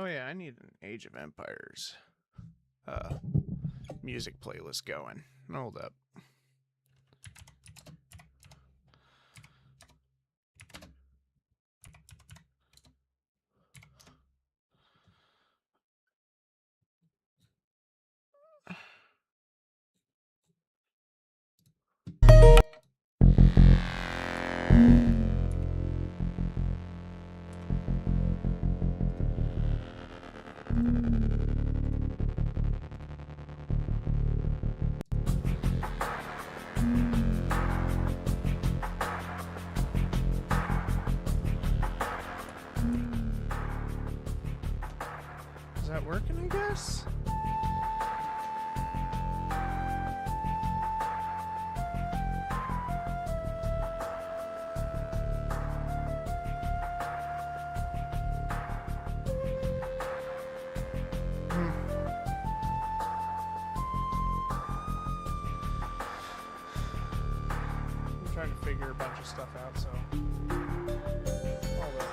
Oh yeah, I need an Age of Empires music playlist going. Hold up. Is that working, I guess? I'm trying to figure a bunch of stuff out, so... Hold up.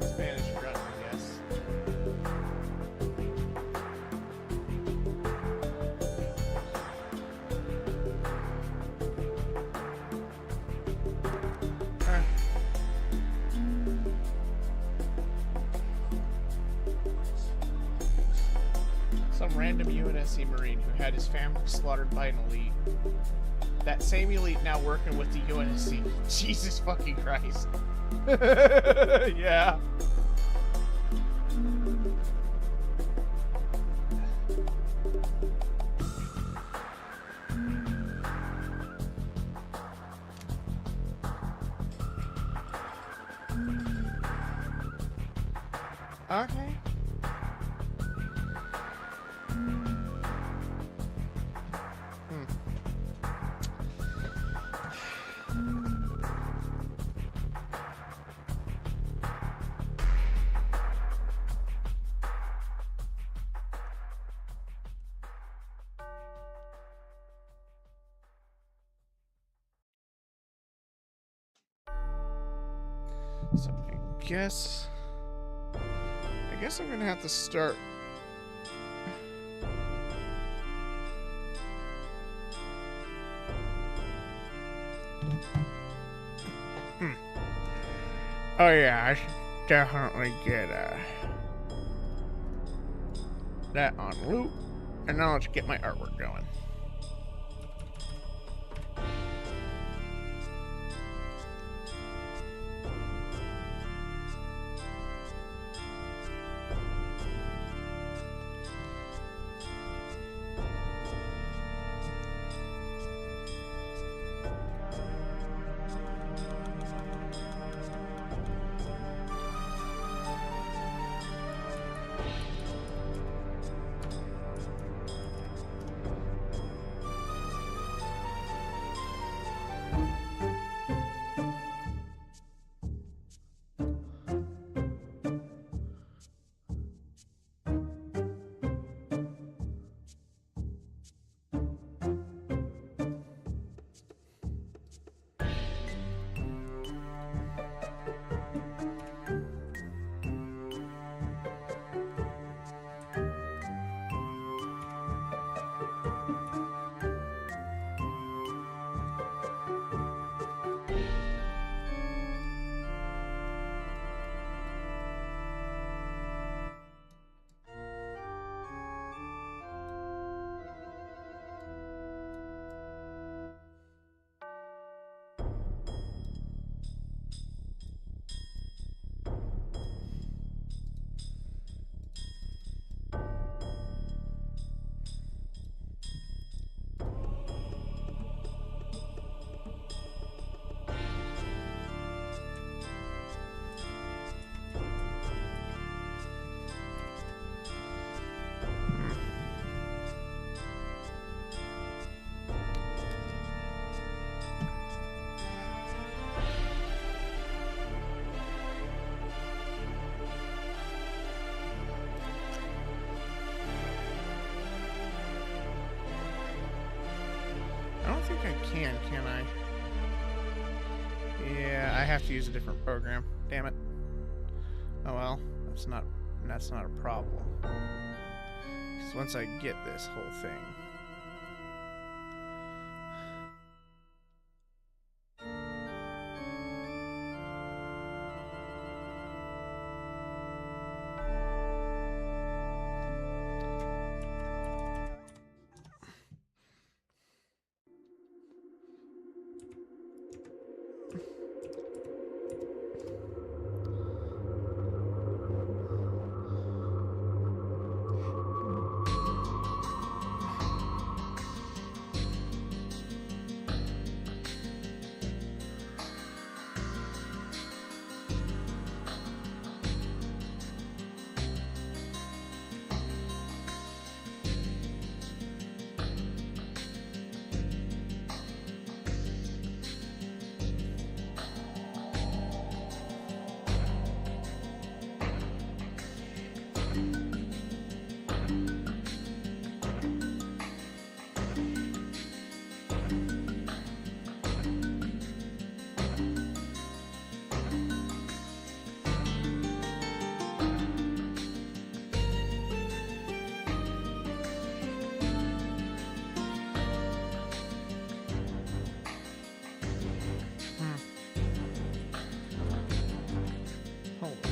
Spanish grunt, I guess. Some random UNSC Marine who had his family slaughtered by an elite. That same elite now working with the UNSC. Jesus fucking Christ. Yeah. Okay. So I guess I'm gonna have to start. Oh yeah, I should definitely get that on loop, and now let's get my artwork going. can I? Yeah, I have to use a different program. Damn it. Oh well, that's not a problem. Because once I get this whole thing.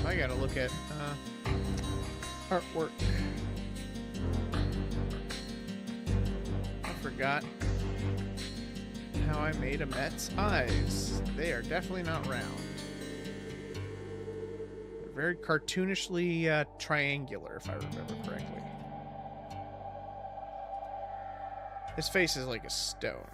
I gotta look at artwork. I forgot how I made a Met's eyes. They are definitely not round. They're very cartoonishly triangular, if I remember correctly. His face is like a stone.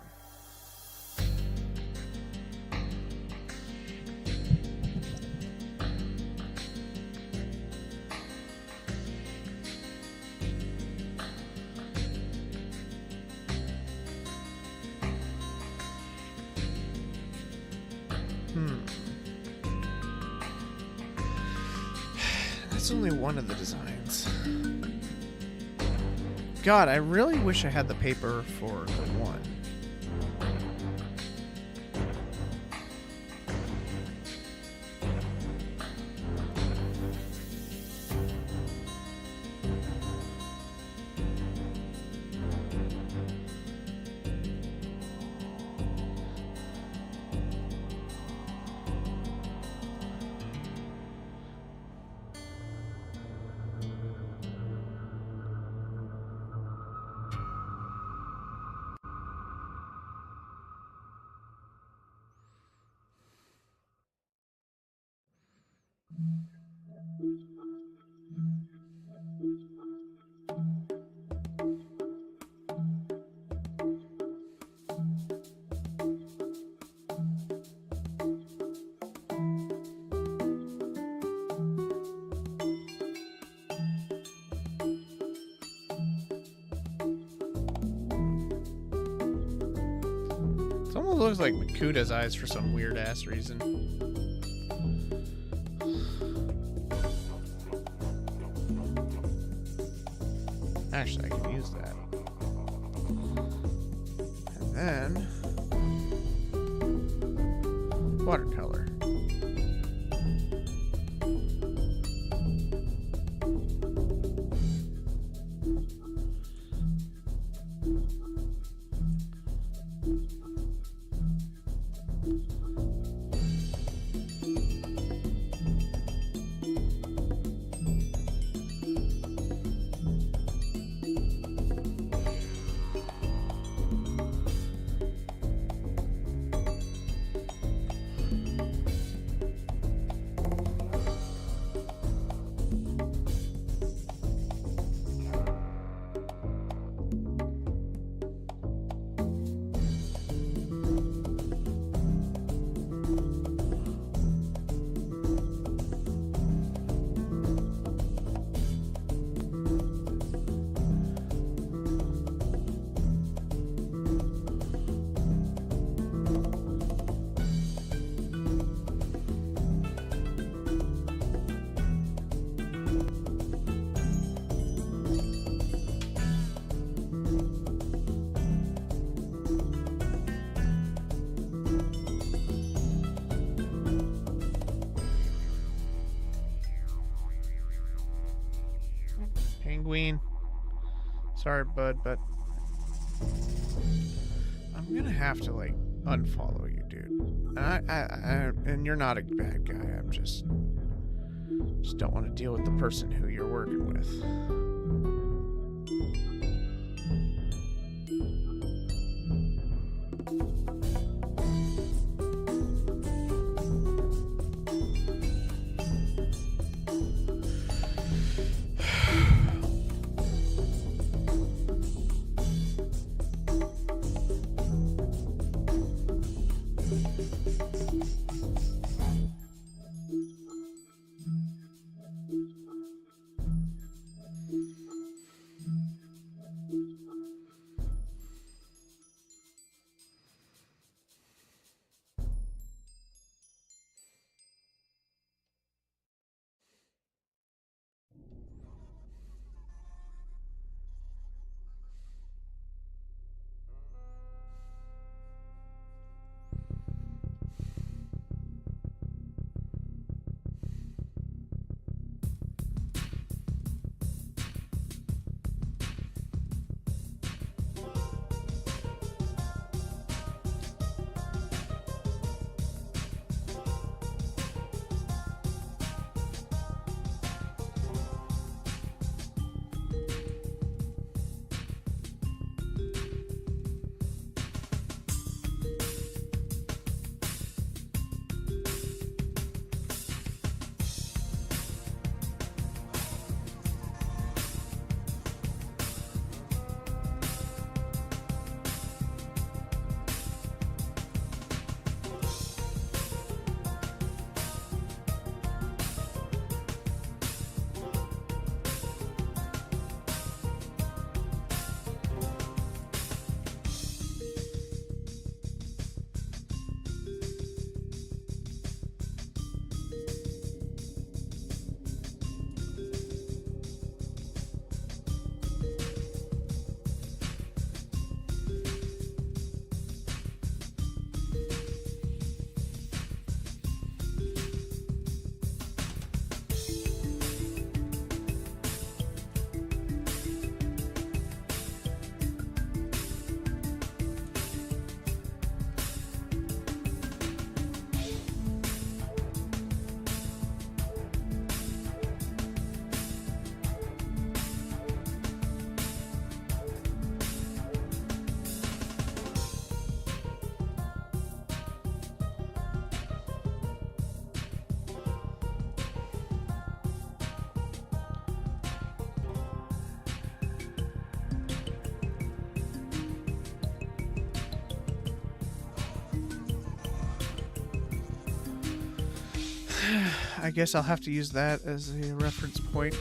That's only one of the designs. God, I really wish I had the paper for the one. It almost looks like Makuda's eyes for some weird ass reason. Actually, I can use that. And then watercolor. Ween. Sorry, bud, but I'm gonna have to like unfollow you, dude. And you're not a bad guy. I'm just don't want to deal with the person who you're working with. I guess I'll have to use that as a reference point.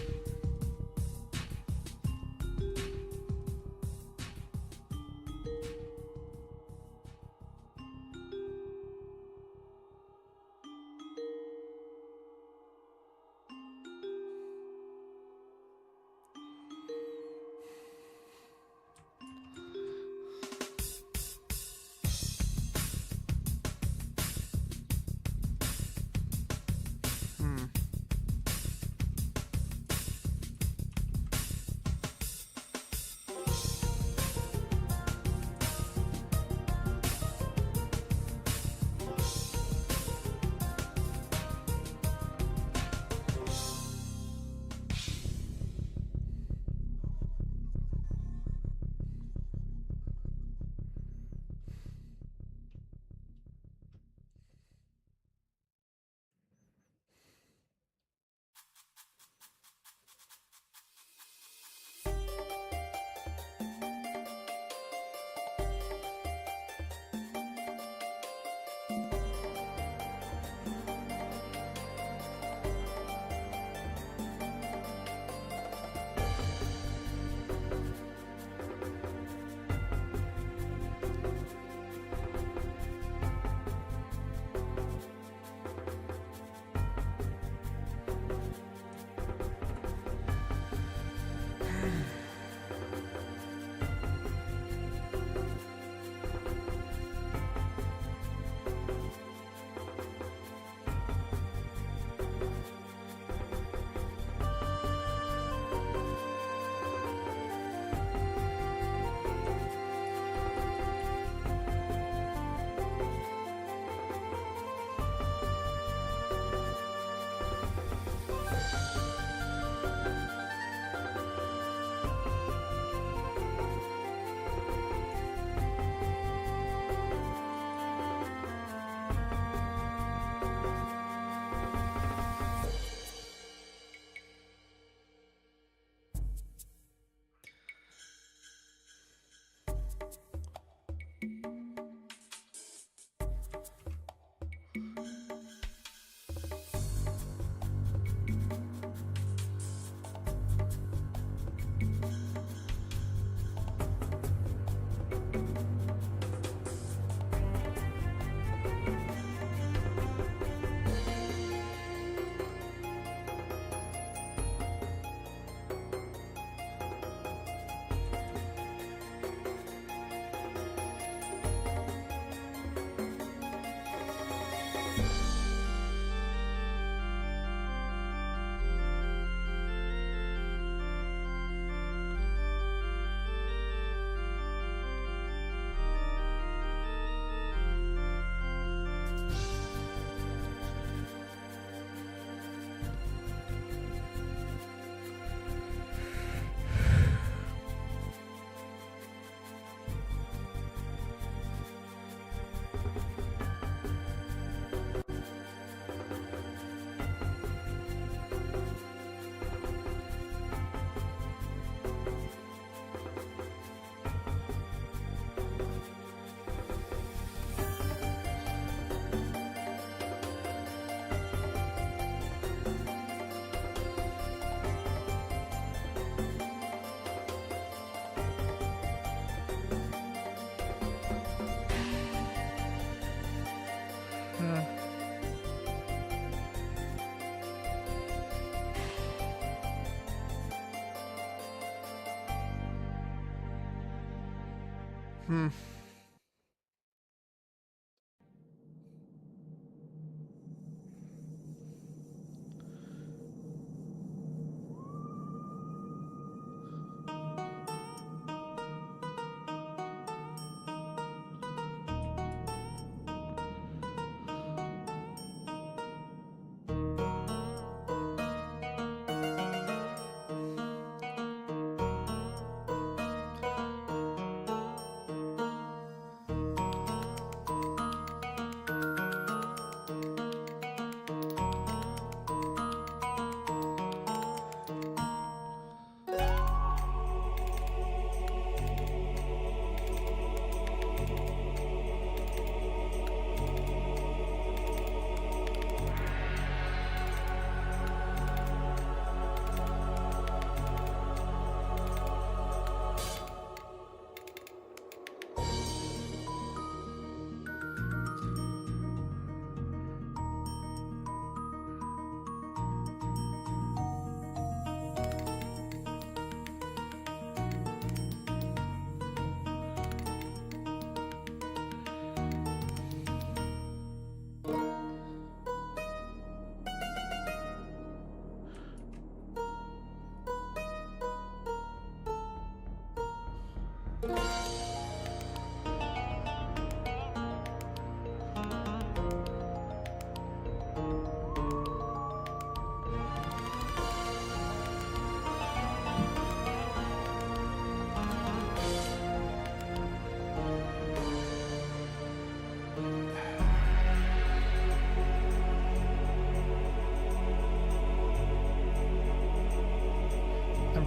I'm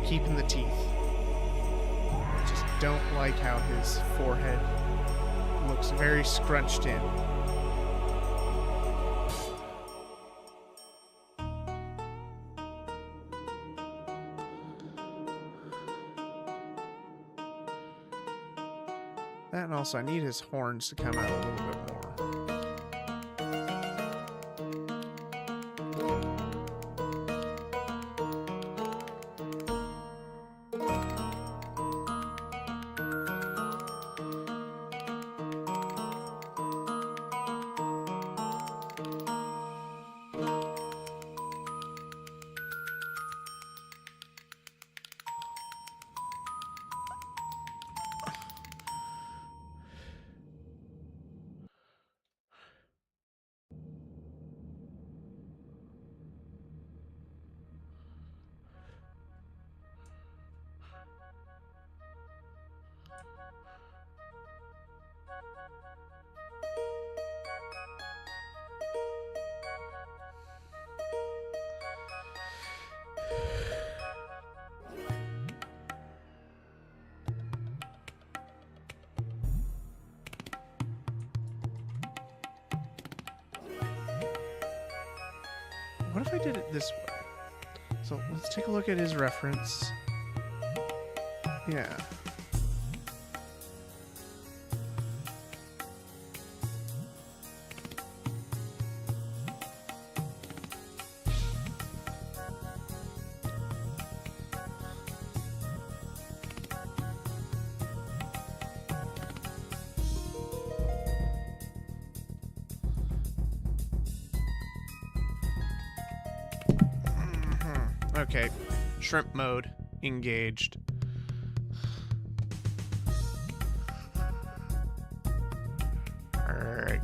keeping the teeth. I just don't like how his forehead looks very scrunched in. That, and also I need his horns to come out a little bit more. What if I did it this way? So let's take a look at his reference. Yeah. Okay, shrimp mode engaged. Alright.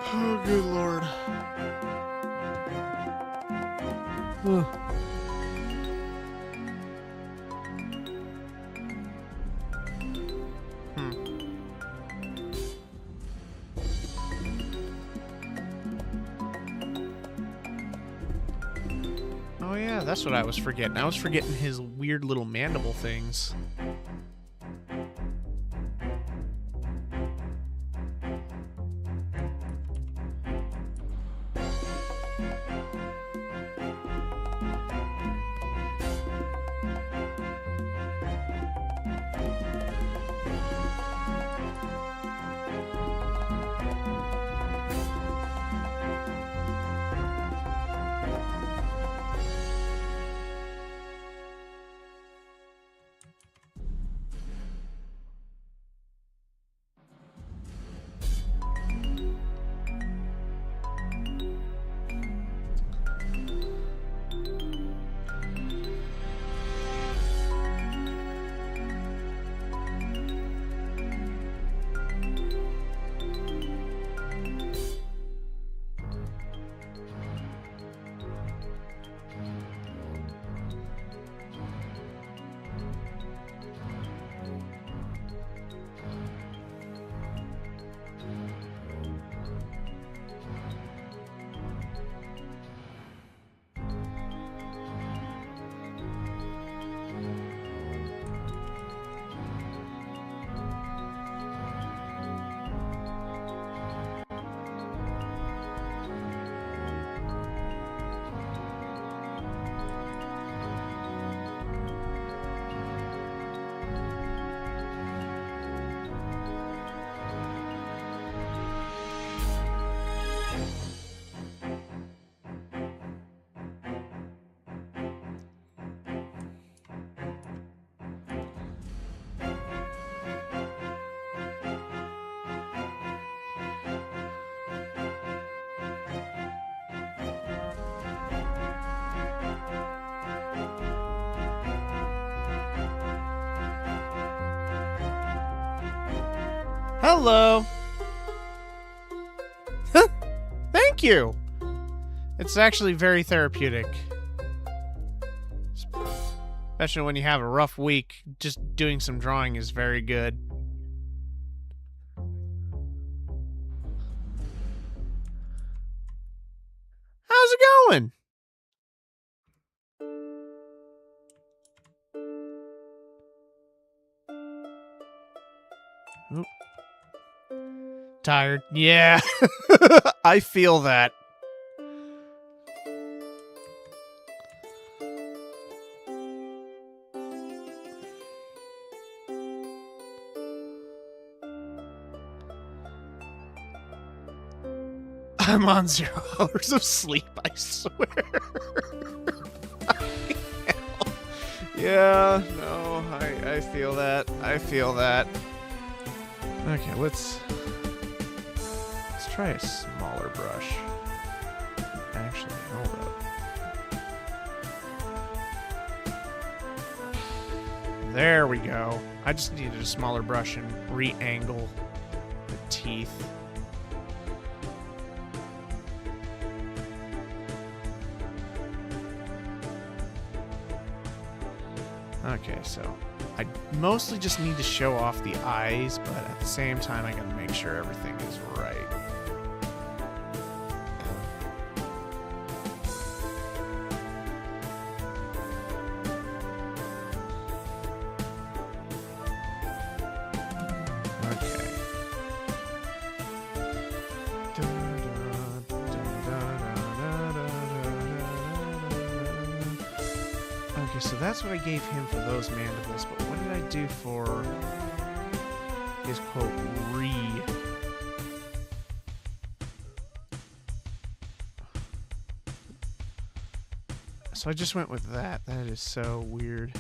Oh, good lord. Ugh. Oh yeah, that's what I was forgetting. I was forgetting his weird little mandible things. Hello. Thank you. It's actually very therapeutic. Especially when you have a rough week, just doing some drawing is very good. How's it going? Oop. Tired. Yeah. I feel that. I'm on 0 hours of sleep, I swear. Yeah, no, I feel that. I feel that. Okay, let's try a smaller brush. Actually, hold up. There we go. I just needed a smaller brush and re-angle the teeth. Okay, so I mostly just need to show off the eyes, but at the same time I gotta make sure everything is right. Okay, so that's what I gave him for those mandibles, but what did I do for his quote, re? So I just went with that. That is so weird.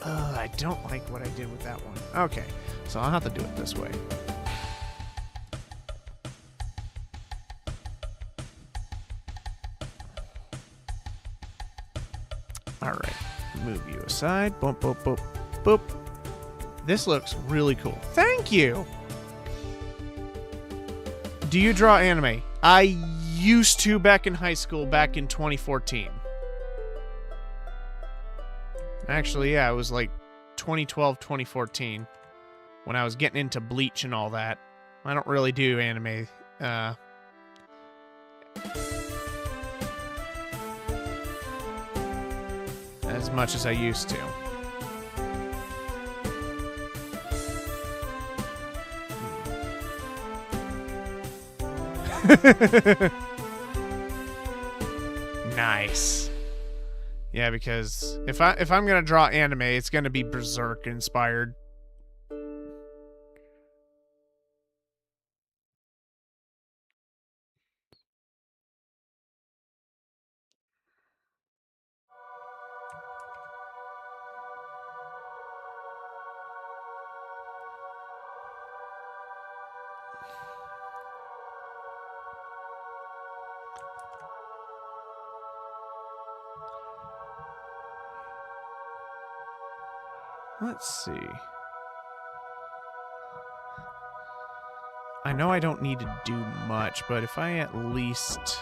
I don't like what I did with that one. Okay, so I'll have to do it this way. Alright, move you aside. Boop, boop, boop, boop. This looks really cool. Thank you! Do you draw anime? I used to back in high school, back in 2014. Actually, yeah, it was like 2012, 2014 when I was getting into Bleach and all that. I don't really do anime, as much as I used to. Nice. Yeah, because if I'm gonna draw anime, it's gonna be Berserk inspired. Let's see. I know I don't need to do much, but if I at least...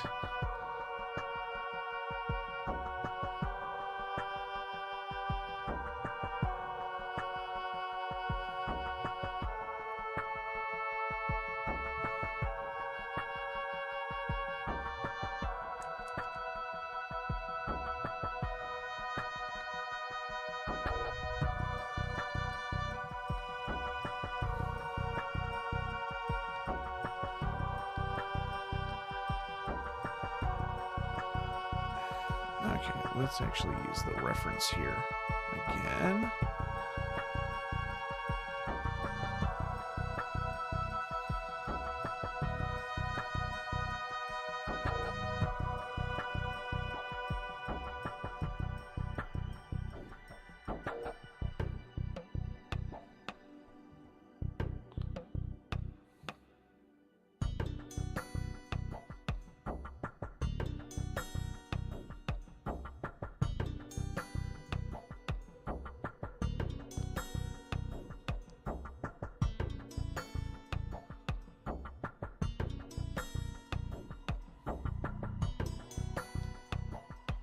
Okay, let's actually use the reference here again.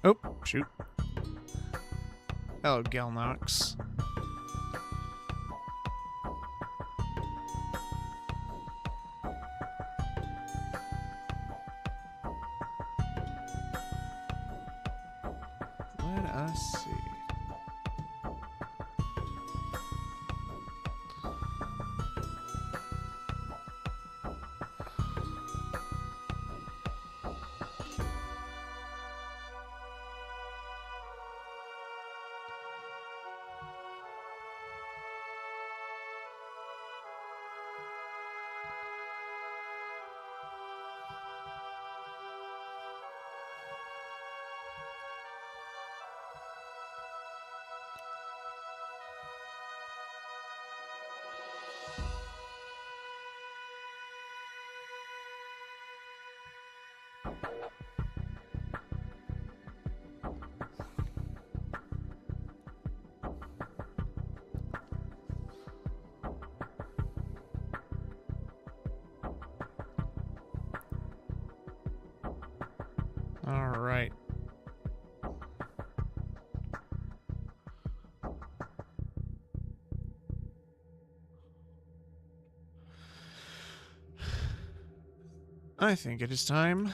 Oh, shoot. Hello, Gelnox. Let us see. All right. I think it is time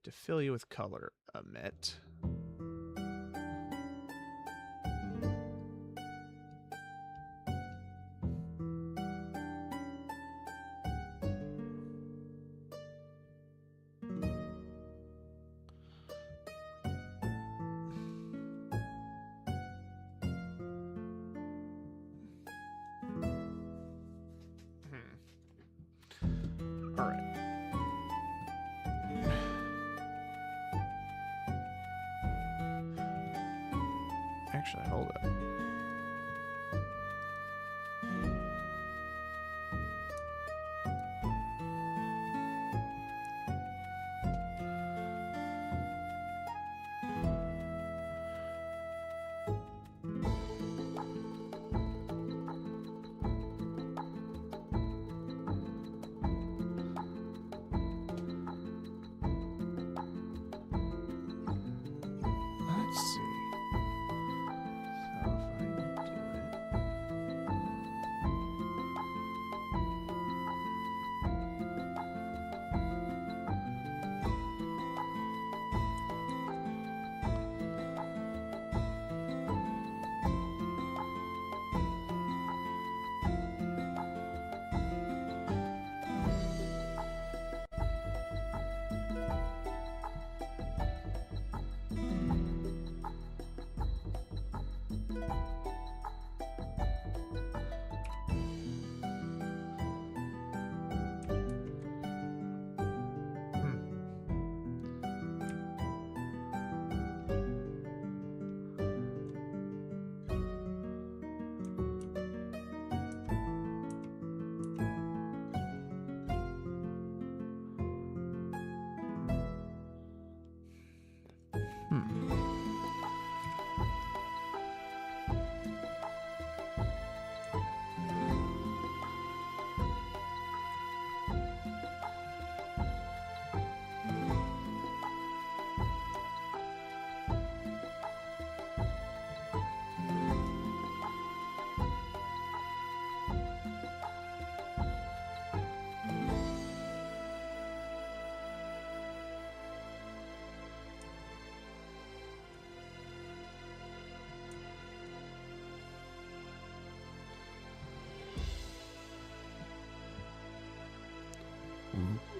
to fill you with color, Amit. All right. Actually, hold up.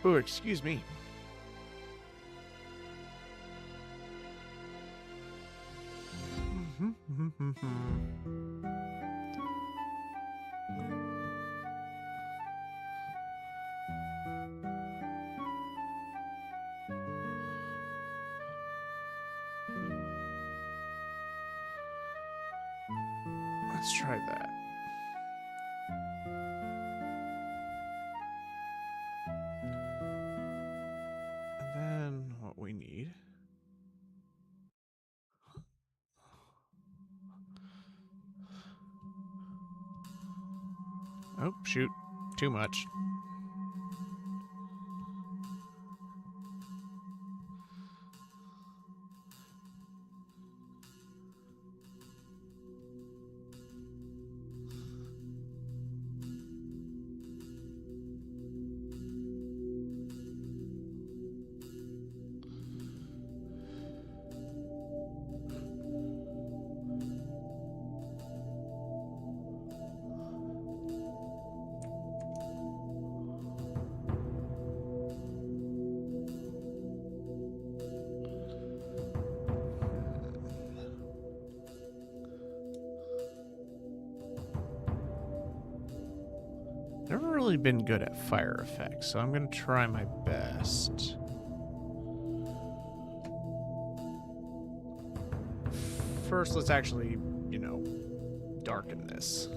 Oh, excuse me. Let's try that. And then what we need. Oh, shoot. Too much. Never really been good at fire effects, so I'm going to try my best. First, let's actually, darken this.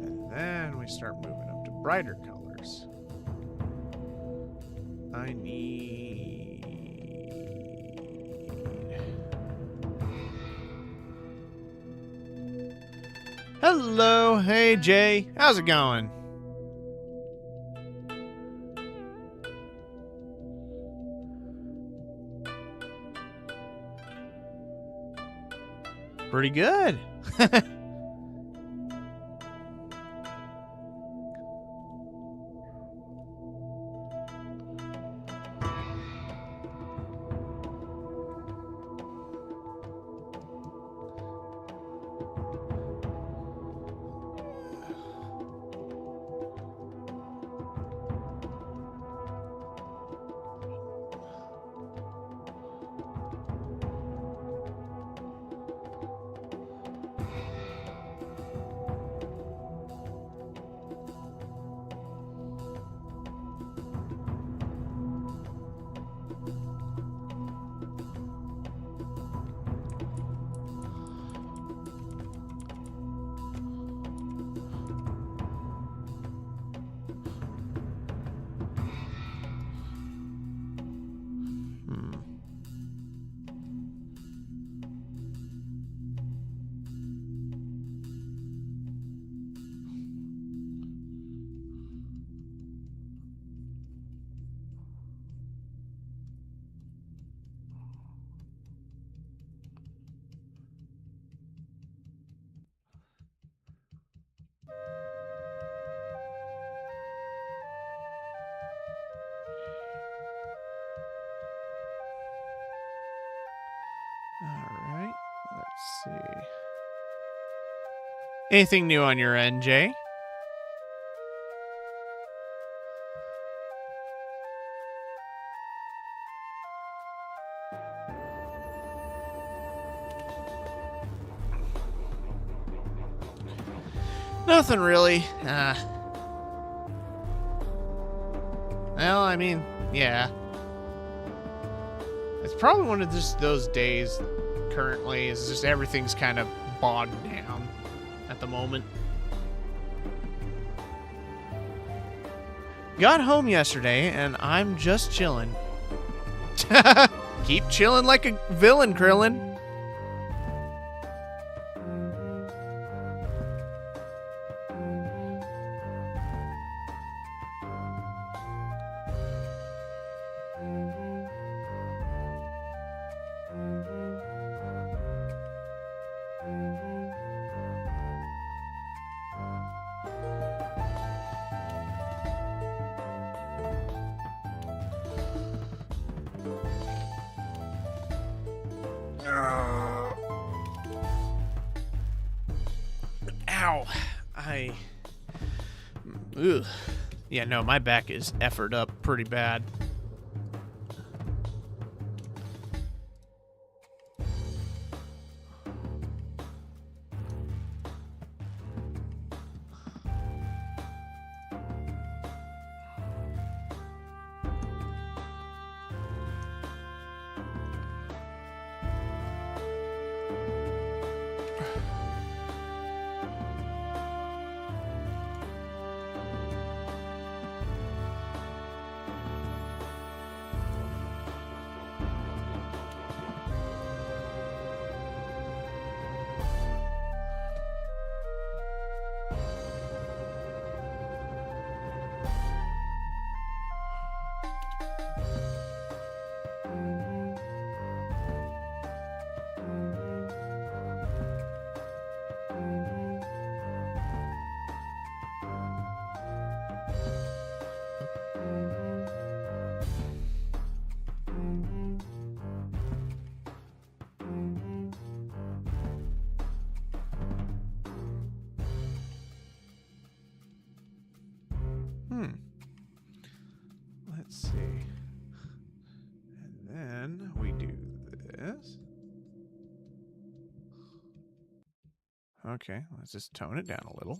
And then we start moving up to brighter colors. I need... Hello, hey Jay, how's it going? Pretty good. Alright, let's see. Anything new on your end, Jay? Nothing really. Well, I mean, yeah. It's probably one of just those days currently is just everything's kind of bogged down at the moment. Got home yesterday and I'm just chilling. Keep chilling like a villain, Krillin. Ow! Ugh. Yeah, no, my back is effered up pretty bad. Let's see. And then we do this. Okay, let's just tone it down a little.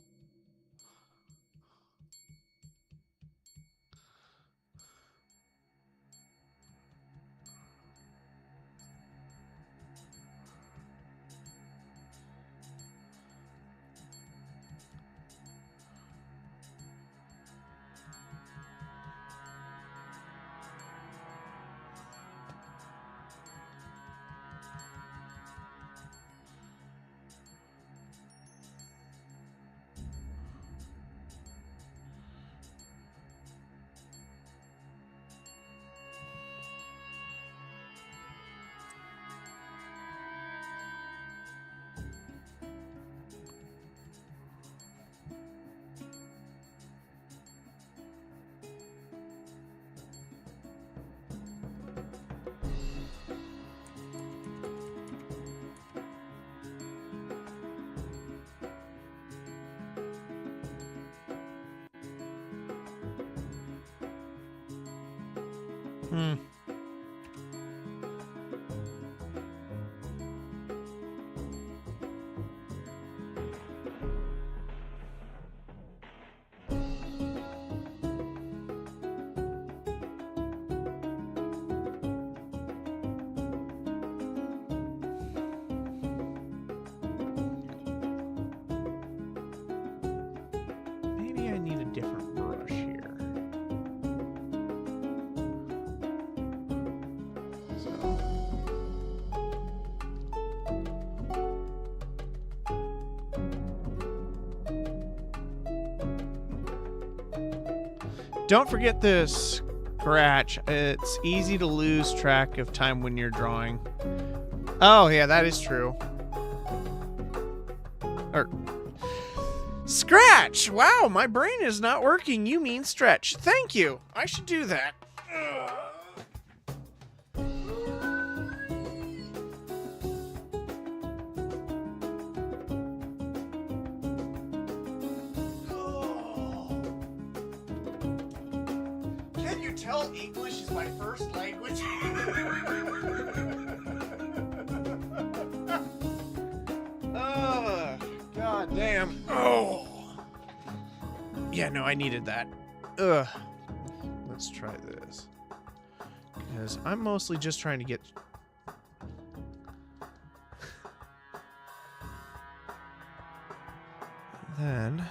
Maybe I need a different brush here. So. Don't forget the scratch. It's easy to lose track of time when you're drawing. Oh, yeah, that is true. Scratch! Wow, my brain is not working. You mean stretch. Thank you. I should do that. Can you tell English is my first language? God damn. Oh. Yeah, no, I needed that. Ugh. Let's try this. Because I'm mostly just trying to get... Then...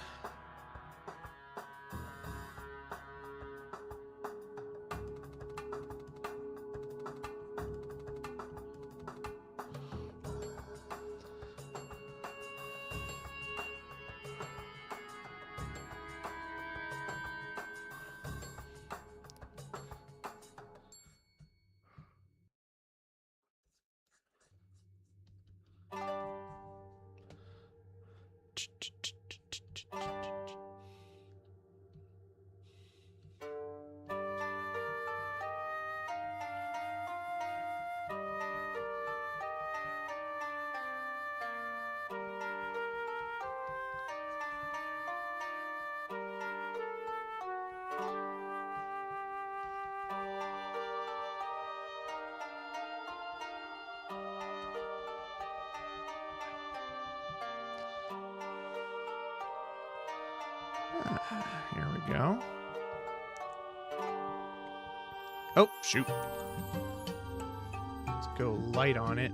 Here we go. Oh, shoot. Let's go light on it.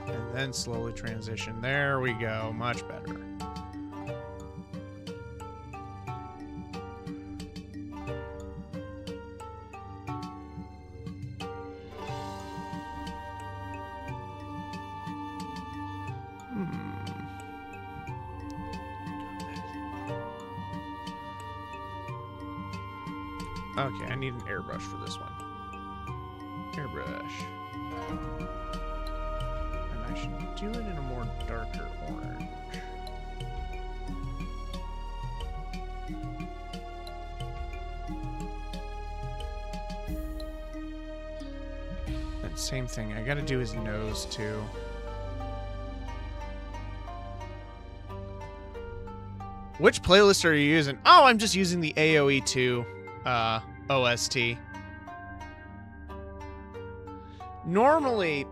And then slowly transition. There we go. Much better. Okay, I need an airbrush for this one. Airbrush. And I should do it in a more darker orange. And same thing, I gotta do his nose too. Which playlist are you using? Oh, I'm just using the AoE 2 OST. Normally,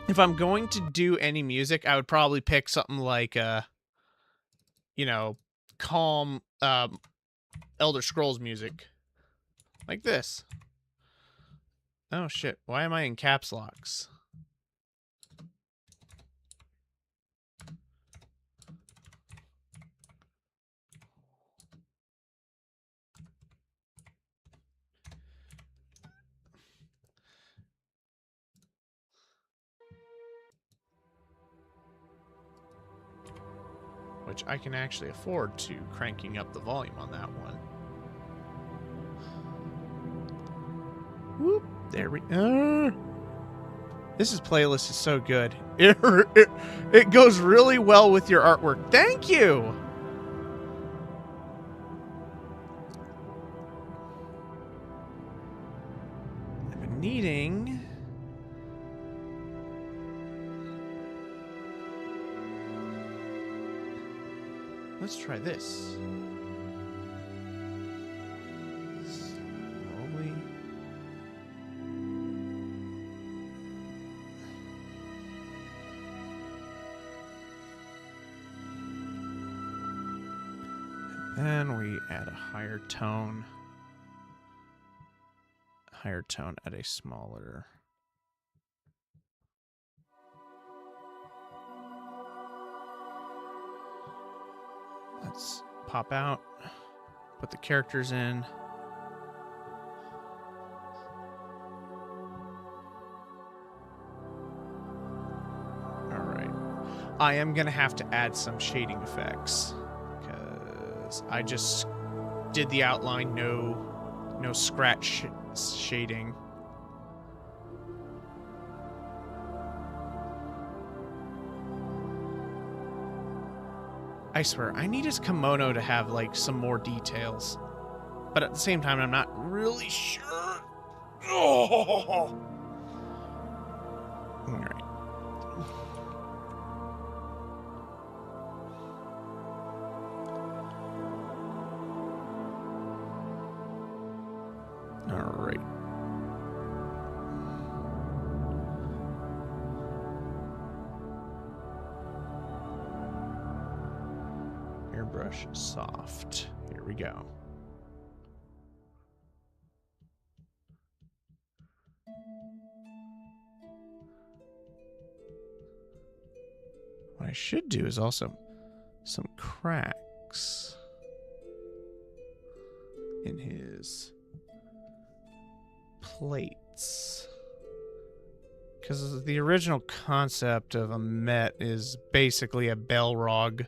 if I'm going to do any music, I would probably pick something like, you know, calm Elder Scrolls music. Like this. Oh, shit. Why am I in caps locks? Which I can actually afford to cranking up the volume on that one. Whoop, there we This playlist is so good. It goes really well with your artwork. Thank you! I've been needing... Let's try this. Slowly. And then we add a higher tone. Higher tone at a smaller... Let's pop out, put the characters in. All right. I am going to have to add some shading effects because I just did the outline, no scratch shading. I swear, I need his kimono to have, like, some more details. But at the same time, I'm not really sure. Oh! Alright. Alright. Airbrush soft. Here we go. What I should do is also some cracks in his plates. Because the original concept of a Met is basically a Balrog.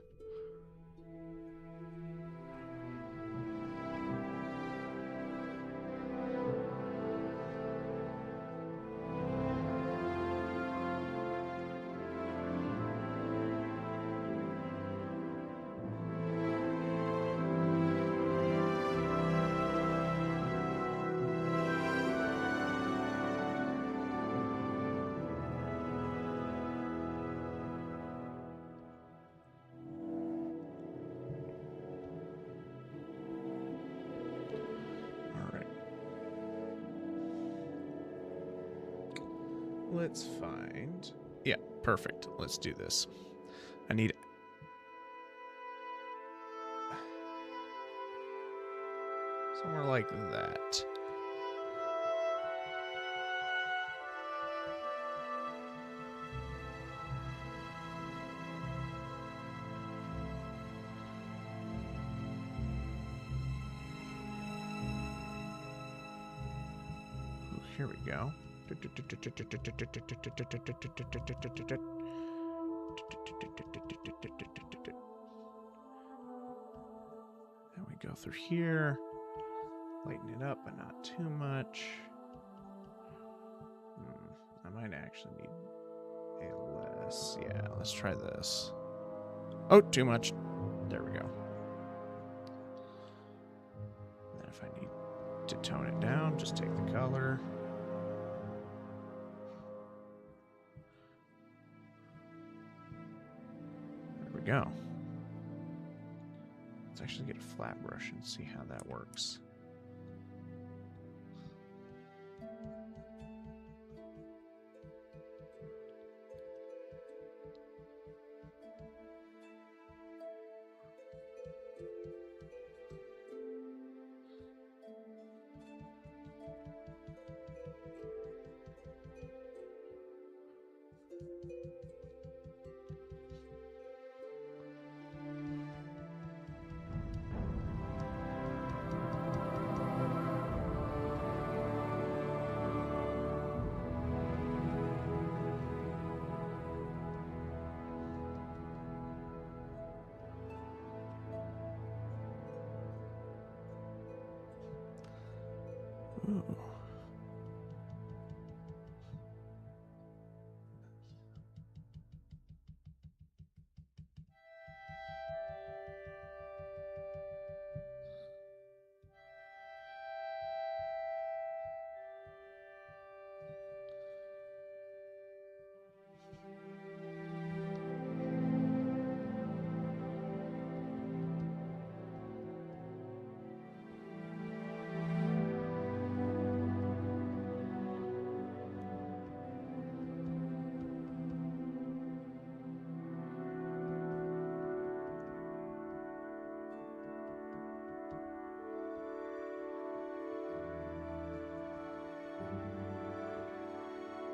Let's find... Yeah, perfect. Let's do this. I need... Somewhere like that. Ooh, here we go. Then we go through here. Lighten it up, but not too much. I might actually need a less. Yeah, let's try this. Oh, too much. There we go. And then if I need to tone it down, just take the color. There we go. Let's actually get a flat brush and see how that works. Ooh.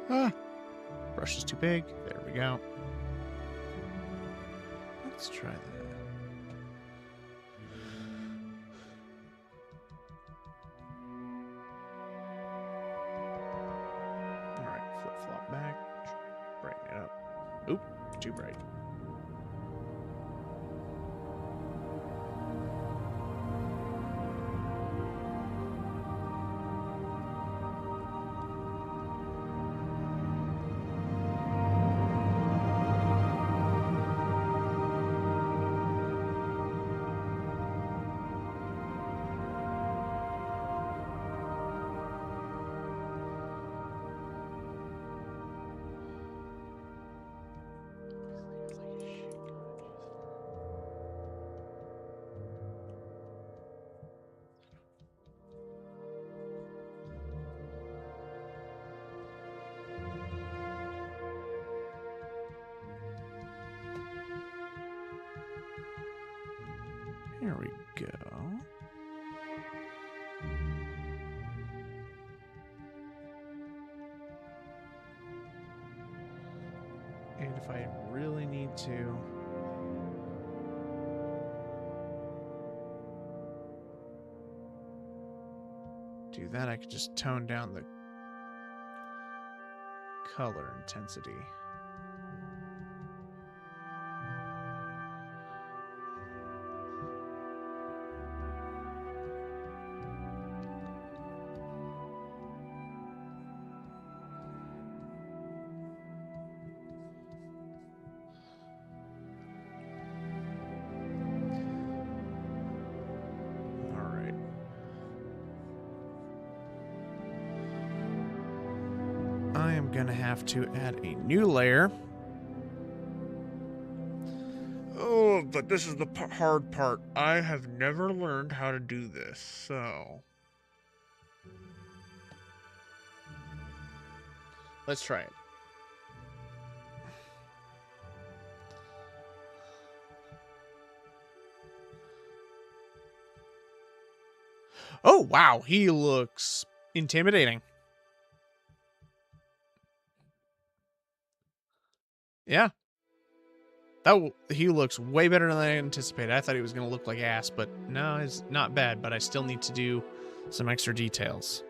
Ah, brush is too big. There we go. Let's try that. All right, flip-flop back. Brighten it up. Oop, too bright. Here we go. And if I really need to, do that, I could just tone down the color intensity. I am gonna have to add a new layer. Oh, but this is the hard part. I have never learned how to do this, so let's try it. Oh, wow. He looks intimidating. Yeah. He looks way better than I anticipated. I thought he was going to look like ass, but no, it's not bad. But I still need to do some extra details.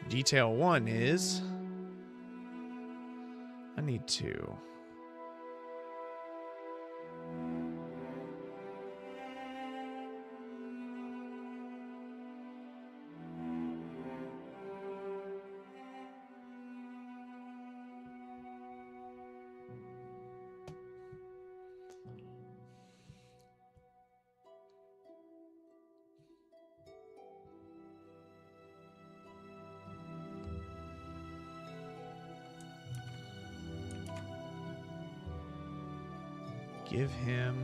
Detail 1 is... I need to... give him...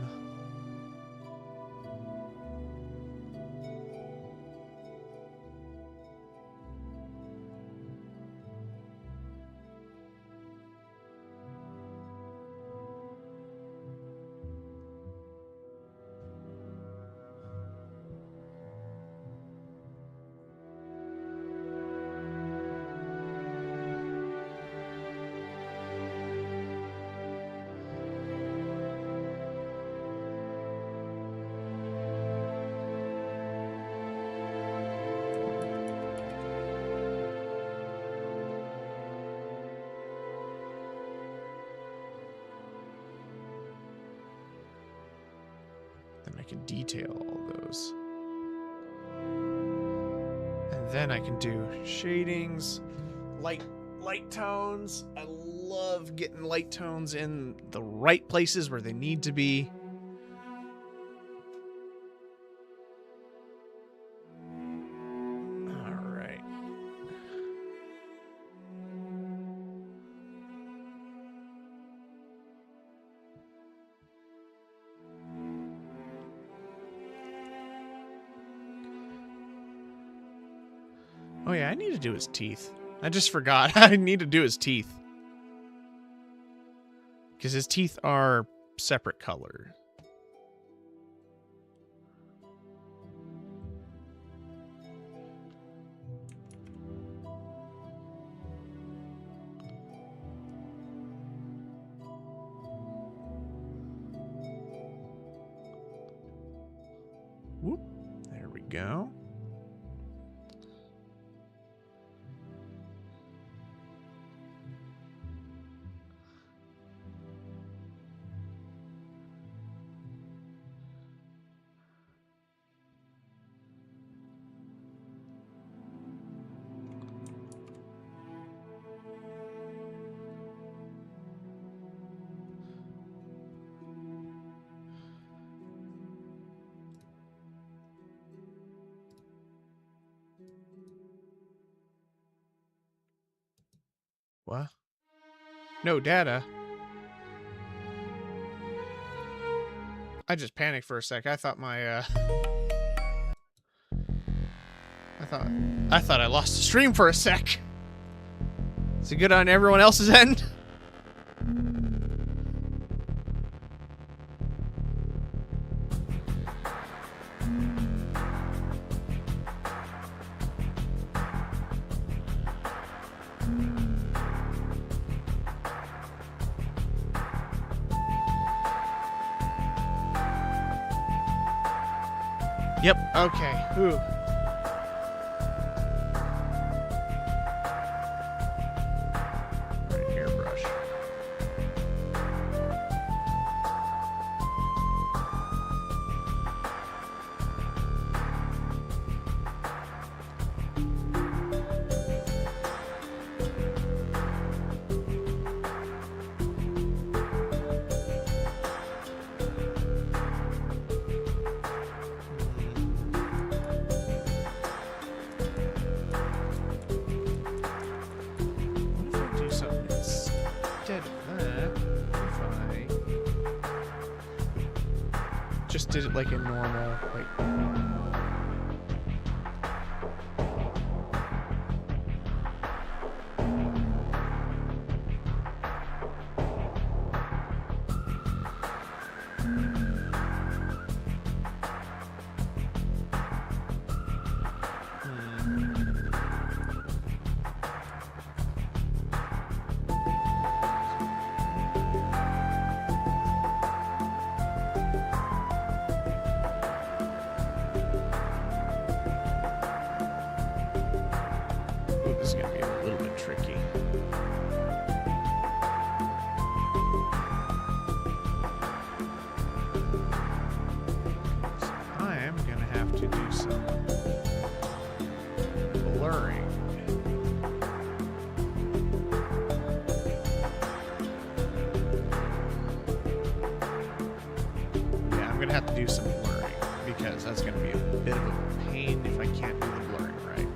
Then I can detail all those. And then I can do shadings, light tones. I love getting light tones in the right places where they need to be. All right. Oh yeah, I need to do his teeth. I just forgot. I need to do his teeth. Because his teeth are separate color. Whoop. There we go. What? No data. I just panicked for a sec. I thought my I thought I lost the stream for a sec. Is it good on everyone else's end? Yep, okay. Whew. Right, hairbrush. Just did it like a normal, like... tricky. So I am going to have to do some blurring. Yeah, I'm going to have to do some blurring because that's going to be a bit of a pain if I can't do the blurring right.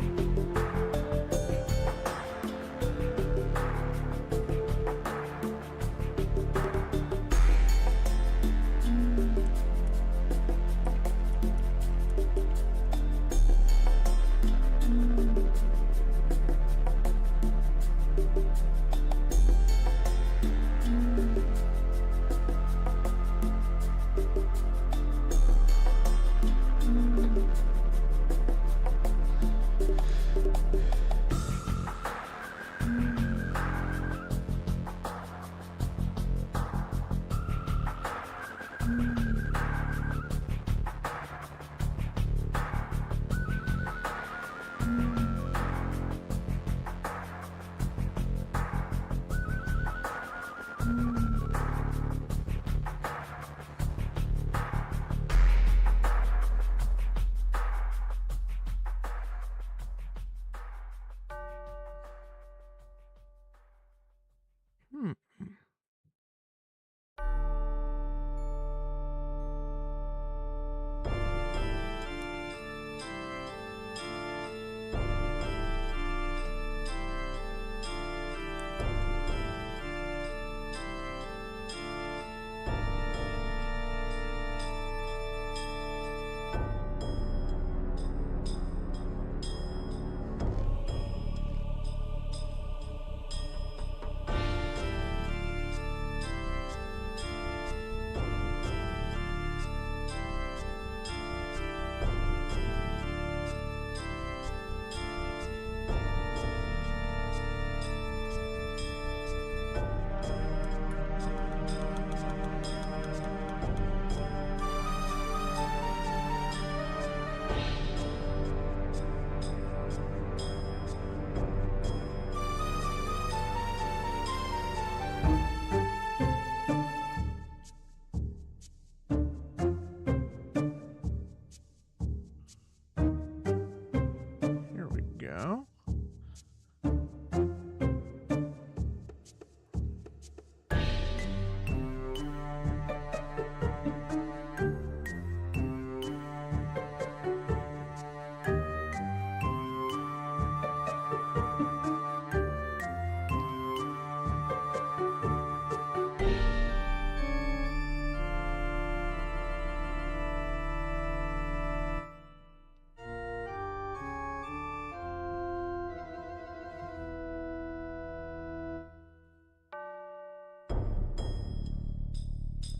Here we go.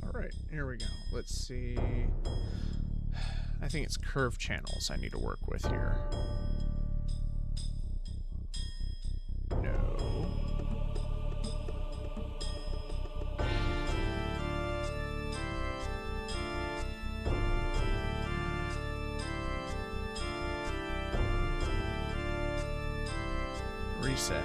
All right, here we go. Let's see. I think it's curve channels I need to work with here. No. Reset.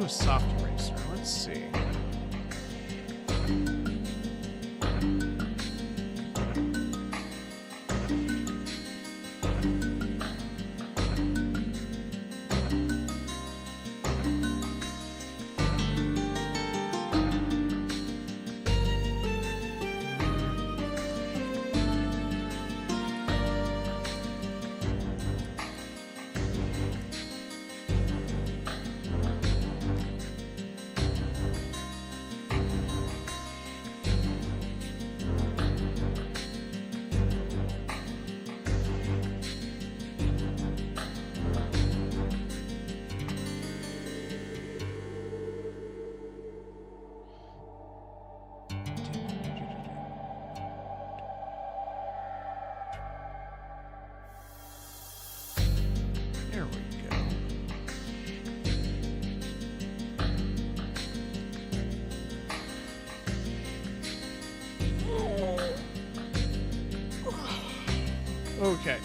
do a soft eraser. Let's see. There we go. Okay.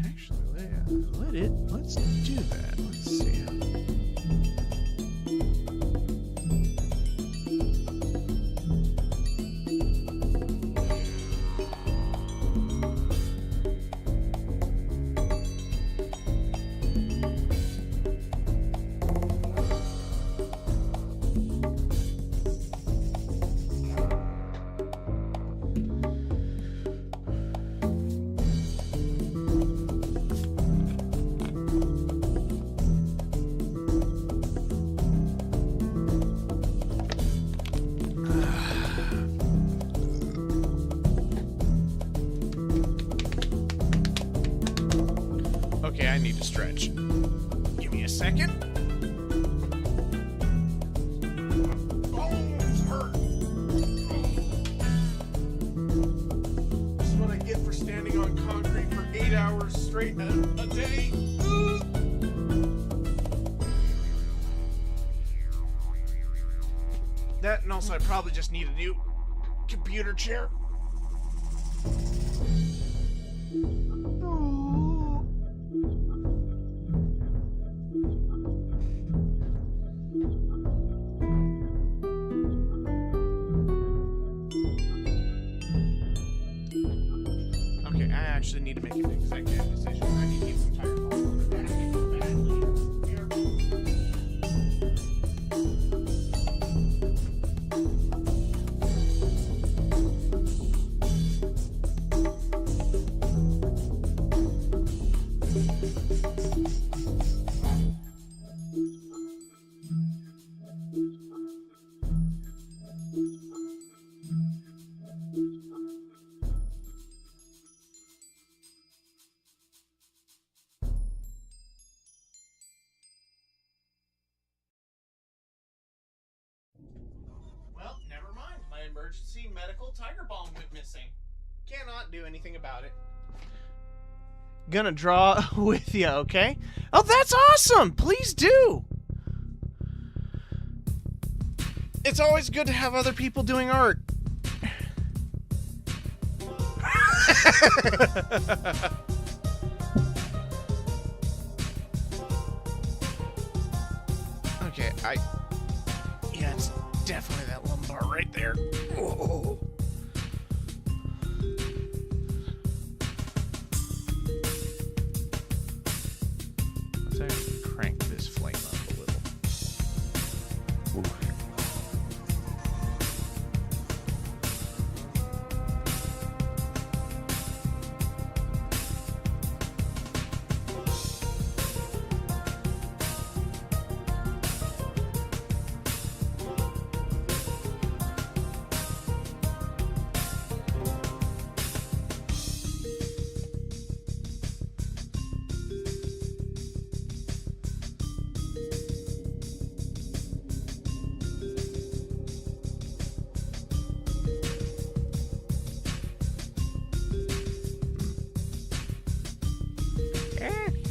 Actually, let's do that. Let's see. Okay, I need to stretch. Give me a second. Bones hurt. This is what I get for standing on concrete for 8 hours straight a day. That, and also I probably just need a new computer chair. Okay, I actually need to make an executive decision. I need to get some tire balls on the back badly. Here. emergency medical tiger bomb went missing. Cannot do anything about it. Gonna draw with you, okay? Oh, that's awesome! Please do! It's always good to have other people doing art. Okay, yeah, it's definitely that lumbar right there. Oh. Let's actually crank this flame up a little. Ooh.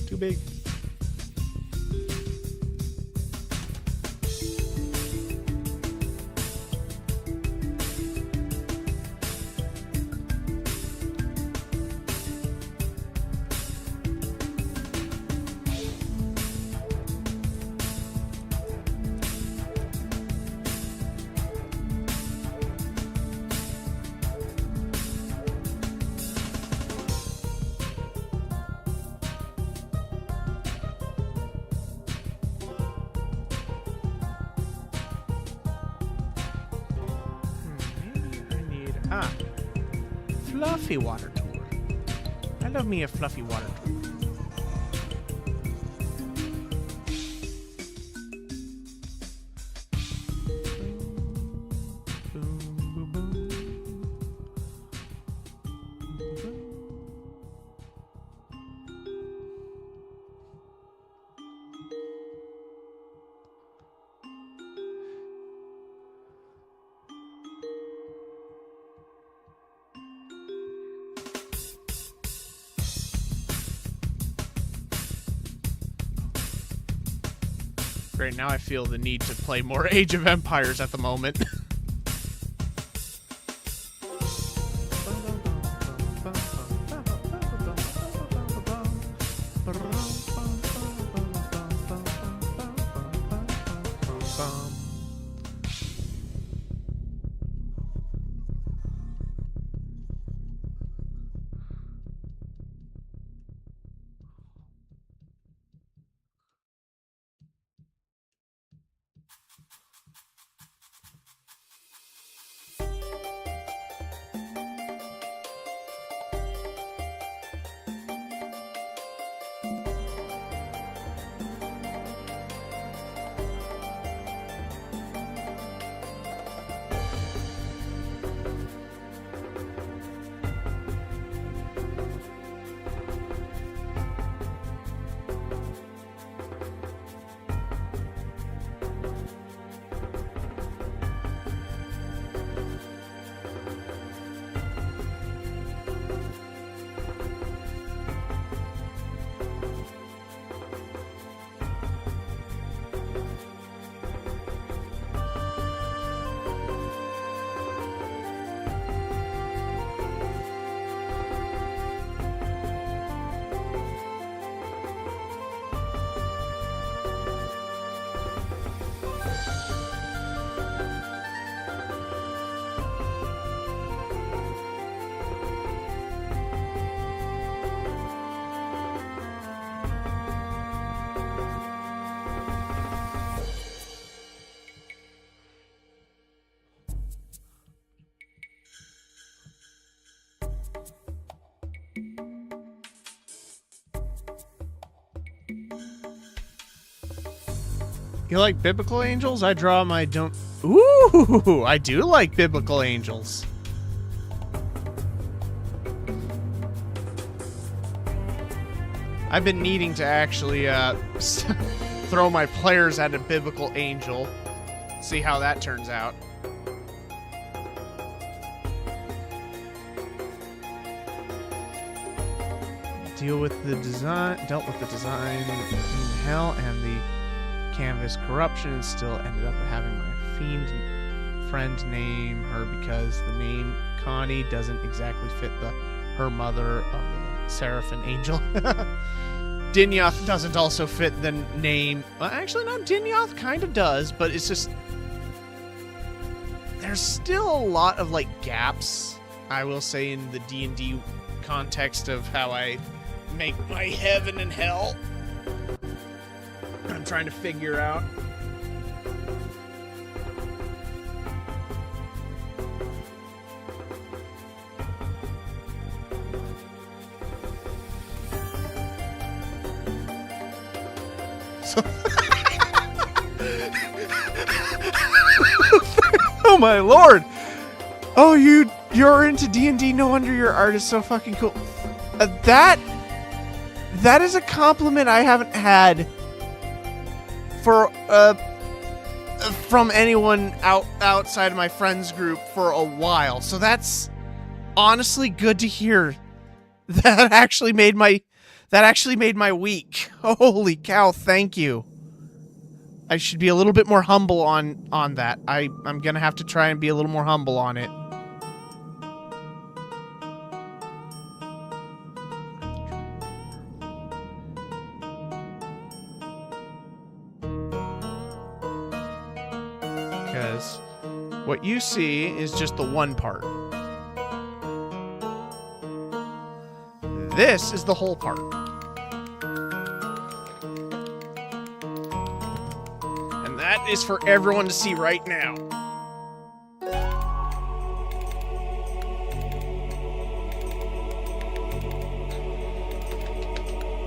Too big. Fluffy water tool. I love me a fluffy water tool. Great, now I feel the need to play more Age of Empires at the moment. You like biblical angels? I draw my don't... Ooh, I do like biblical angels. I've been needing to actually throw my players at a biblical angel. See how that turns out. dealt with the design in hell, and the canvas corruption, and still ended up having my fiend friend name her because the name Connie doesn't exactly fit her mother of the Seraphim angel. Dinyoth doesn't also fit the name. Well, actually, no, Dinyoth kind of does, but it's just there's still a lot of like gaps, I will say, in the D&D context of how I make my heaven and hell. I'm trying to figure out. So oh my lord! Oh, you're into D&D. No wonder your art is so fucking cool. That is a compliment I haven't had for from anyone outside of my friends group for a while. So that's honestly good to hear. That actually made my week. Holy cow, thank you. I should be a little bit more humble on that. I'm gonna have to try and be a little more humble on it. Because what you see is just the one part. This is the whole part. And that is for everyone to see right now.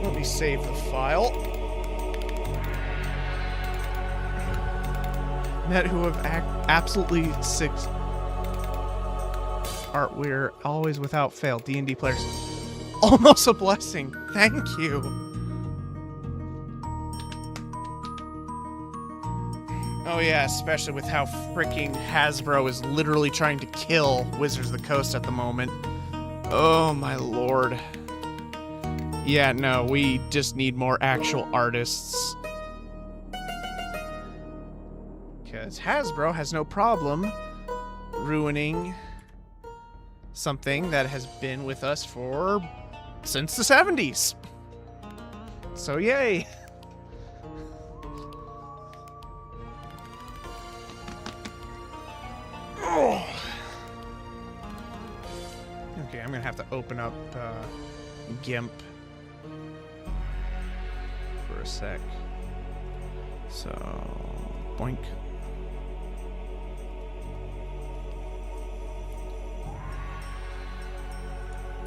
Let me save the file. Met who have absolutely six art. We're always without fail D&D players. Almost a blessing. Thank you. Oh yeah, especially with how freaking Hasbro is literally trying to kill Wizards of the Coast at the moment. Oh my lord. Yeah, no, we just need more actual artists. Because Hasbro has no problem ruining something that has been with us since the 70s. So yay. Oh. Okay, I'm gonna have to open up GIMP for a sec. So, boink.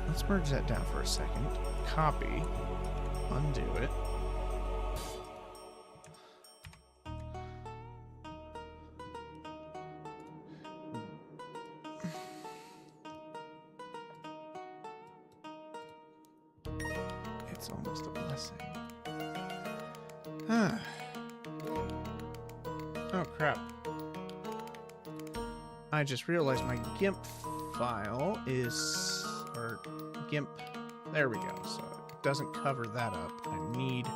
Let's merge that down for a second. Copy. Undo it. It's almost a blessing. Ah. Oh, crap. I just realized my GIMP file is... or GIMP. There we go. So it doesn't cover that up. I need...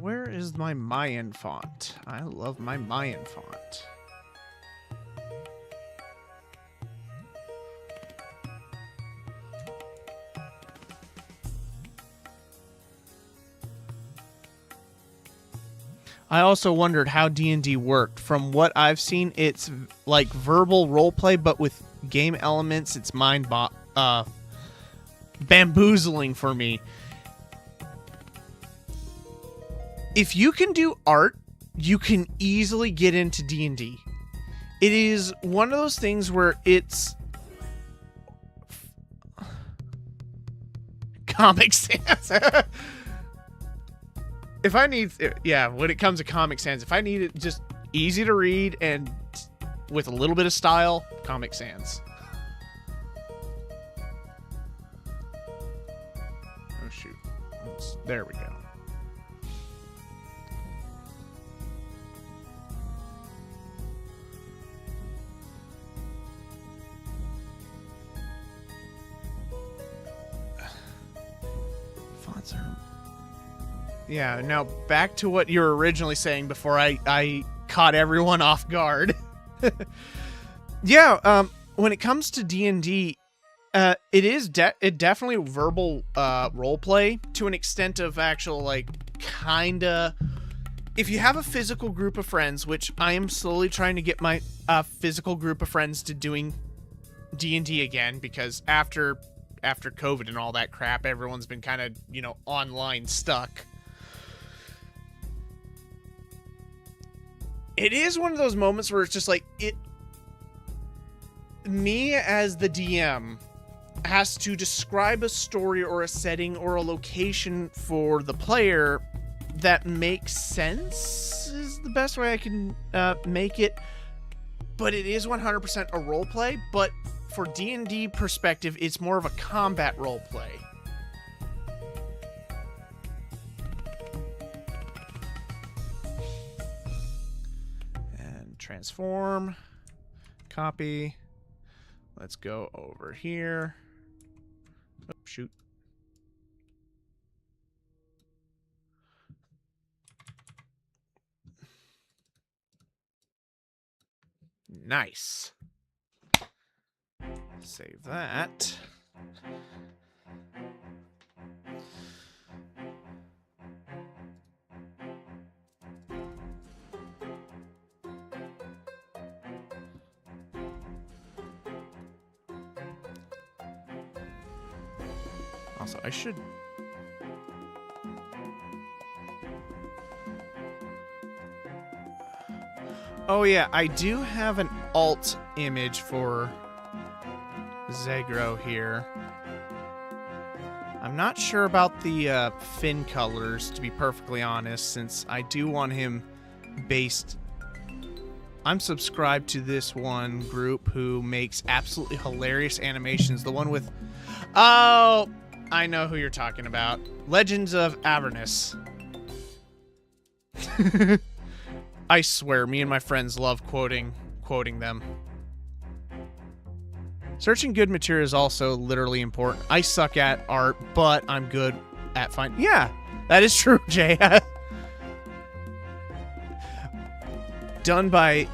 Where is my Mayan font? I love my Mayan font. I also wondered how D&D worked. From what I've seen, it's like verbal roleplay, but with game elements. It's bamboozling for me. if you can do art, you can easily get into D&D. It is one of those things where it's Comic Sans. If I need, yeah, when it comes to Comic Sans, if I need it just easy to read and with a little bit of style, Comic Sans. Oh shoot, there we go. Fonts are... Yeah, now back to what you were originally saying before I caught everyone off guard. Yeah, when it comes to D&D, it definitely verbal role play to an extent of actual, like, kinda... If you have a physical group of friends, which I am slowly trying to get my physical group of friends to doing D&D again, because after COVID and all that crap, everyone's been kind of, you know, online stuck. It is one of those moments where it's just like, me as the DM has to describe a story or a setting or a location for the player that makes sense, is the best way I can make it. But it is 100% a role play, but for D&D perspective, it's more of a combat role play. Transform, copy. Let's go over here. Oh, shoot. Nice. Save that. Also, I should... Oh yeah, I do have an alt image for Zegro here. I'm not sure about the fin colors, to be perfectly honest, since I do want him based... I'm subscribed to this one group who makes absolutely hilarious animations. The one with... Oh... I know who you're talking about. Legends of Avernus. I swear, me and my friends love quoting them. Searching good material is also literally important. I suck at art, but I'm good at finding... Yeah, that is true, Jay. Done by...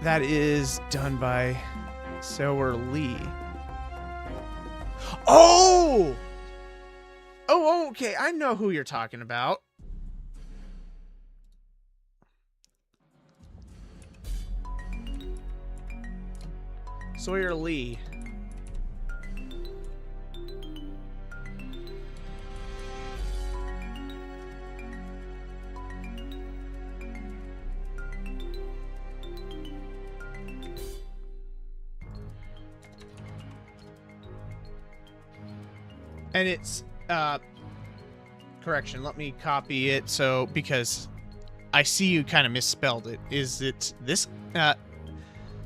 That is done by Sawyer Lee. Oh! Oh, okay. I know who you're talking about. Sawyer Lee. And it's, correction, let me copy it, so, because I see you kind of misspelled it. Is it this,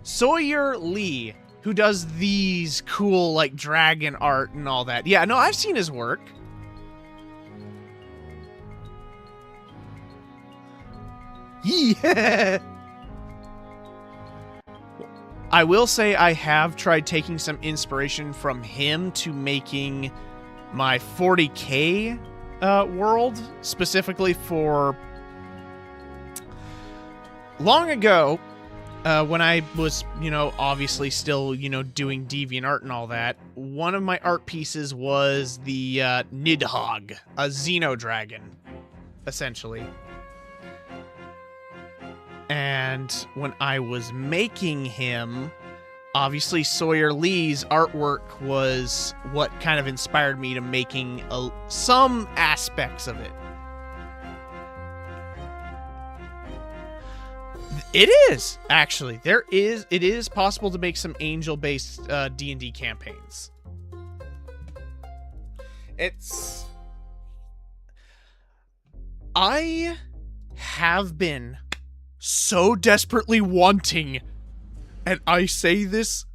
Sawyer Lee, who does these cool, like, dragon art and all that. Yeah, no, I've seen his work. Yeah! I will say I have tried taking some inspiration from him to making my 40K world, specifically for... Long ago, when I was, you know, obviously still, you know, doing DeviantArt and all that, one of my art pieces was the Nidhogg, a Xenodragon, essentially. And when I was making him, obviously Sawyer Lee's artwork was what kind of inspired me to making some aspects of it. It is, actually. It is possible to make some angel-based D&D campaigns. I have been so desperately wanting, and I say this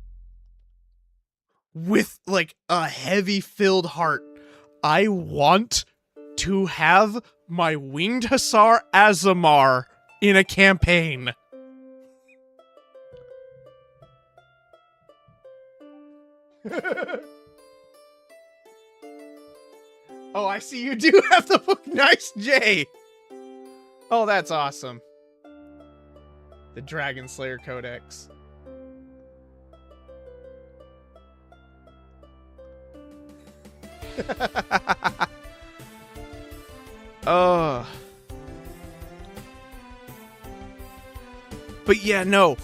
with like a heavy filled heart, I want to have my Winged Hussar Aasimar in a campaign. Oh, I see you do have the book. Nice, Jay. Oh, that's awesome. The Dragon Slayer Codex. Oh. But yeah, no.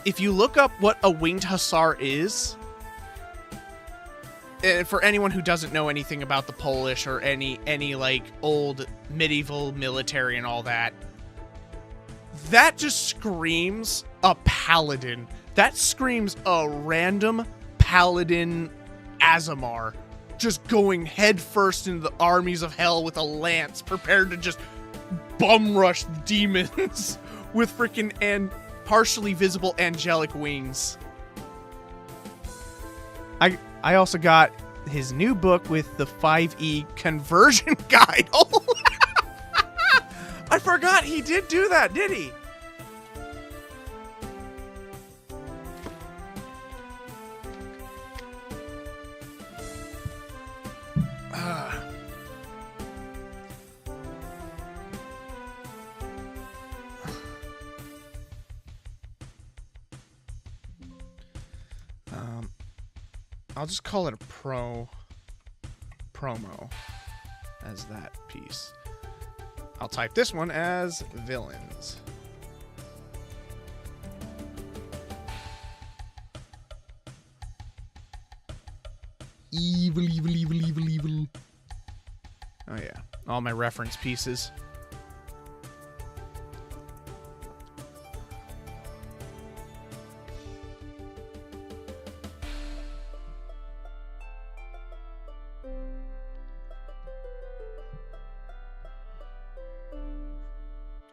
If you look up what a Winged Hussar is, for anyone who doesn't know anything about the Polish or any like old medieval military and all that, that just screams a paladin. That screams a random paladin Aasimar just going headfirst into the armies of hell with a lance, prepared to just bum rush demons with freaking and partially visible angelic wings. I also got his new book with the 5e conversion guide. Oh, I forgot he did do that, did he? I'll just call it a promo as that piece. I'll type this one as villains. Evil, evil, evil, evil, evil. Oh yeah, all my reference pieces.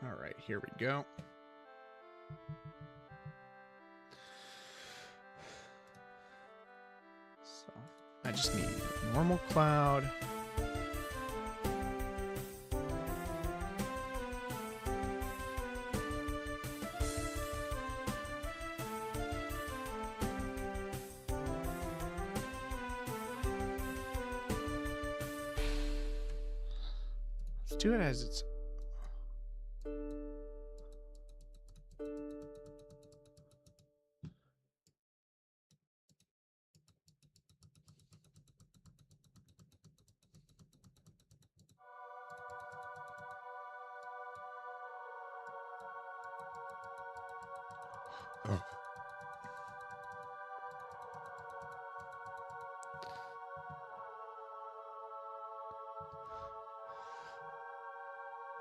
All right, here we go. So I just need normal cloud. Let's do it as it's.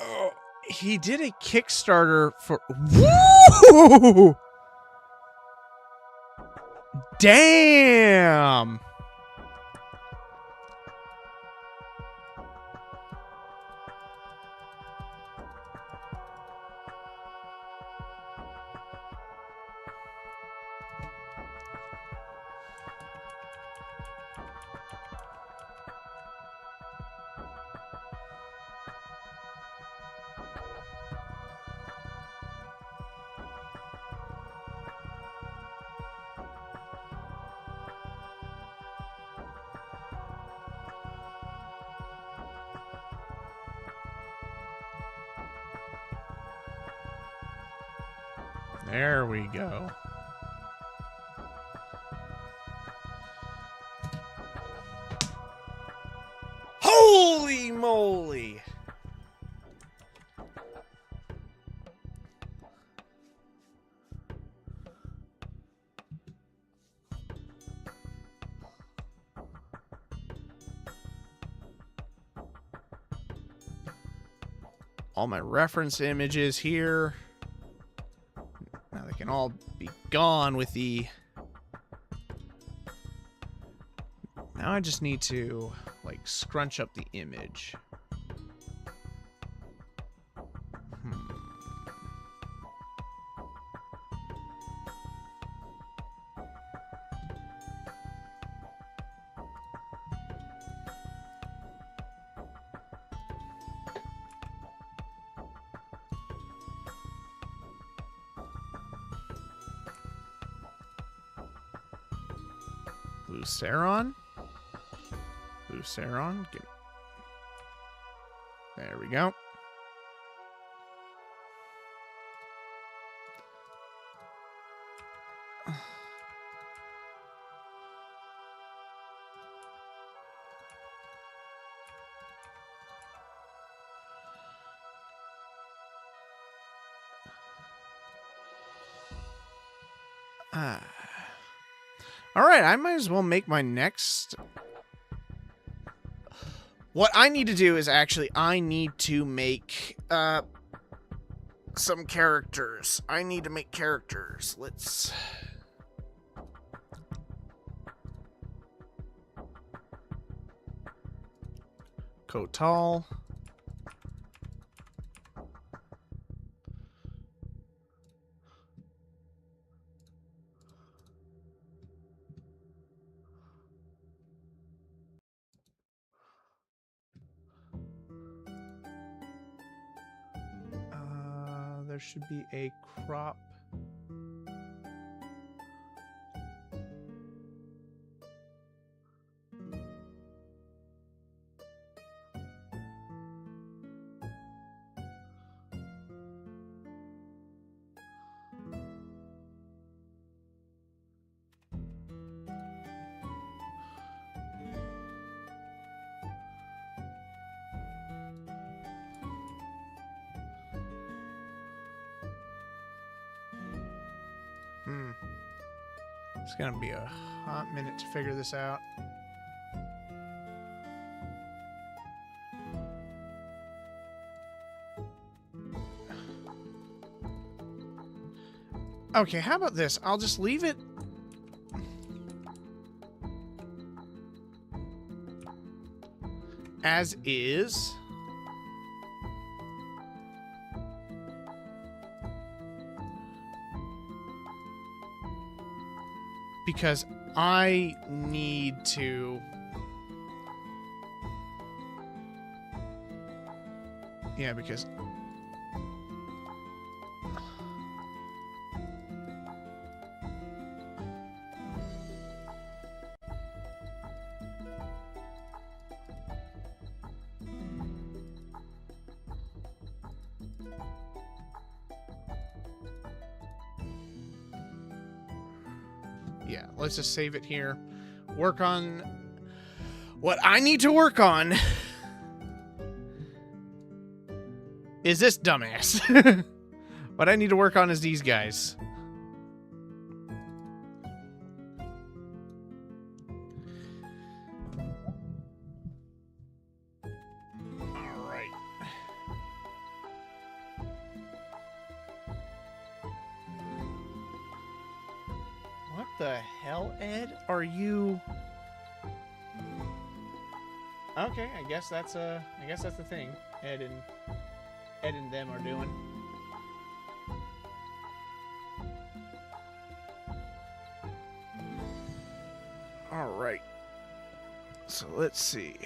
Oh, he did a Kickstarter for. Woo! Damn! There we go. Holy moly! all my reference images here. Now they can all be gone with the... Now I just need to, like, scrunch up the image. Luceron? Luceron? There we go. All right, I might as well make my next... What I need to do is actually, I need to make some characters. I need to make characters. Let's... Kotal. There should be a crop. It's gonna be a hot minute to figure this out. Okay, how about this? I'll just leave it as is. Because I need to... Yeah, because... Yeah, let's just save it here. Work on what I need to work on. Is this dumbass. What I need to work on is these guys. All right. What the hell, Ed? Are you... Okay, I guess that's the thing Ed and them are doing. All right. So let's see.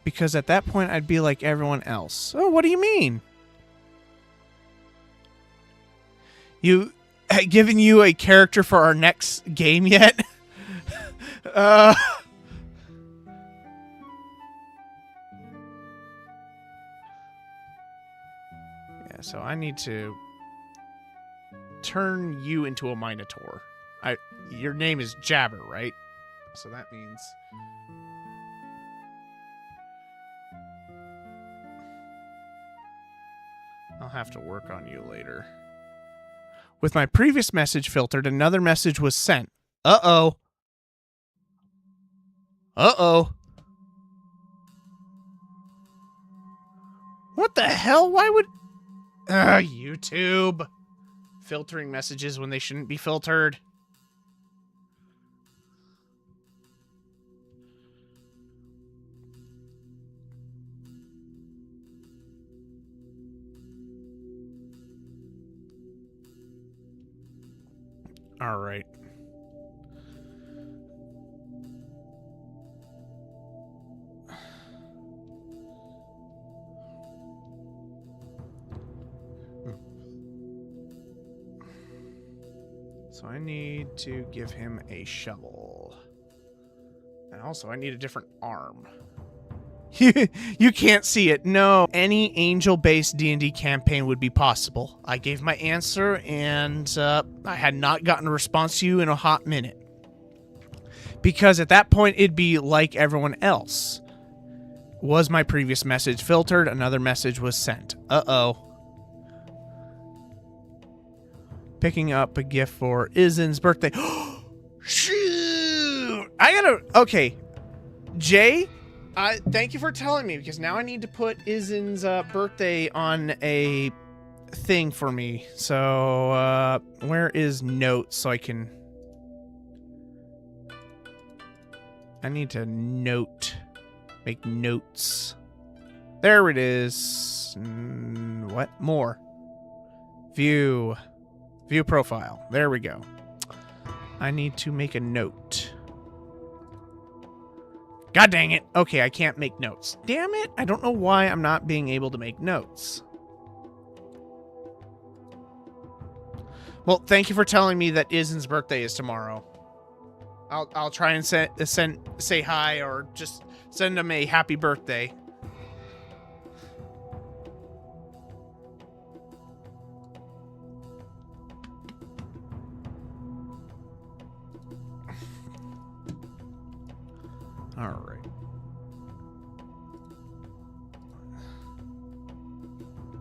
Because at that point I'd be like everyone else. Oh, what do you mean? You given you a character for our next game yet? Yeah, so I need to turn you into a Minotaur. Your name is Jabber, right? So that means... I'll have to work on you later. With my previous message filtered, another message was sent. Uh-oh. Uh-oh. What the hell? Why would... YouTube. Filtering messages when they shouldn't be filtered. All right. So I need to give him a shovel. And also I need a different arm. You can't see it. No. Any angel-based D&D campaign would be possible. I gave my answer, and I had not gotten a response to you in a hot minute. Because at that point, it'd be like everyone else. Was my previous message filtered? Another message was sent. Uh-oh. Picking up a gift for Izin's birthday. Shoot! I gotta... Okay. Jay... thank you for telling me, because now I need to put Izin's birthday on a thing for me. So, where is notes so I can... I need to make notes. There it is. What? More. View profile. There we go. I need to make a note. God dang it. Okay, I can't make notes. Damn it. I don't know why I'm not being able to make notes. Well, thank you for telling me that Izin's birthday is tomorrow. I'll try and say hi or just send him a happy birthday. All right.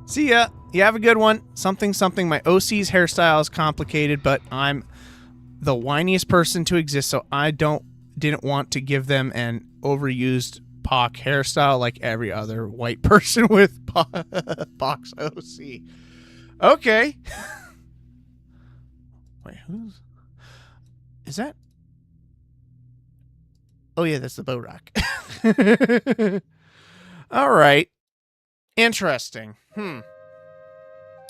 See ya. You have a good one. Something. My OC's hairstyle is complicated, but I'm the whiniest person to exist, so I didn't want to give them an overused POC hairstyle like every other white person with POC's OC. Okay. Wait, is that? Oh, yeah, that's the Bodok. All right. Interesting. Yeah,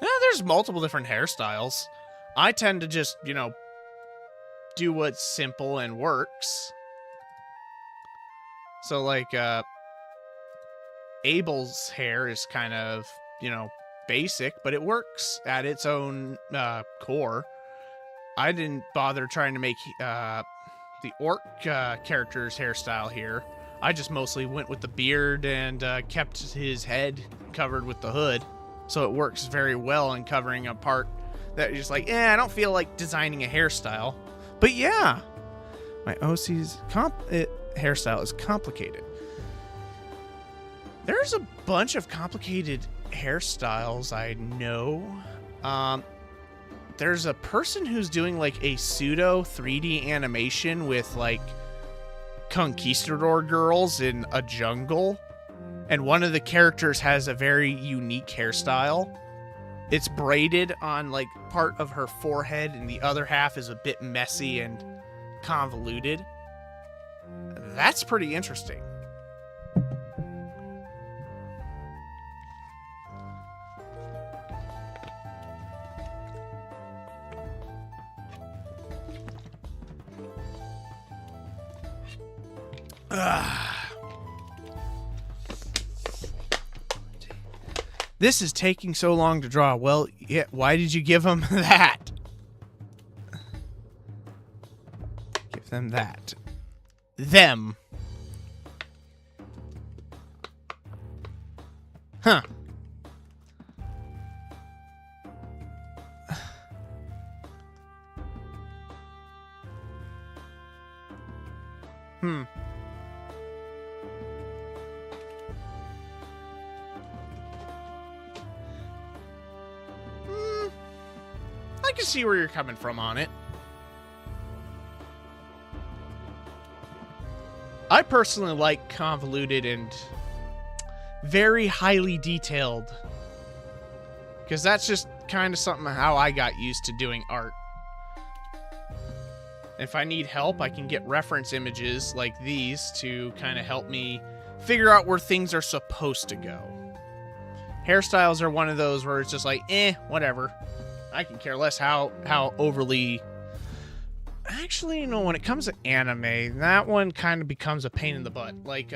there's multiple different hairstyles. I tend to just, do what's simple and works. So, like, Abel's hair is kind of, basic, but it works at its own core. I didn't bother trying to make... the orc character's hairstyle here. I just mostly went with the beard and kept his head covered with the hood, so it works very well in covering a part that you're just like, I don't feel like designing a hairstyle. But yeah, my OC's hairstyle is complicated. There's a bunch of complicated hairstyles I know. There's a person who's doing like a pseudo 3D animation with like conquistador girls in a jungle. And one of the characters has a very unique hairstyle. It's braided on like part of her forehead and the other half is a bit messy and convoluted. That's pretty interesting. This is taking so long to draw. Well, yeah, why did you give them that? Give them that. Them. Huh. I can see where you're coming from on it. I personally like convoluted and very highly detailed, because that's just kind of something how I got used to doing art. If I need help, I can get reference images like these to kind of help me figure out where things are supposed to go. Hairstyles are one of those where it's just like, whatever. I can care less how overly... Actually, you know, when it comes to anime, that one kind of becomes a pain in the butt. Like,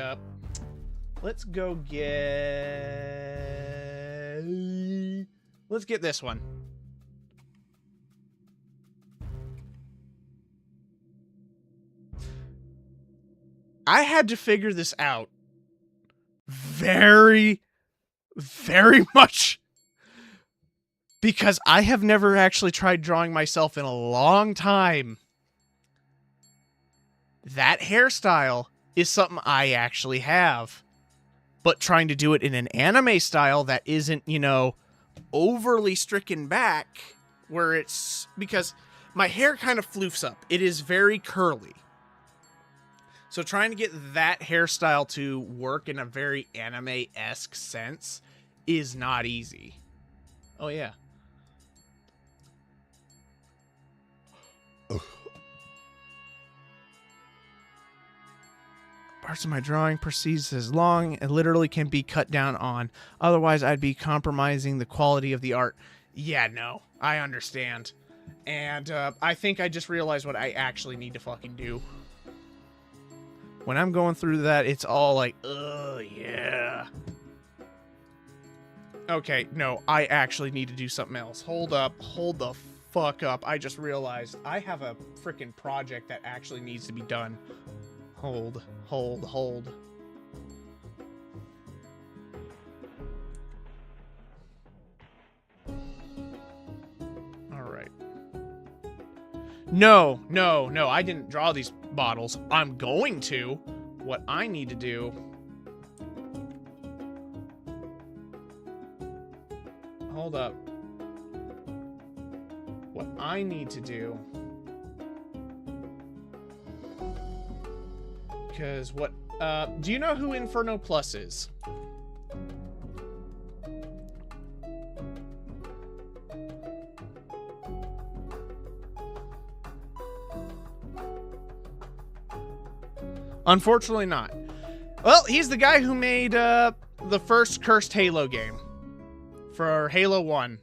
let's go get... Let's get this one. I had to figure this out very, very much because I have never actually tried drawing myself in a long time. That hairstyle is something I actually have, but trying to do it in an anime style that isn't, you know, overly stricken back, where it's, because my hair kind of floofs up. It is very curly. So trying to get that hairstyle to work in a very anime-esque sense is not easy. Oh, yeah. Parts of my drawing proceeds as long and literally can be cut down on. Otherwise, I'd be compromising the quality of the art. Yeah, no, I understand. And I think I just realized what I actually need to fucking do. When I'm going through that, it's all like, ugh, yeah. Okay, no, I actually need to do something else. Hold up, hold the fuck up. I just realized I have a freaking project that actually needs to be done. Hold. Alright. No, I didn't draw these bottles. I'm going to. What I need to do... Hold up. What I need to do... Because what... do you know who Inferno Plus is? Unfortunately not. Well, he's the guy who made the first Cursed Halo game for Halo 1.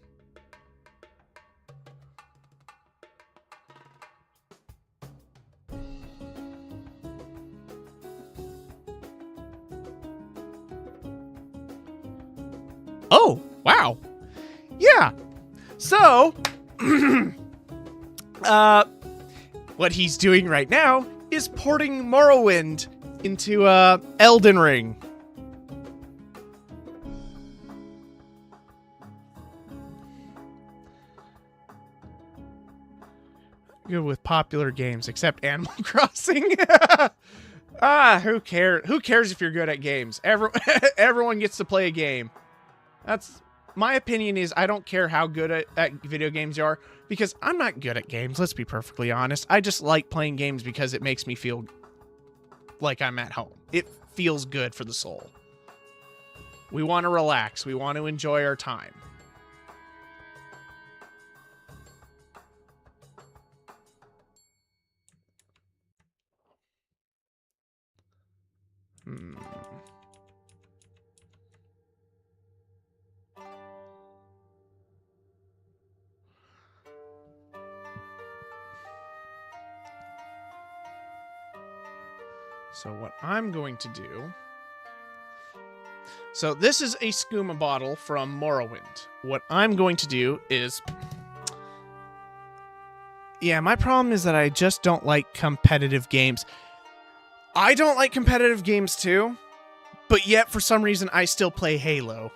Oh, wow. Yeah. So, what he's doing right now is porting Morrowind into Elden Ring. Good with popular games, except Animal Crossing. Who cares? Who cares if you're good at games? Everyone gets to play a game. That's my opinion. Is I don't care how good at video games you are, because I'm not good at games. Let's be perfectly honest. I just like playing games because it makes me feel like I'm at home. It feels good for the soul. We want to relax. We want to enjoy our time. So what I'm going to do... So this is a skooma bottle from Morrowind. What I'm going to do is... Yeah, my problem is that I just don't like competitive games. I don't like competitive games too, but yet for some reason I still play Halo.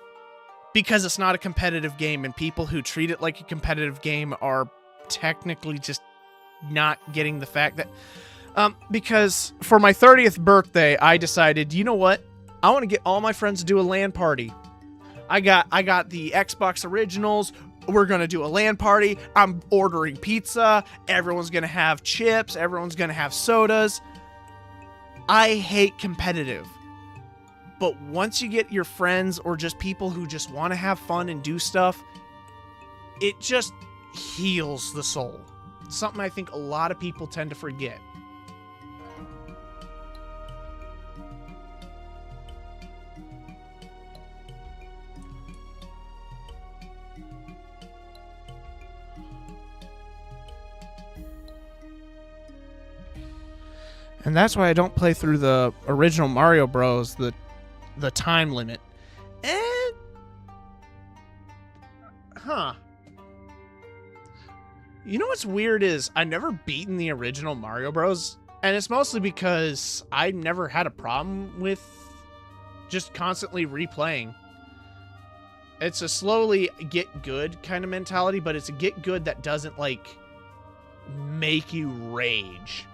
Because it's not a competitive game, and people who treat it like a competitive game are technically just not getting the fact that... because for my 30th birthday, I decided, you know what? I want to get all my friends to do a LAN party. I got the Xbox Originals. We're going to do a LAN party. I'm ordering pizza. Everyone's going to have chips. Everyone's going to have sodas. I hate competitive. But once you get your friends or just people who just want to have fun and do stuff, it just heals the soul. Something I think a lot of people tend to forget. And that's why I don't play through the original Mario Bros. The time limit. Huh. You know what's weird is I never beaten the original Mario Bros. And it's mostly because I never had a problem with just constantly replaying. It's a slowly get good kind of mentality, but it's a get good that doesn't, like, make you rage.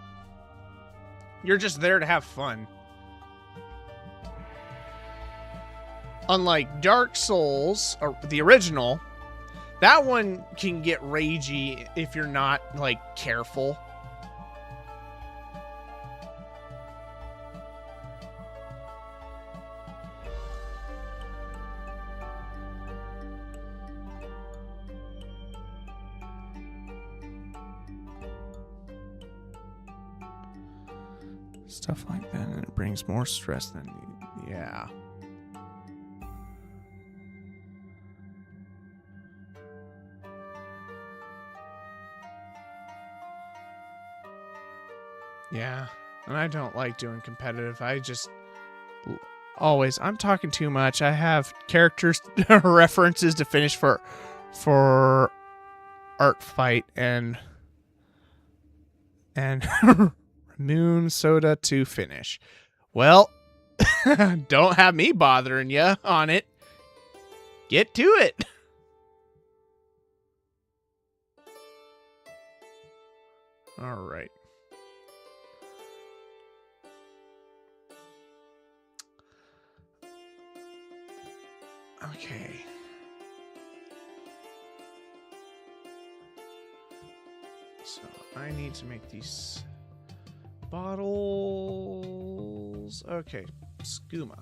You're just there to have fun. Unlike Dark Souls, or the original, that one can get ragey if you're not, like, careful. Stuff like that, and it brings more stress than, yeah. Yeah, and I don't like doing competitive. I just always, I'm talking too much. I have characters references to finish for Art Fight and Moon Soda to finish. Well, don't have me bothering you on it. Get to it. All right. Okay. So I need to make these bottles. Okay, skooma.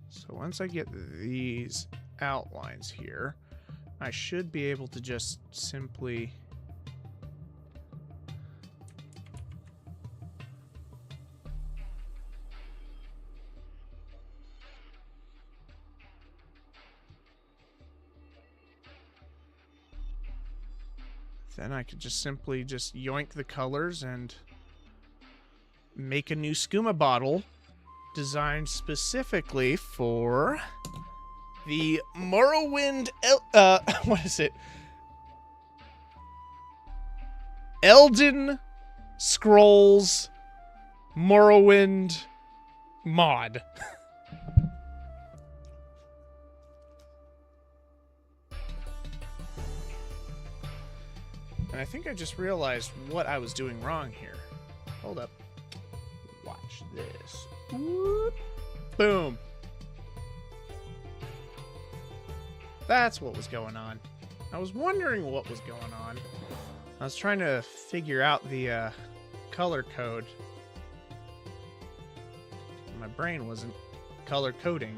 So once I get these outlines here, I should be able to just simply then I could just simply just yoink the colors and make a new skooma bottle designed specifically for the Morrowind, what is it? Elden Scrolls Morrowind mod. And I think I just realized what I was doing wrong here. Hold up. Watch this. Whoop. Boom. That's what was going on. I was wondering what was going on. I was trying to figure out the color code. My brain wasn't color coding.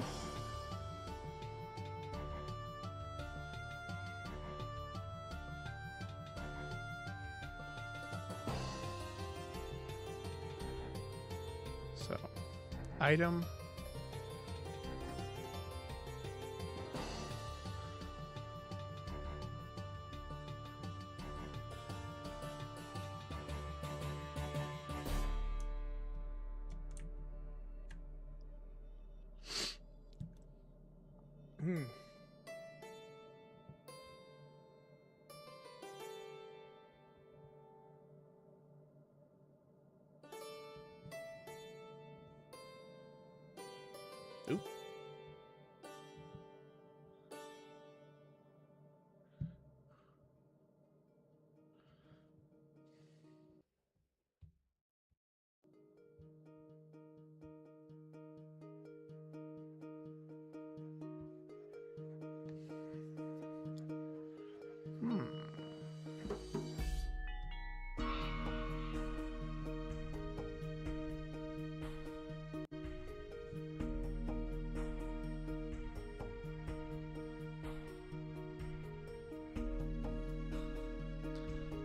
So, item. Oop.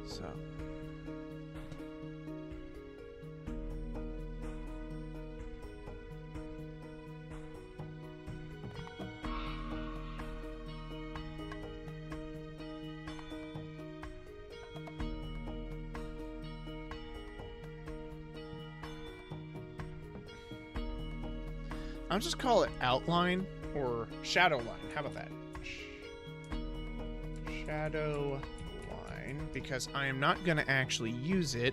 So. I'll just call it outline or shadow line. How about that? Shadow line, because I am not going to actually use it.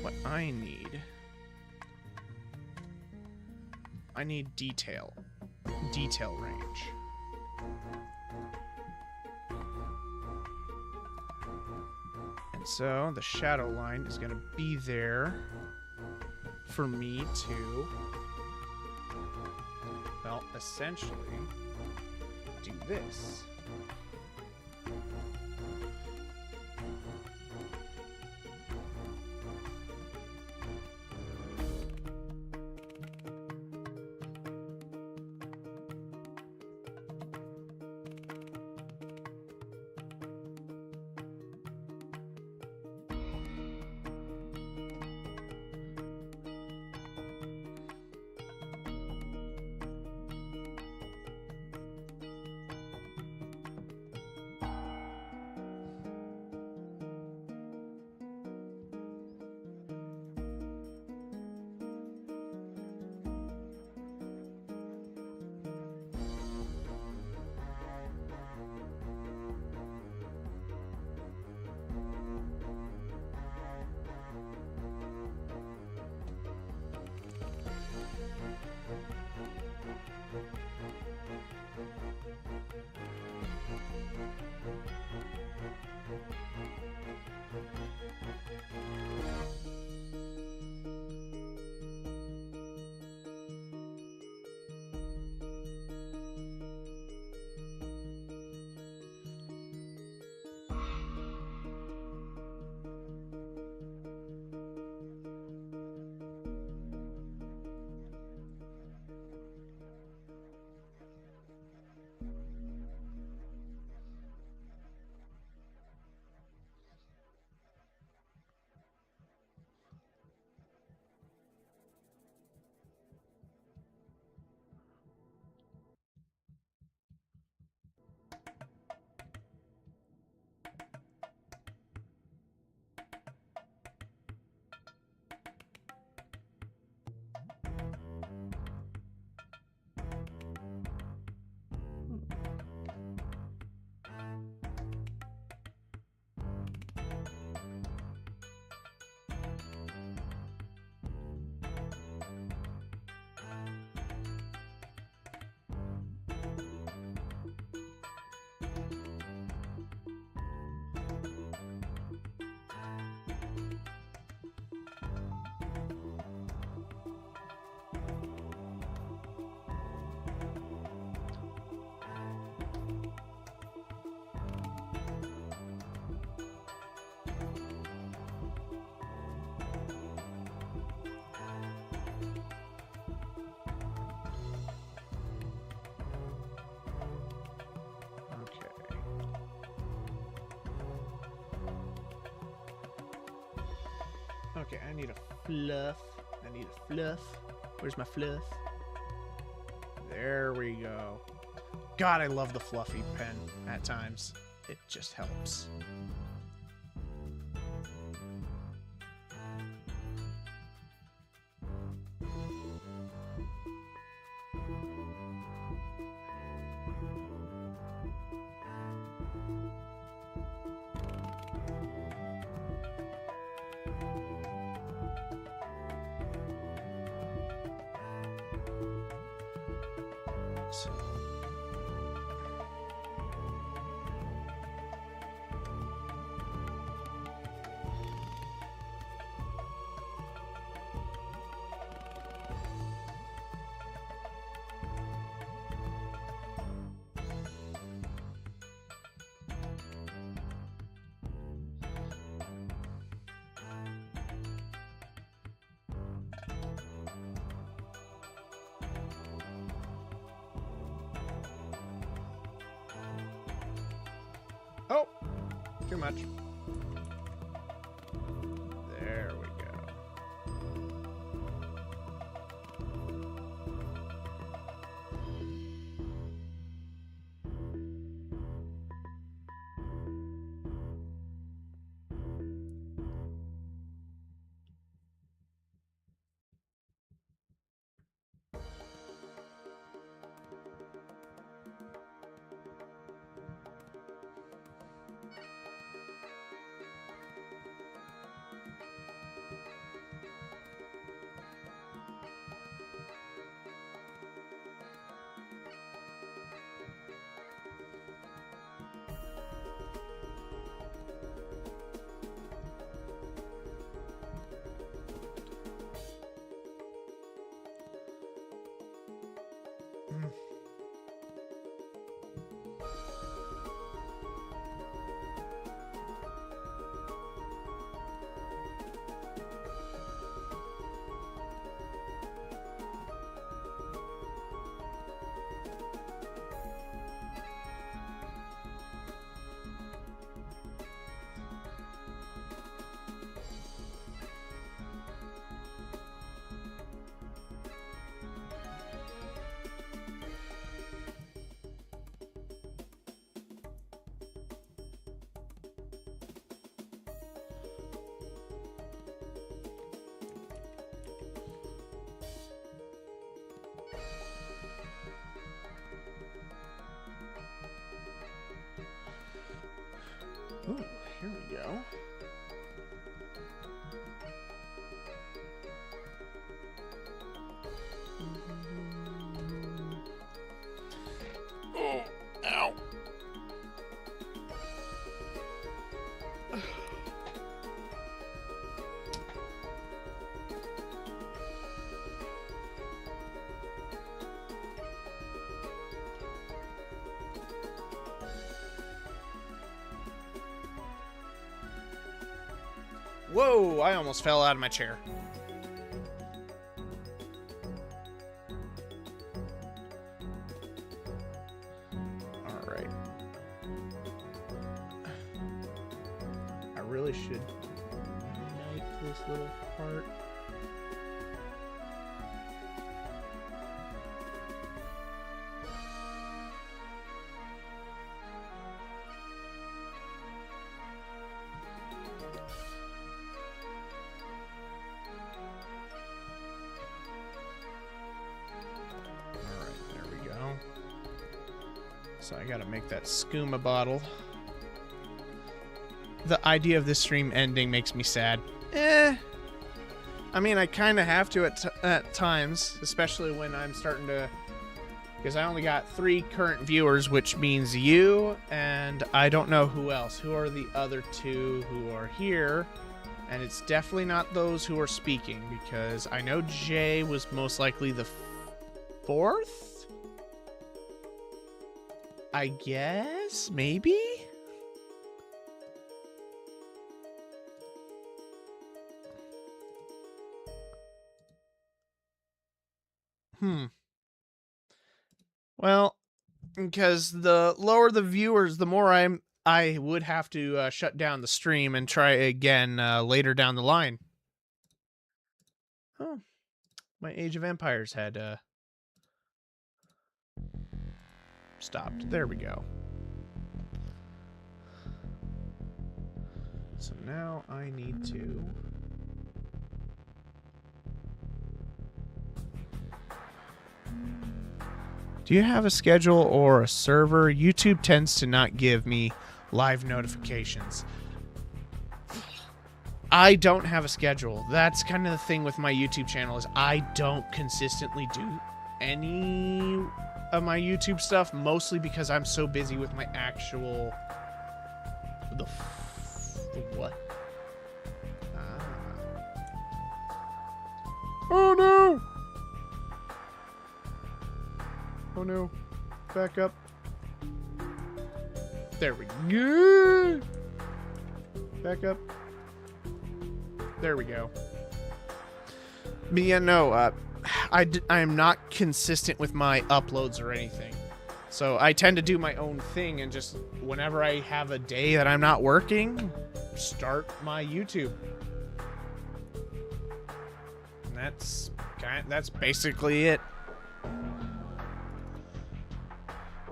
What I need detail range. And so the shadow line is going to be there for me to, well, essentially do this. Okay, I need a fluff. I need a fluff. Where's my fluff? There we go. God, I love the fluffy pen at times. It just helps. So. Oh, too much. There we go. Ooh, here we go. Oh, ow. Whoa, I almost fell out of my chair. All right. I really should make this little part. So I gotta make that skooma bottle. The idea of this stream ending makes me sad. I mean, I kind of have to at times, especially when I'm starting to... Because I only got 3 current viewers, which means you, and I don't know who else. Who are the other 2 who are here? And it's definitely not those who are speaking, because I know Jay was most likely the 4th? I guess? Maybe? Well, because the lower the viewers, the more I would have to shut down the stream and try again later down the line. Oh, my Age of Empires had stopped. There we go. So now I need to... Do you have a schedule or a server? YouTube tends to not give me live notifications. I don't have a schedule. That's kind of the thing with my YouTube channel is I don't consistently do any of my YouTube stuff, mostly because I'm so busy with my actual... The what? Ah. Oh no! Oh no. Back up. There we go. Back up. There we go. But yeah, no, I am not consistent with my uploads or anything. So I tend to do my own thing, and just whenever I have a day that I'm not working, start my YouTube. And that's basically it.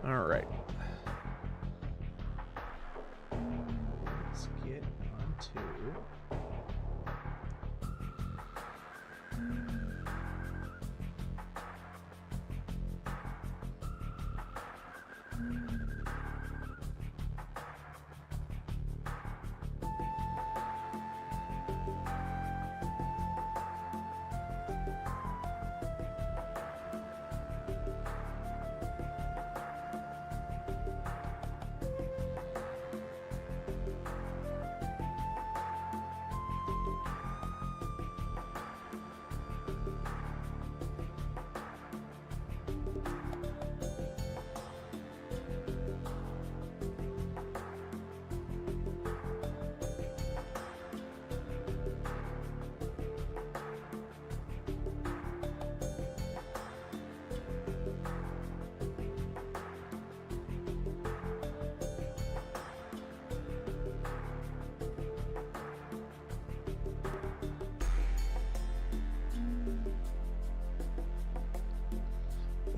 All right. Let's get on to...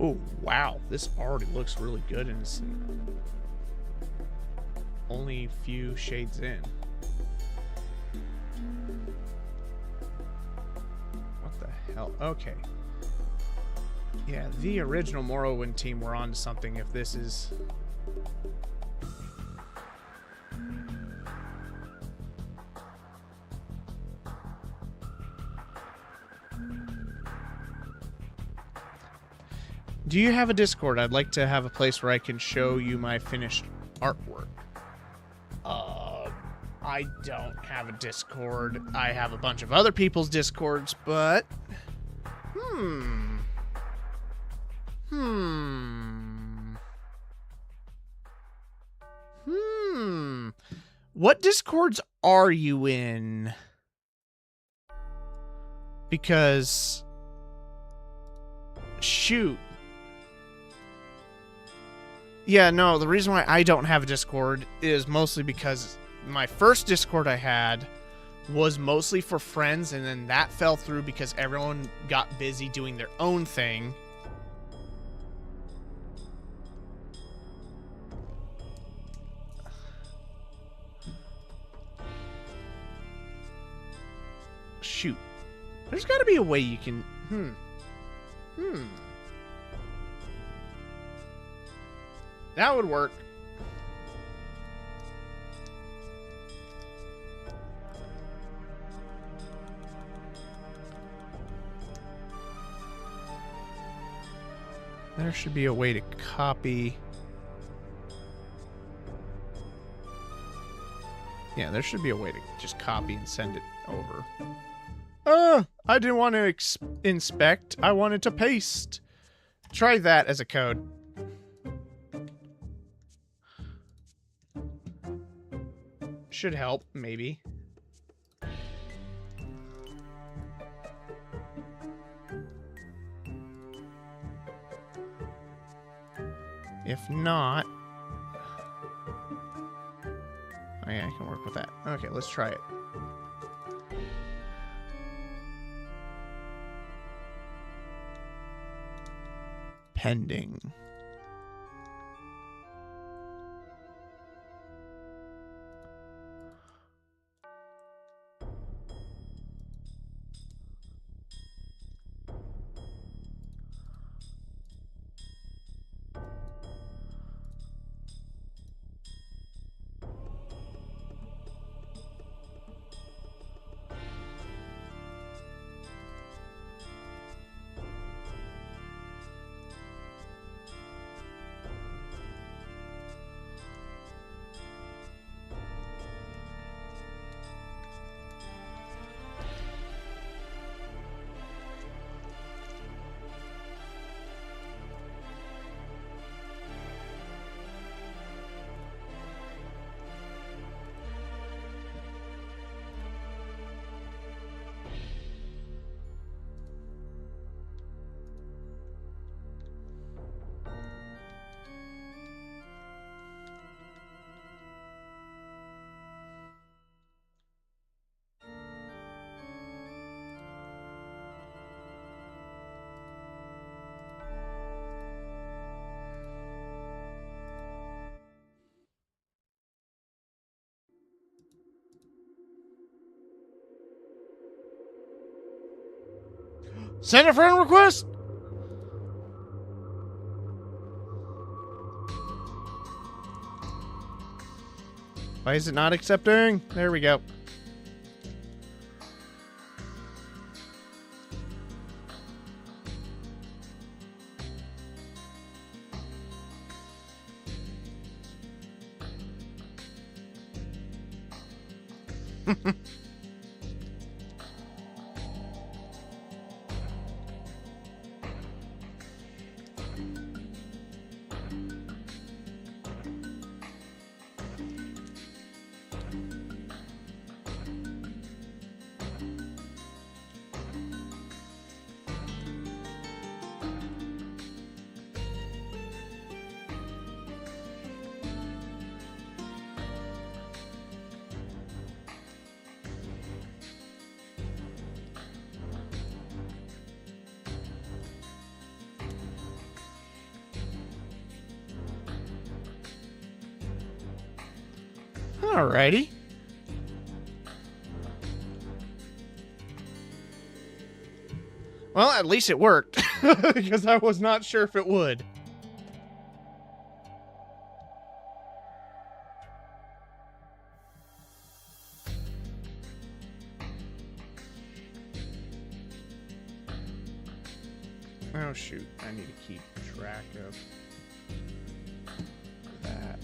Oh, wow. This already looks really good, and it's only a few shades in. What the hell? Okay. Yeah, the original Morrowind team were onto something if this is... Do you have a Discord? I'd like to have a place where I can show you my finished artwork. I don't have a Discord. I have a bunch of other people's Discords, but... What Discords are you in? Because... Shoot. Yeah, no, the reason why I don't have a Discord is mostly because my first Discord I had was mostly for friends, and then that fell through because everyone got busy doing their own thing. Shoot. There's got to be a way you can... That would work. There should be a way to copy. Yeah, there should be a way to just copy and send it over. I didn't want to inspect. I wanted to paste. Try that as a code. Should help, maybe. If not... Oh yeah, I can work with that. Okay, let's try it. Pending. Send a friend request? Why is it not accepting? There we go. Alrighty. Well, at least it worked. Because I was not sure if it would. Oh shoot, I need to keep track of that.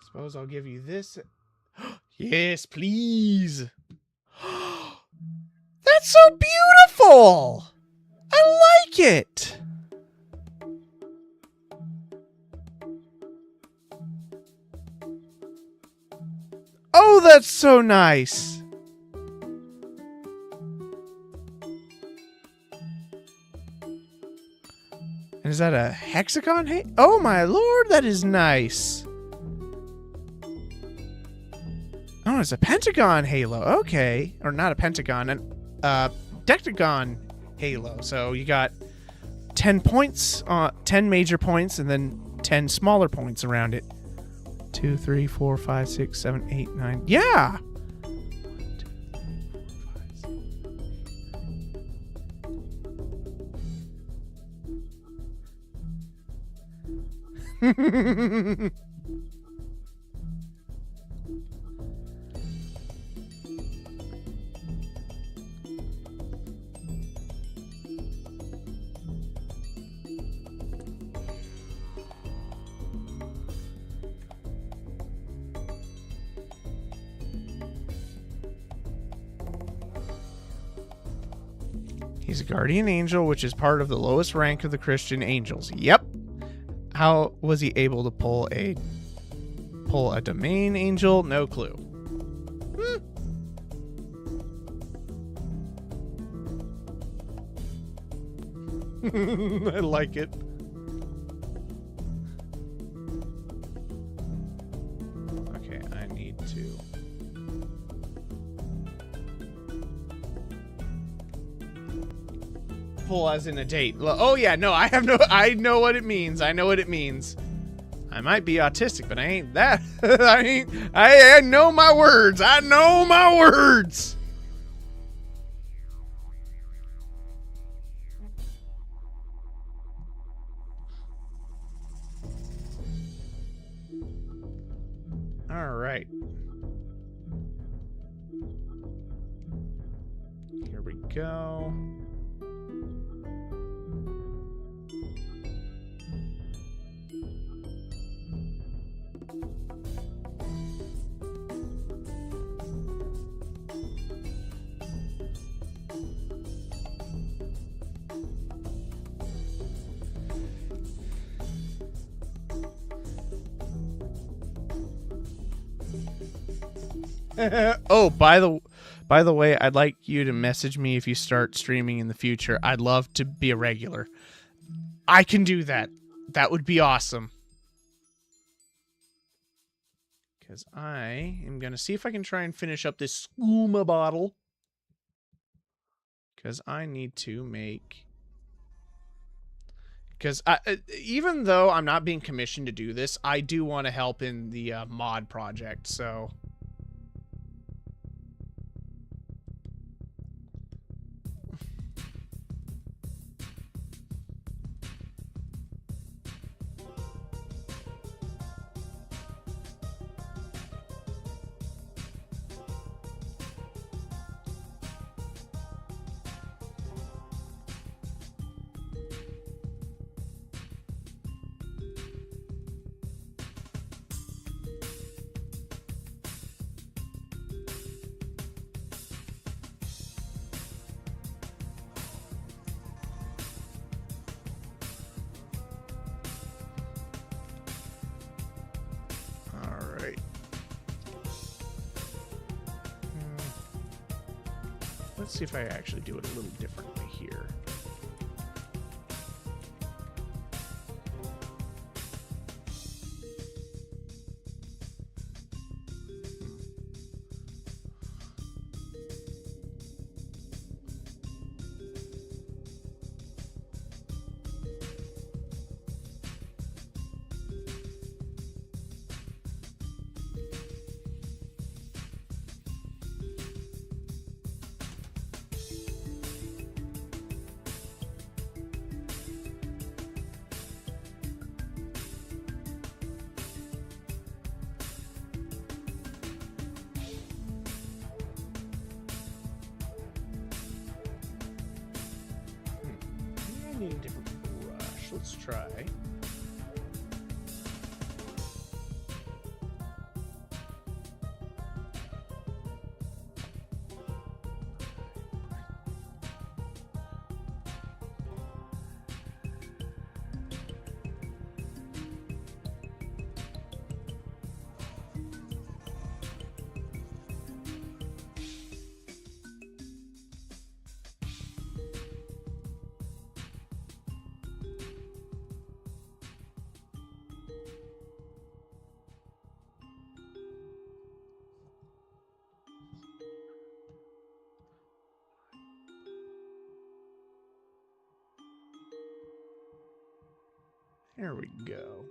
Suppose I'll give you this. Yes, please. That's so beautiful. I like it. Oh, that's so nice. And is that a hexagon? Hey, oh my lord, that is nice. Oh, it's a pentagon halo. Okay. Or not a pentagon, an decagon halo. So you got 10 points, 10 major points, and then 10 smaller points around it. 2, 3, 4, 5, 6, 7, 8, 9. Yeah! 1, 2, 3, 4, 5, 6. He's a guardian angel, which is part of the lowest rank of the Christian angels. Yep. How was he able to pull a domain angel? No clue. I like it. Okay, I need to. Pull as in a date. Oh yeah, no, I know what it means. I know what it means. I might be autistic, but I ain't that. I know my words. I know my words. All right. Here we go. Oh, by the way, I'd like you to message me if you start streaming in the future. I'd love to be a regular. I can do that. That would be awesome. Because I am going to see if I can try and finish up this skooma bottle. Because I need to make... Because even though I'm not being commissioned to do this, I do want to help in the mod project, so... Let's see if I actually do it a little differently here. I need a different brush. Let's try. There we go.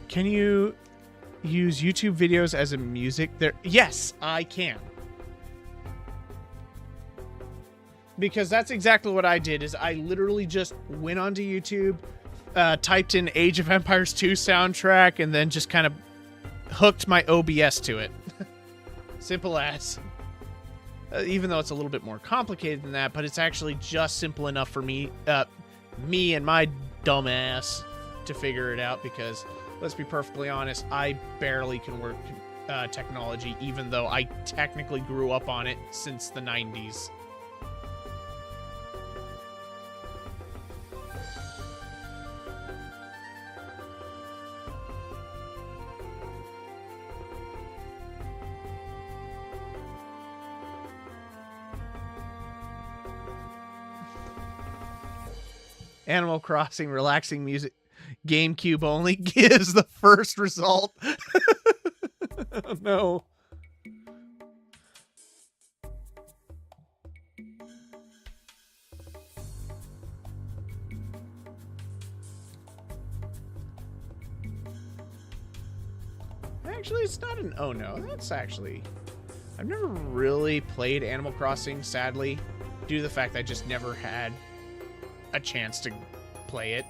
Can you use YouTube videos as a music there? Yes, I can. Because that's exactly what I did, is I literally just went onto YouTube, typed in Age of Empires 2 soundtrack, and then just kind of hooked my OBS to it. Simple as. Even though it's a little bit more complicated than that, but it's actually just simple enough for me and my dumb ass to figure it out, because let's be perfectly honest, I barely can work technology, even though I technically grew up on it since the 90s. Animal Crossing relaxing music GameCube only gives the first result. Oh, no. Actually, it's not an oh no. That's actually... I've never really played Animal Crossing, sadly, due to the fact that I just never had a chance to play it.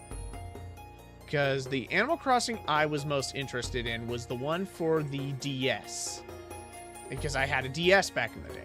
Because the Animal Crossing I was most interested in was the one for the DS. Because I had a DS back in the day.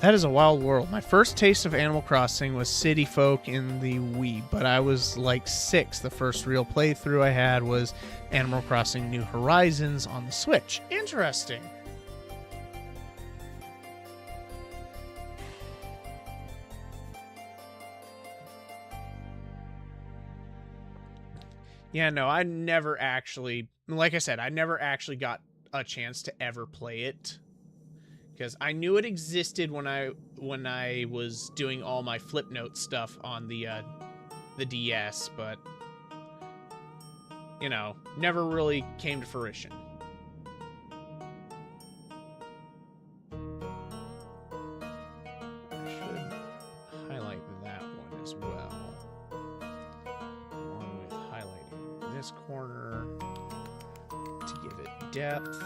That is a wild world. My first taste of Animal Crossing was City Folk in the Wii, but I was like 6. The first real playthrough I had was Animal Crossing New Horizons on the Switch. Interesting. Yeah, no, I never actually, like I said, I never actually got a chance to ever play it. Because I knew it existed when I was doing all my Flipnote stuff on the DS, but you know, never really came to fruition. I should highlight that one as well, along with highlighting this corner to give it depth.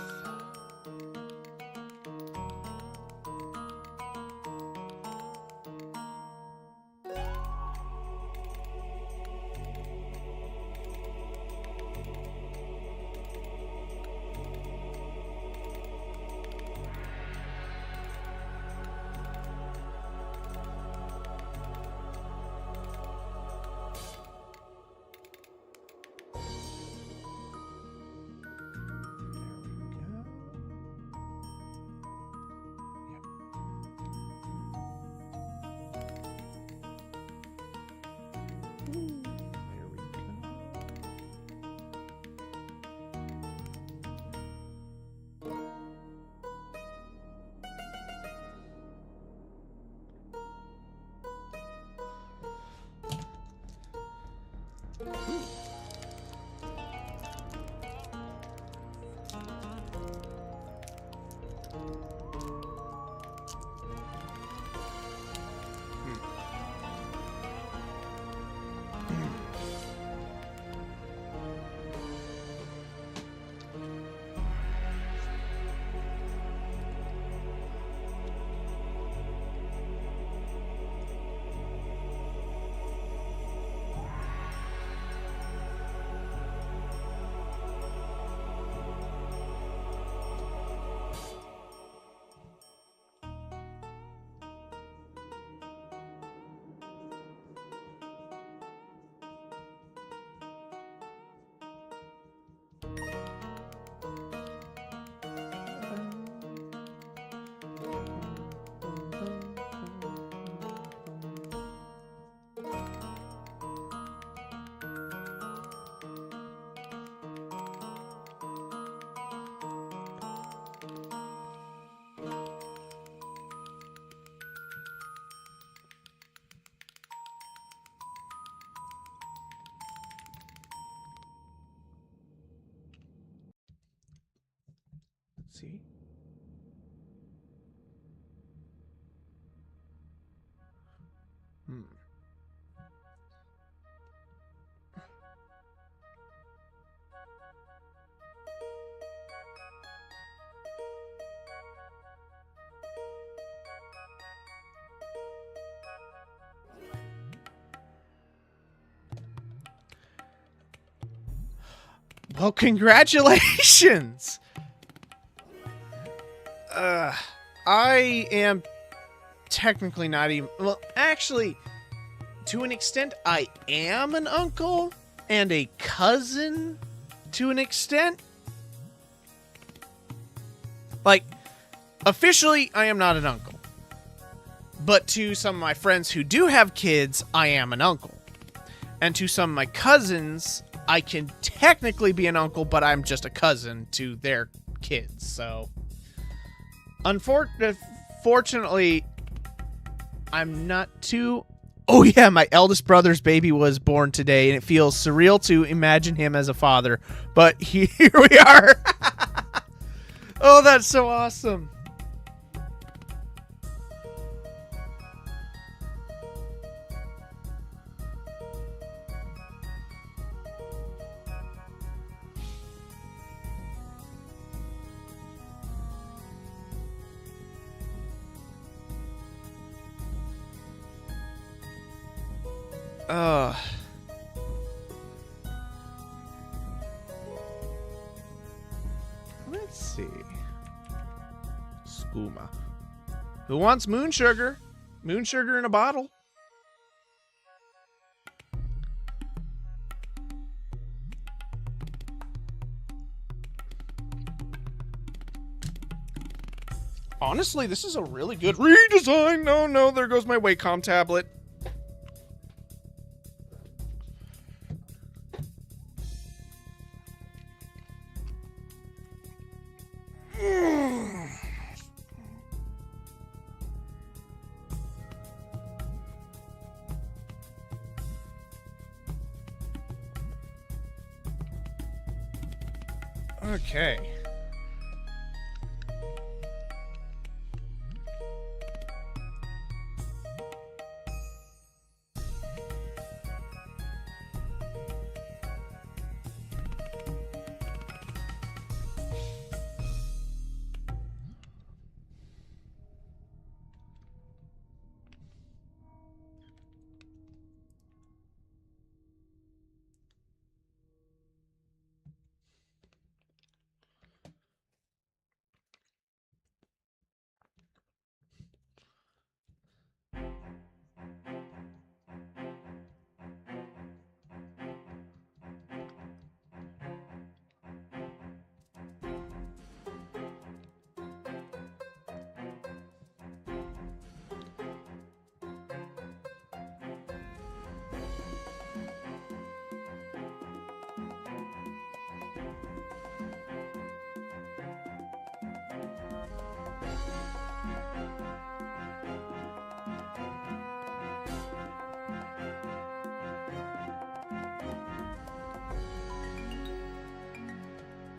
See? Well, congratulations! I am technically not even... Well, actually, to an extent, I am an uncle, and a cousin to an extent. Like, officially, I am not an uncle. But to some of my friends who do have kids, I am an uncle. And to some of my cousins, I can technically be an uncle, but I'm just a cousin to their kids. So, unfortunately, I'm not too... Oh yeah, my eldest brother's baby was born today, and it feels surreal to imagine him as a father. But here we are. Oh, that's so awesome. Let's see. Skooma. Who wants moon sugar? Moon sugar in a bottle. Honestly, this is a really good redesign. No, there goes my Wacom tablet. Okay.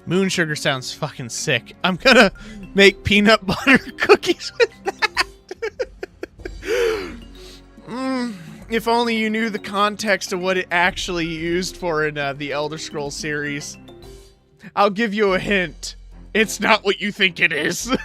Moon sugar sounds fucking sick. I'm gonna make peanut butter cookies with that. If only you knew the context of what it actually used for in the Elder Scrolls series. I'll give you a hint. It's not what you think it is.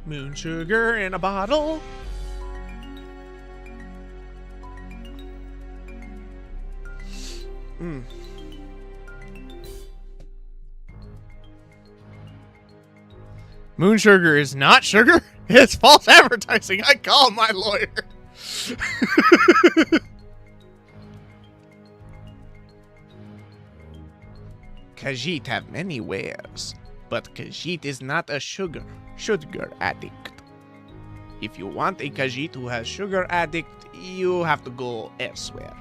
Moon sugar in a bottle. Moon sugar is not sugar. It's false advertising. I call my lawyer. Khajiit have many wares, but Khajiit is not a sugar addict. If you want a Khajiit who has sugar addict, you have to go elsewhere.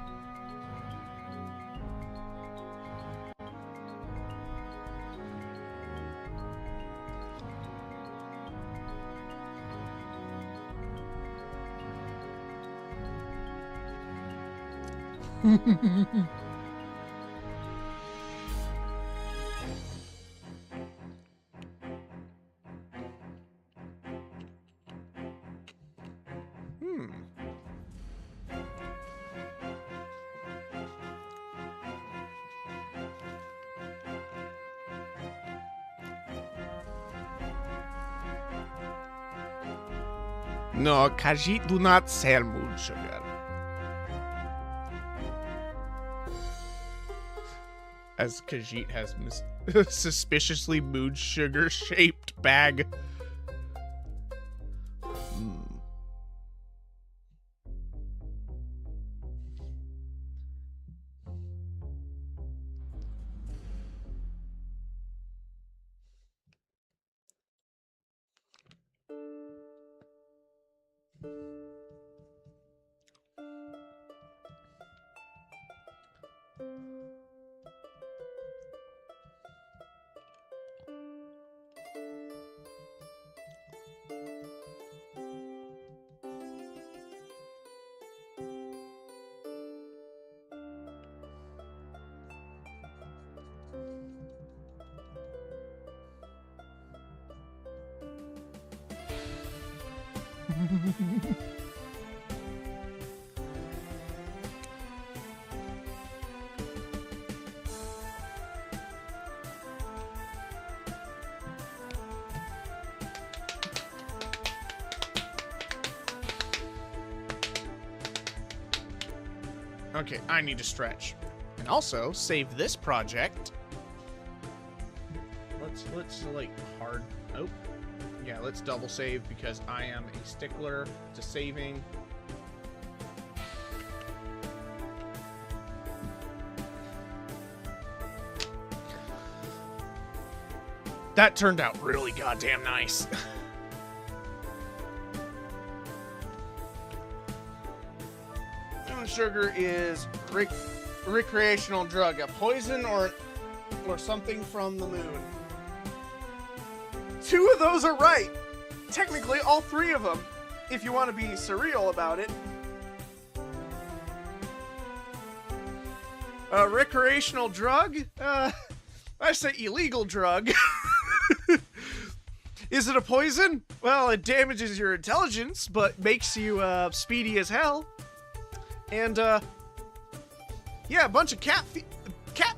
No, Khajiit do not sell moon sugar. As Khajiit has suspiciously moon sugar shaped bag. Okay, I need to stretch. And also, save this project. Let's select hard. Oh. Yeah, let's double save because I am a stickler to saving. That turned out really goddamn nice. Sugar is recreational drug, a poison or something from the moon. 2 of those are right. Technically, all 3 of them, if you want to be surreal about it. Recreational drug? I say illegal drug. Is it a poison? Well, it damages your intelligence, but makes you speedy as hell. And, yeah, a bunch of cat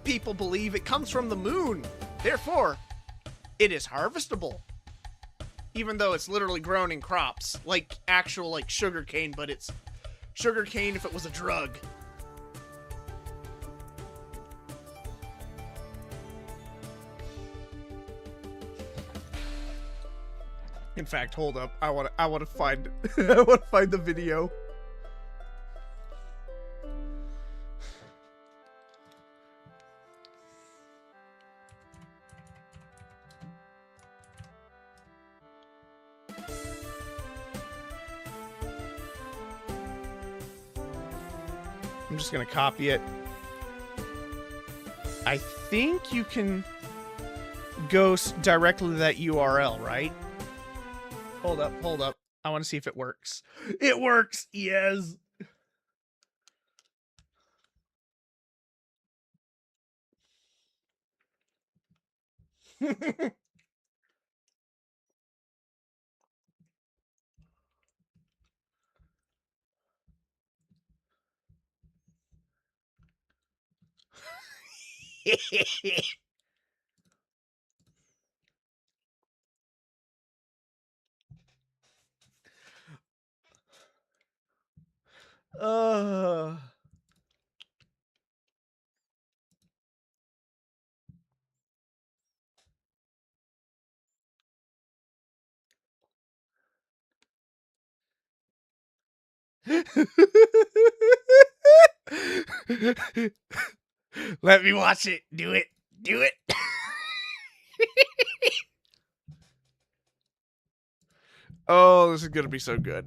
people believe it comes from the moon. Therefore, it is harvestable. Even though it's literally grown in crops. Like, actual, like, sugar cane, but it's sugar cane if it was a drug. In fact, hold up. I want to find I want to find the video. I'm just gonna copy it. I think you can go directly to that URL, right? Hold up. I want to see if it works. It works, yes. uh Let me watch it. Do it. Do it. Oh, this is gonna be so good.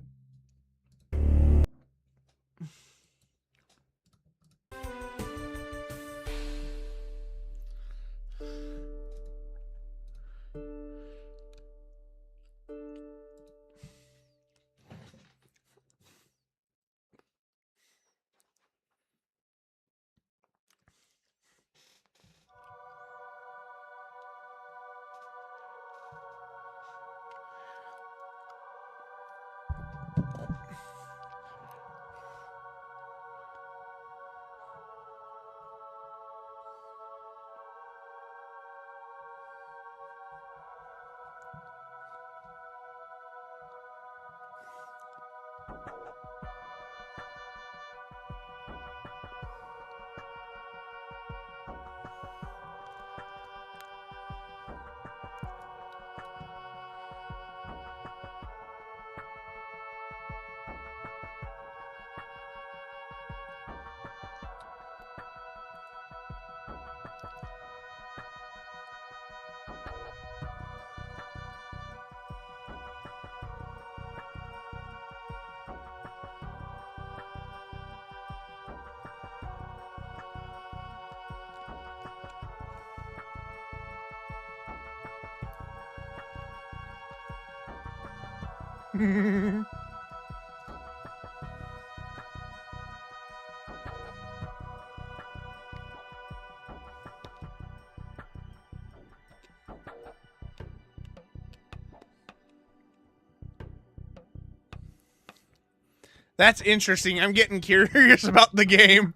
That's interesting. I'm getting curious about the game.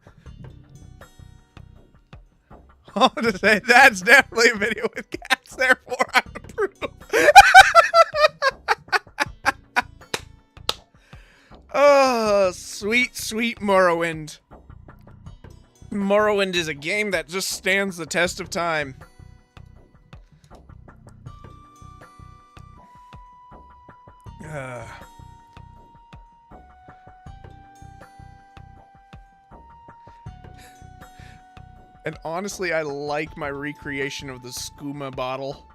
I want to say that's definitely a video with cats, therefore I approve. Oh, sweet, sweet Morrowind. Morrowind is a game that just stands the test of time. And honestly, I like my recreation of the skooma bottle.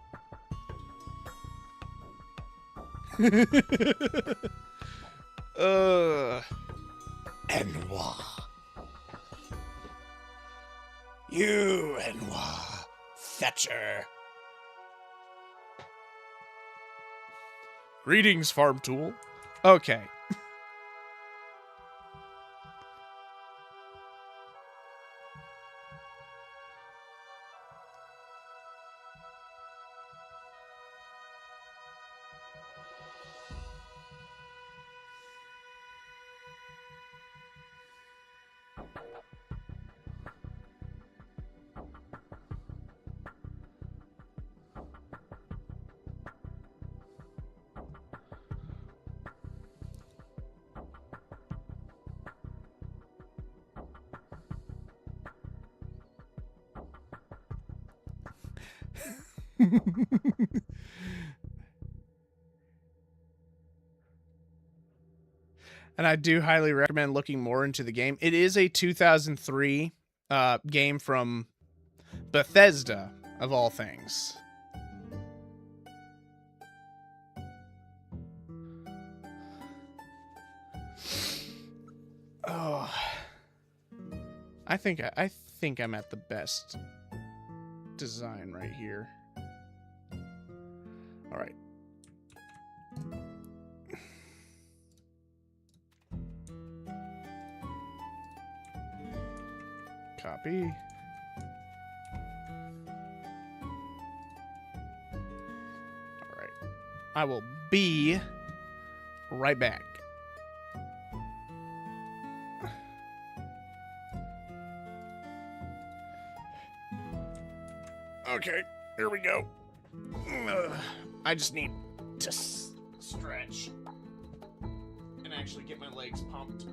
Enwa. You, Enwa. Fetcher. Greetings, Farm Tool. Okay. And I do highly recommend looking more into the game. It is a 2003 game from Bethesda, of all things. Oh, I think I'm at the best design right here. All right. Copy. All right. I will be right back. Okay, here we go. I just need to stretch and actually get my legs pumped.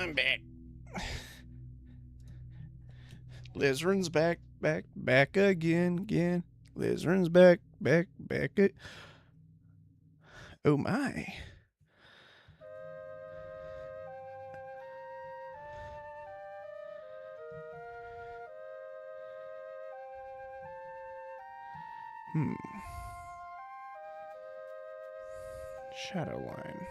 I'm back. Lizard's back again. Lizard's back. Oh my. Shadow line.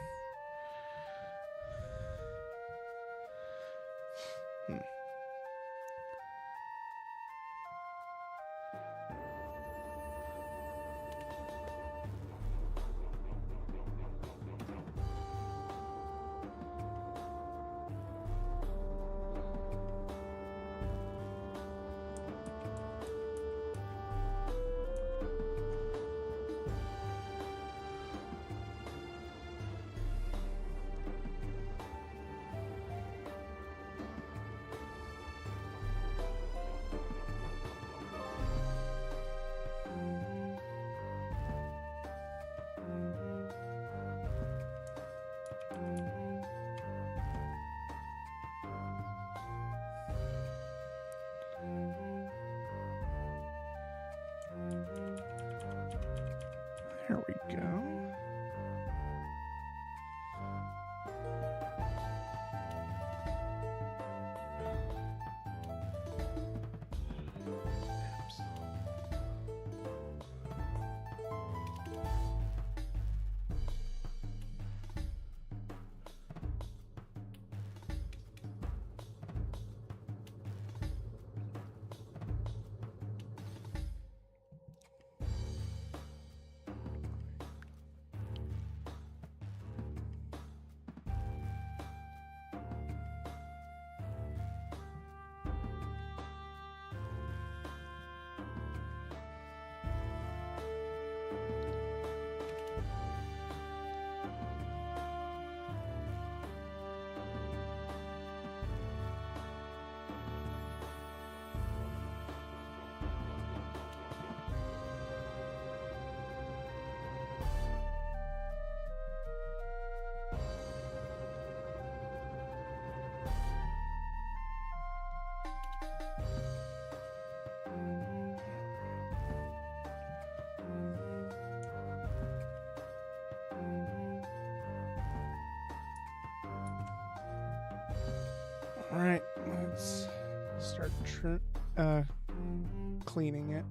There we go. All right, let's start cleaning it.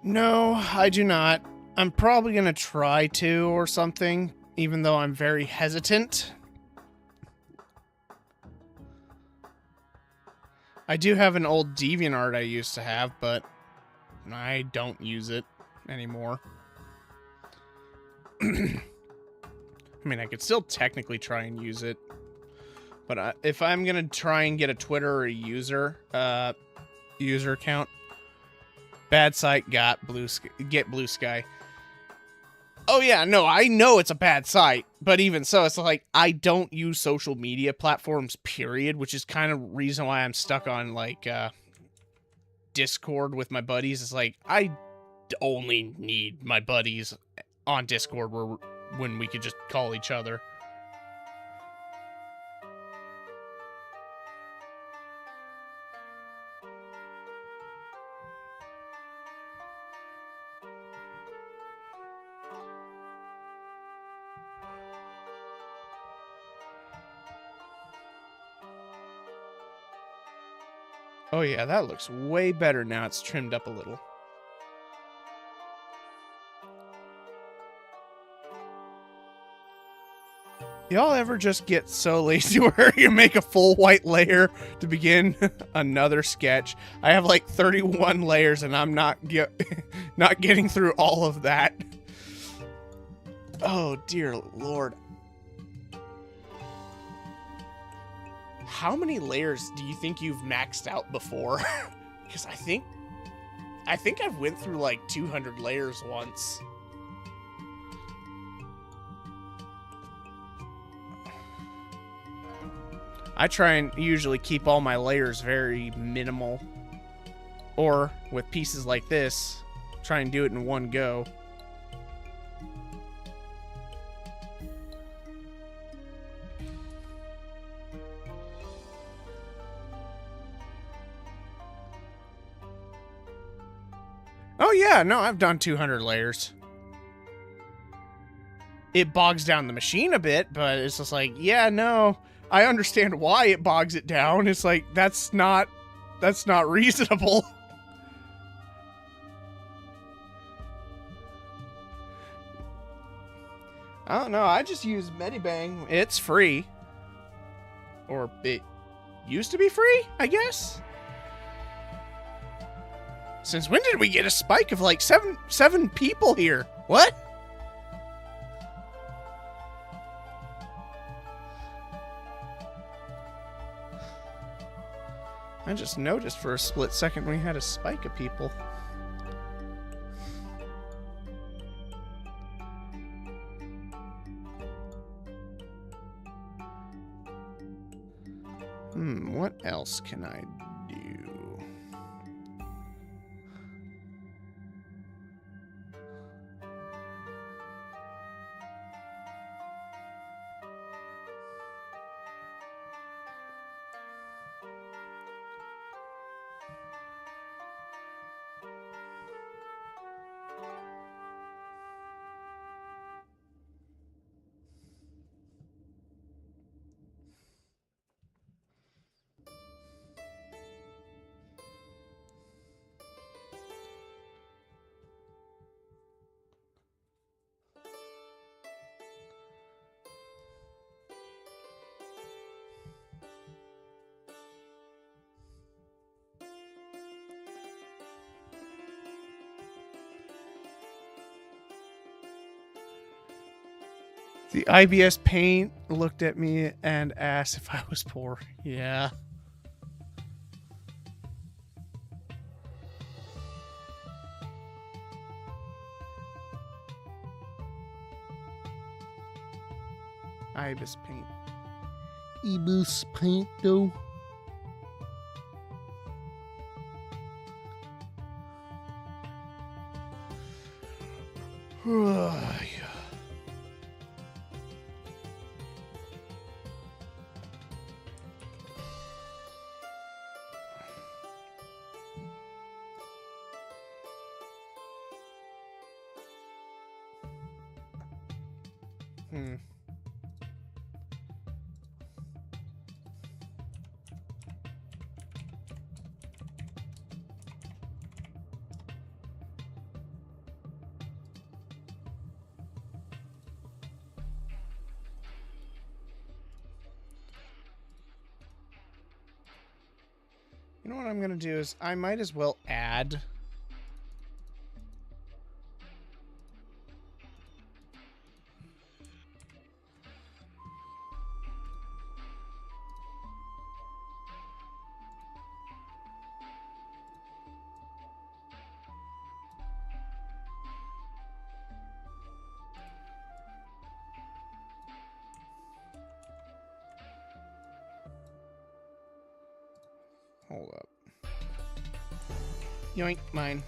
No, I do not. I'm probably gonna try to or something, even though I'm very hesitant. I do have an old DeviantArt I used to have, but I don't use it anymore. I mean, I could still technically try and use it, but if I'm gonna try and get a Twitter or a user account, bad site, get Blue Sky. Oh yeah, no, I know it's a bad site, but even so, it's like I don't use social media platforms, period, which is kind of reason why I'm stuck on like Discord with my buddies. It's like I only need my buddies on Discord when we could just call each other. Oh yeah, that looks way better now. It's trimmed up a little. Y'all ever just get so lazy where you make a full white layer to begin another sketch? I have like 31 layers and I'm not getting through all of that. Oh dear Lord. How many layers do you think you've maxed out before? Because I think I've went through like 200 layers once. I try and usually keep all my layers very minimal. Or with pieces like this, try and do it in one go. Oh yeah, no, I've done 200 layers. It bogs down the machine a bit, but it's just like, yeah, no, I understand why it bogs it down. It's like, that's not reasonable. I don't know, I just use Medibang. It's free. Or it used to be free, I guess? Since when did we get a spike of like seven people here? What? I just noticed for a split second we had a spike of people. What else can I do? The IBS Paint looked at me and asked if I was poor. Yeah. IBIS Paint. IBIS Paint, though. know what I'm gonna do is I might as well add. Hold up. Yoink, mine.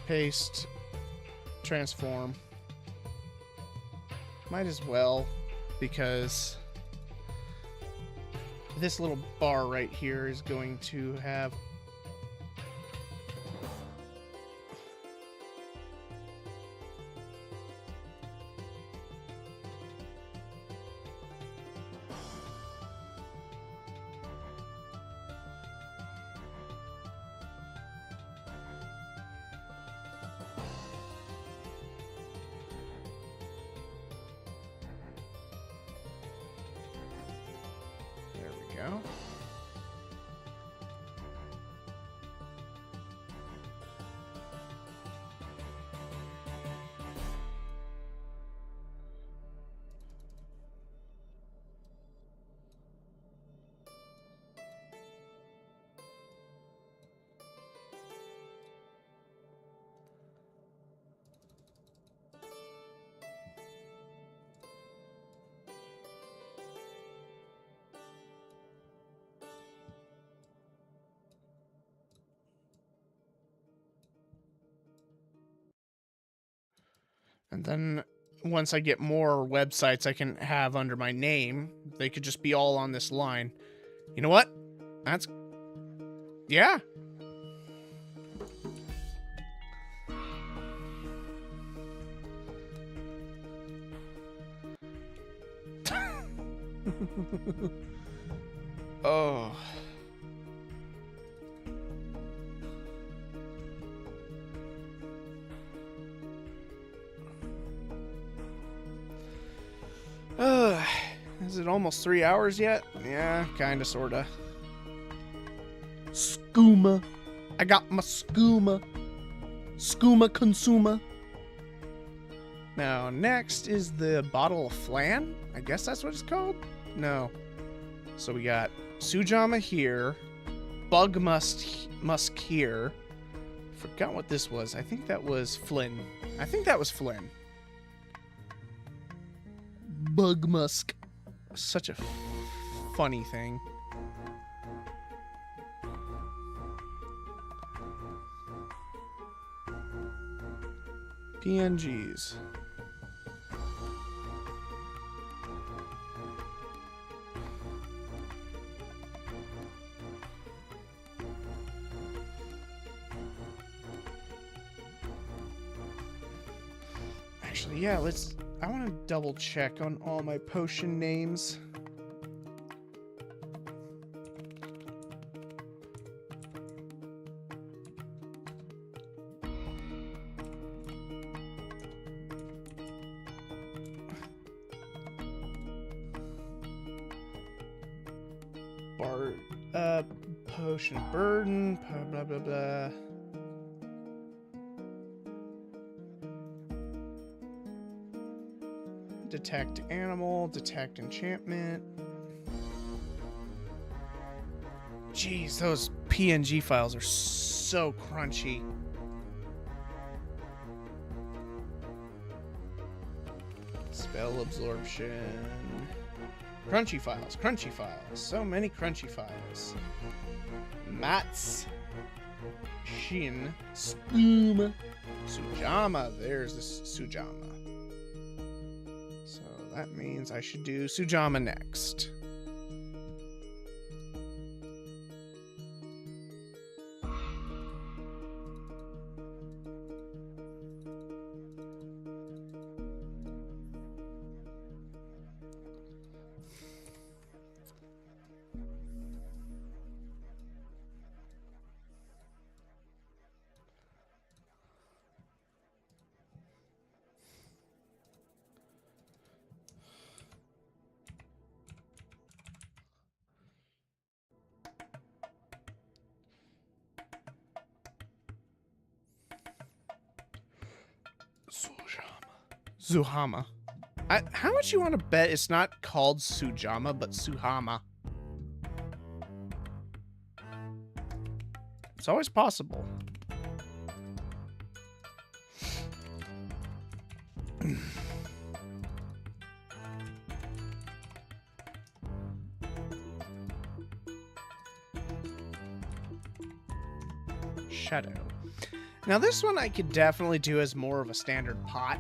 Paste. Transform. Might as well, because this little bar right here is going to have... There we go. And then once I get more websites I can have under my name, they could just be all on this line. You know what? That's... yeah. Oh. Is it almost 3 hours yet? Yeah, kinda, sorta. Skooma. I got my skooma. Skooma consumer. Now, next is the bottle of flan? I guess that's what it's called? No. So we got Sujamma here. Bug musk here. Forgot what this was. I think that was Flynn. Bug musk. Such a funny thing. PNGs. Actually, yeah, I want to double check on all my potion names. Potion burden, blah blah blah. Detect animal, detect enchantment. Jeez, those PNG files are so crunchy. Spell absorption. Crunchy files, so many crunchy files. Mats, Shin, Skooma, Sujamma. There's the Sujamma. So that means I should do Sujamma next. Zuhama. How much you want to bet it's not called Sujama, but Suhama? It's always possible. Shadow. Now this one I could definitely do as more of a standard pot.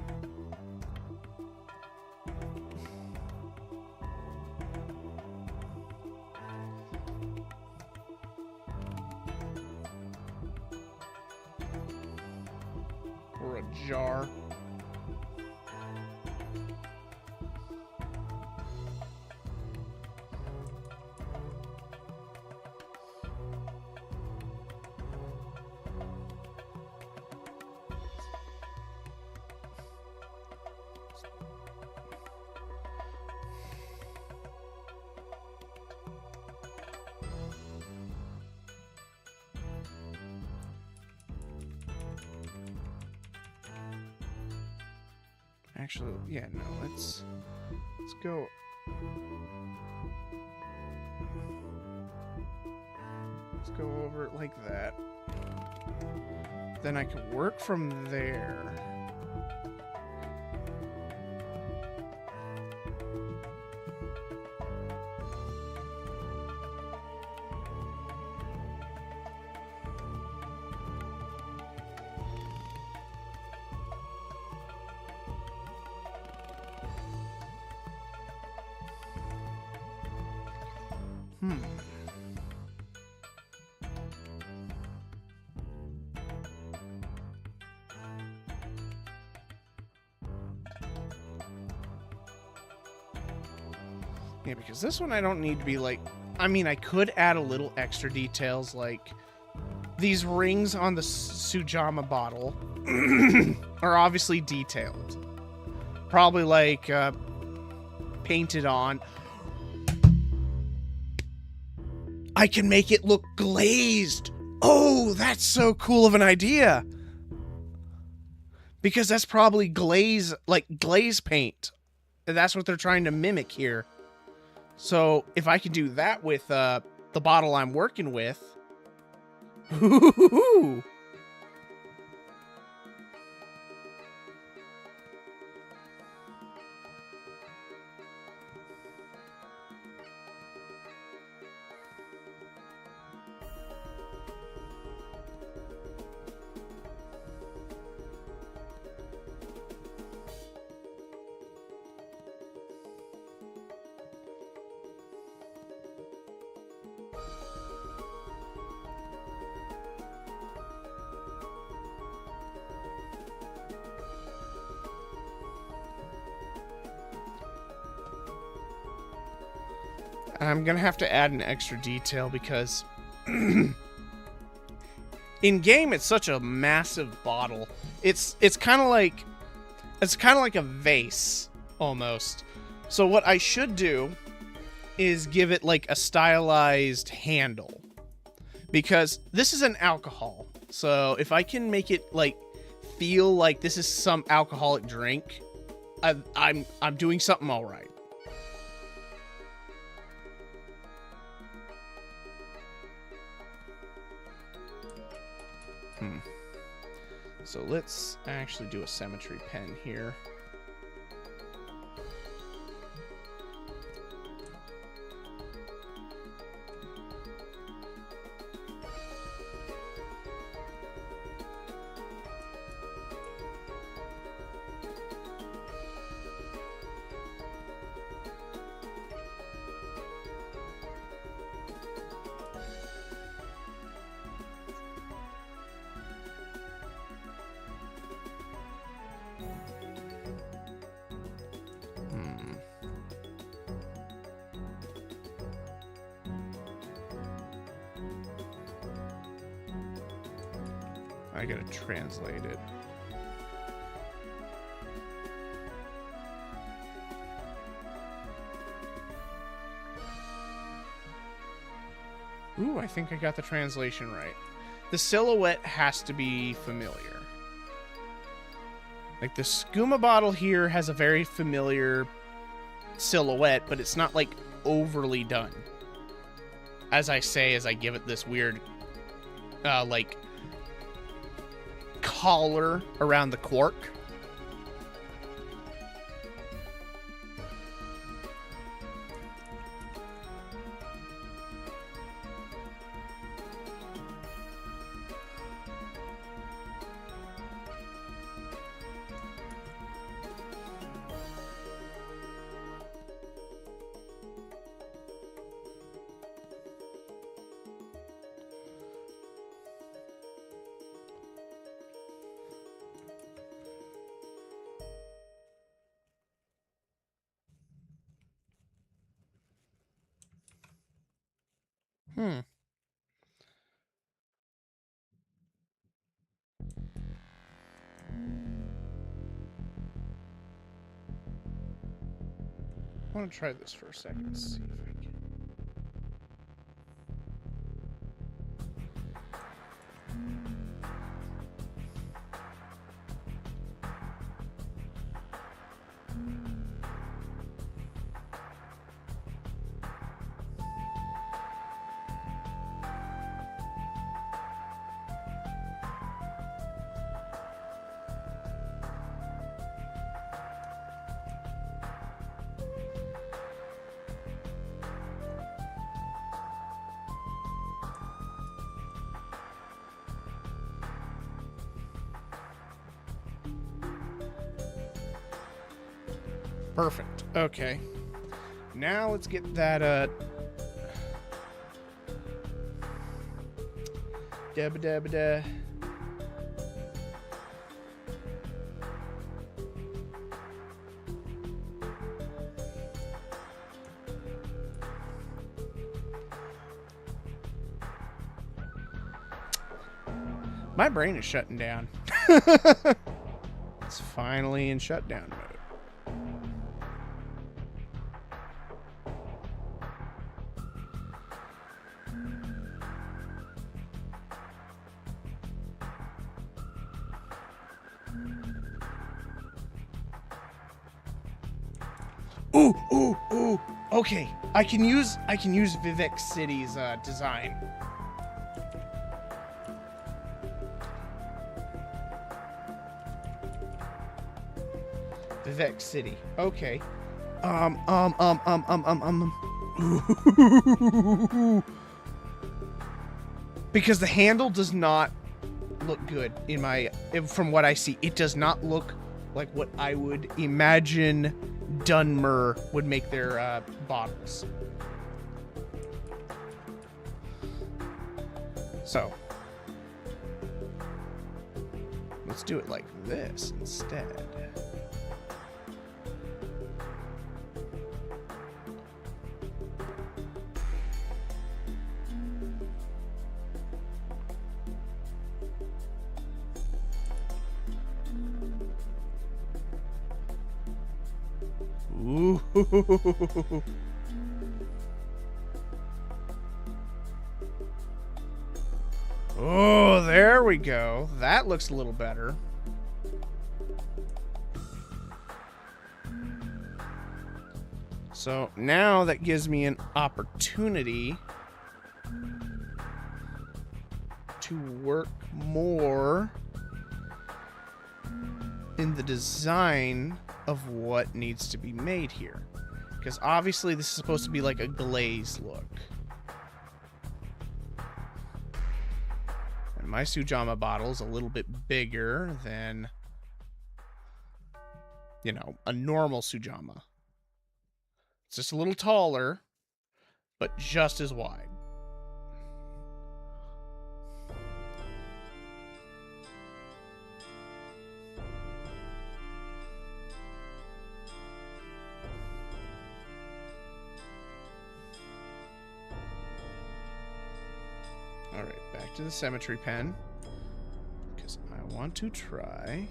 Or a jar. Actually, yeah, no, let's go. Let's go over it like that. Then I can work from there. Yeah, because this one I don't need to be like... I mean, I could add a little extra details, like these rings on the Sujama bottle are obviously detailed. Probably like painted on. I can make it look glazed. Oh, that's so cool of an idea. Because that's probably glaze, like glaze paint. That's what they're trying to mimic here. So if I can do that with the bottle I'm working with, ooh. I'm gonna have to add an extra detail because in game it's such a massive bottle. It's kind of like a vase almost. So what I should do is give it like a stylized handle, because this is an alcohol. So if I can make it like feel like this is some alcoholic drink, I'm doing something all right. So let's actually do a symmetry pen here. I gotta translate it. Ooh, I think I got the translation right. The silhouette has to be familiar. Like, the skooma bottle here has a very familiar silhouette, but it's not, like, overly done. As I say, as I give it this weird, like, collar around the cork. Hmm. I want to try this for a second. See if I can. Perfect. Okay. Now let's get that, dabba-dabba-da. My brain is shutting down. It's finally in shutdown mode. Ooh, ooh, ooh. Okay, I can use Vivek City's design. Vivek City. Okay. Because the handle does not look good from what I see. It does not look like what I would imagine Dunmer would make their bottles. So let's do it like this instead. Ooh. Oh, there we go. That looks a little better. So now that gives me an opportunity to work more in the design of what needs to be made here. Because obviously this is supposed to be like a glaze look. And my Sujamma bottle is a little bit bigger than, you know, a normal Sujamma. It's just a little taller, but just as wide. All right, back to the symmetry pen, because I want to try.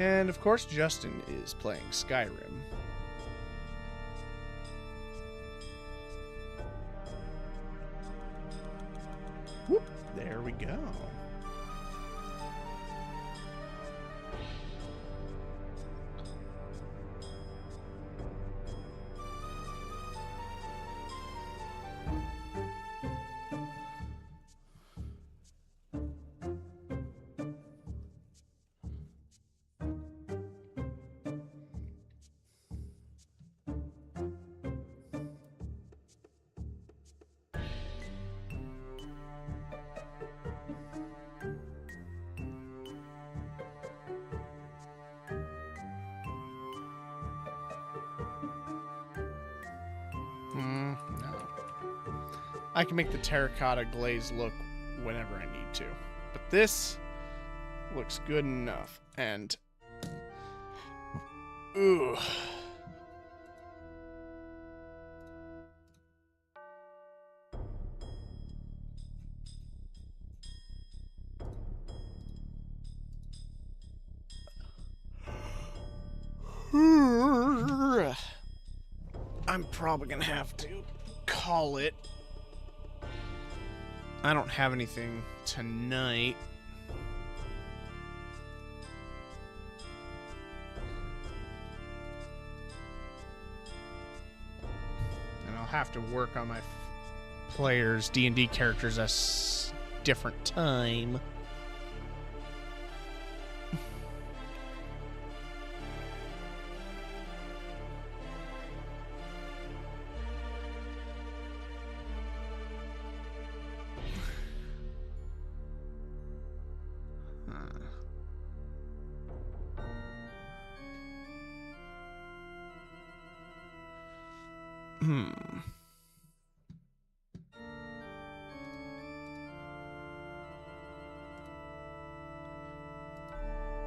And of course, Justin is playing Skyrim. Whoop, there we go. No. I can make the terracotta glaze look whenever I need to. But this looks good enough. And... ooh. I'm probably gonna have to call it. I don't have anything tonight. And I'll have to work on my players' D&D characters at a different time.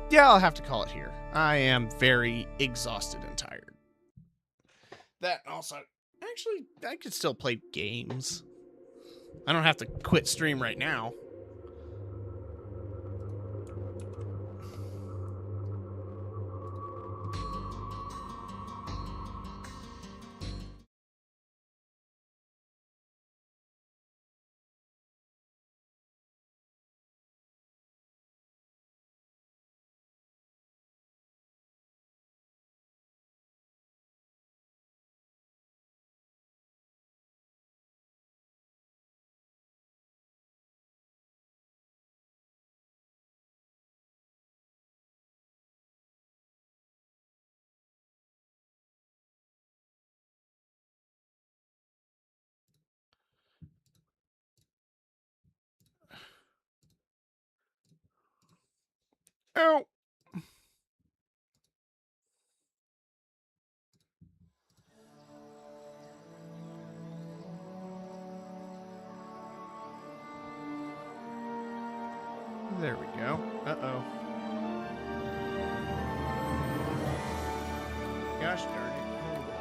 Yeah, I'll have to call it here. I am very exhausted and tired. That also... actually, I could still play games. I don't have to quit stream right now. Oh. There we go. Uh-oh. Gosh darn it. Hold up.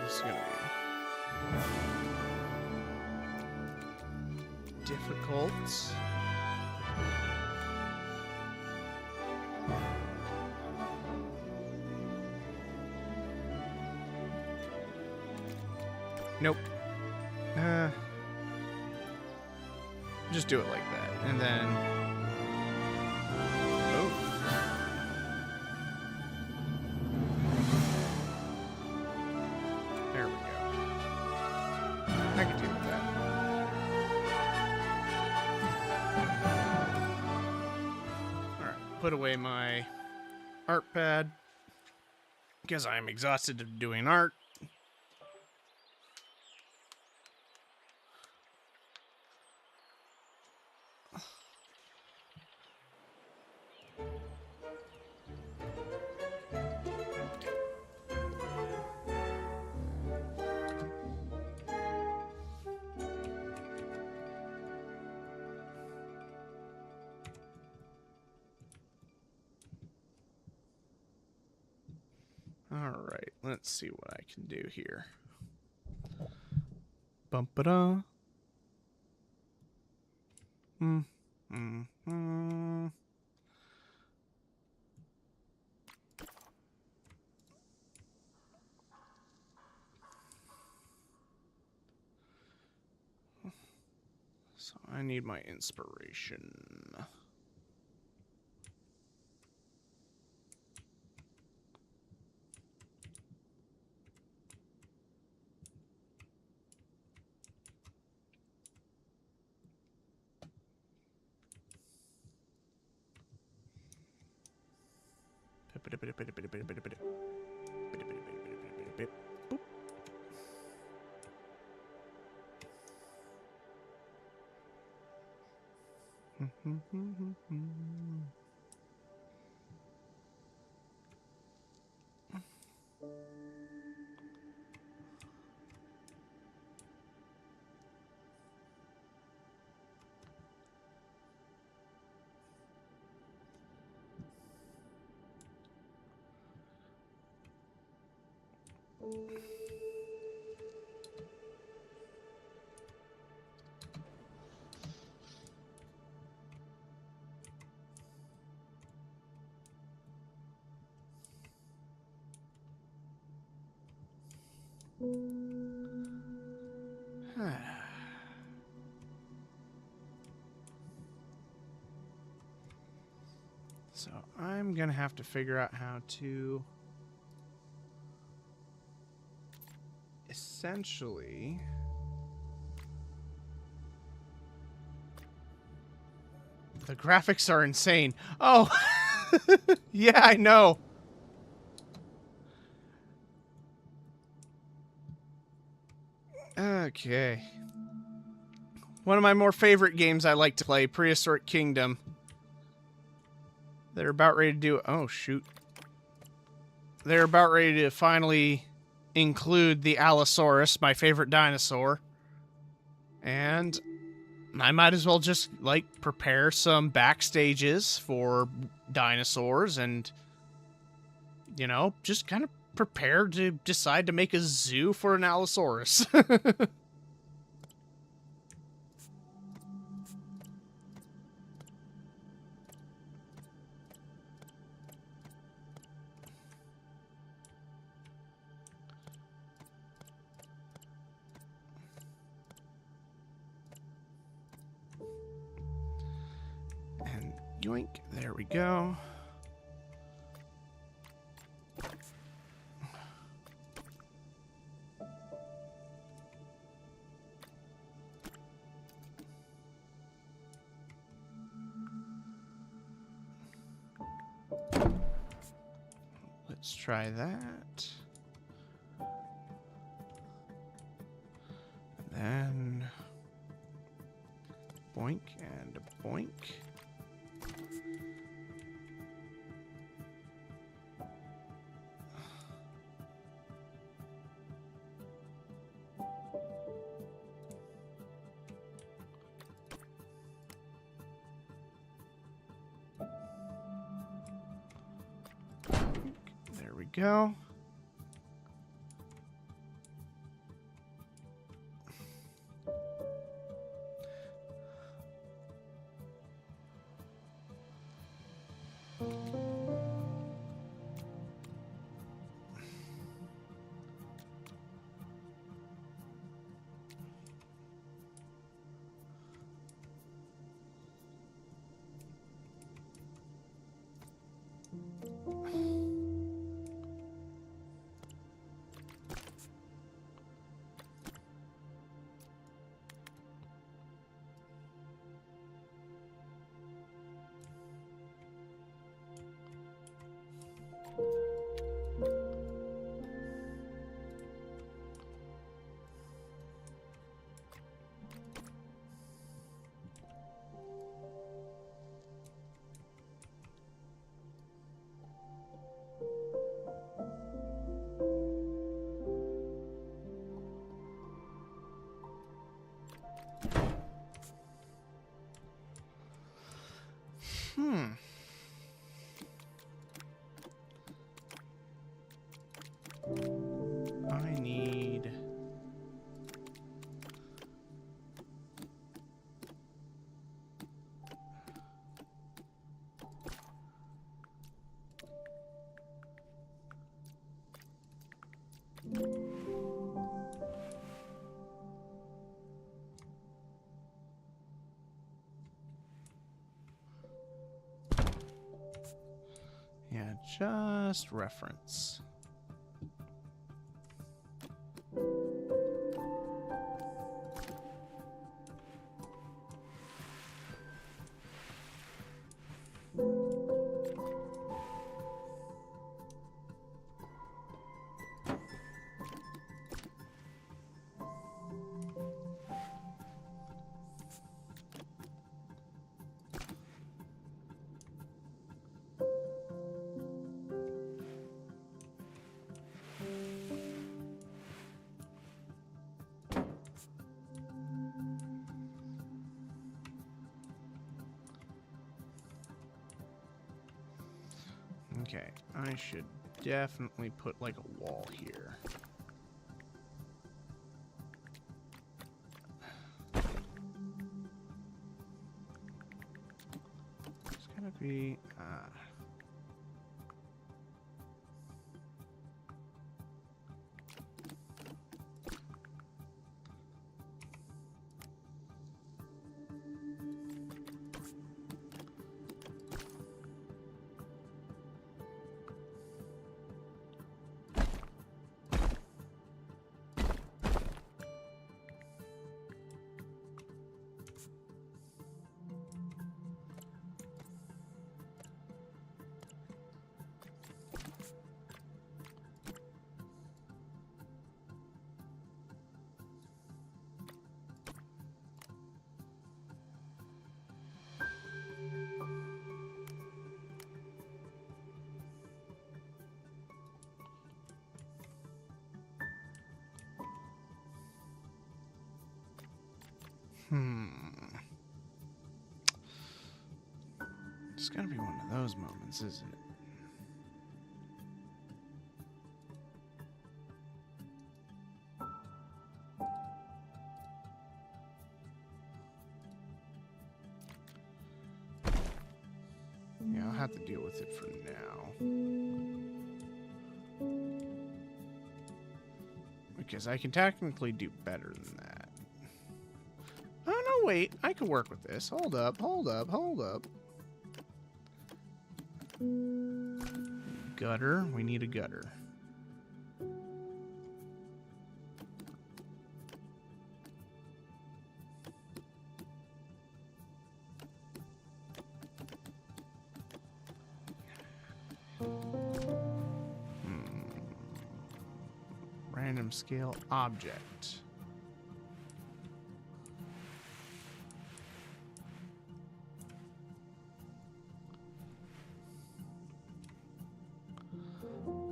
This is gonna be difficult. Nope. Just do it like that, and then... oh. There we go. I can deal with that. Alright, put away my art pad. because I'm exhausted of doing art. Alright, let's see what I can do here. Bum-ba-da. So I need my inspiration. So I'm gonna have to figure out how to essentially the graphics are insane. Oh, yeah, I know. Okay. One of my more favorite games I like to play, Prehistoric Kingdom. They're about ready to do... Oh, shoot. They're about ready to finally include the Allosaurus, my favorite dinosaur. And I might as well just, like, prepare some backstages for dinosaurs and, you know, just kind of prepare to decide to make a zoo for an Allosaurus. And yoink, there we go. Let's try that. And then boink and a boink. There we go. Just reference. Okay, I should definitely put like a wall here. It's gonna be It's gotta be one of those moments, isn't it? Yeah, I'll have to deal with it for now. Because I can technically do better than that. Oh, no, wait. I can work with this. Hold up, hold up, hold up. Gutter. We need a gutter. Random scale object.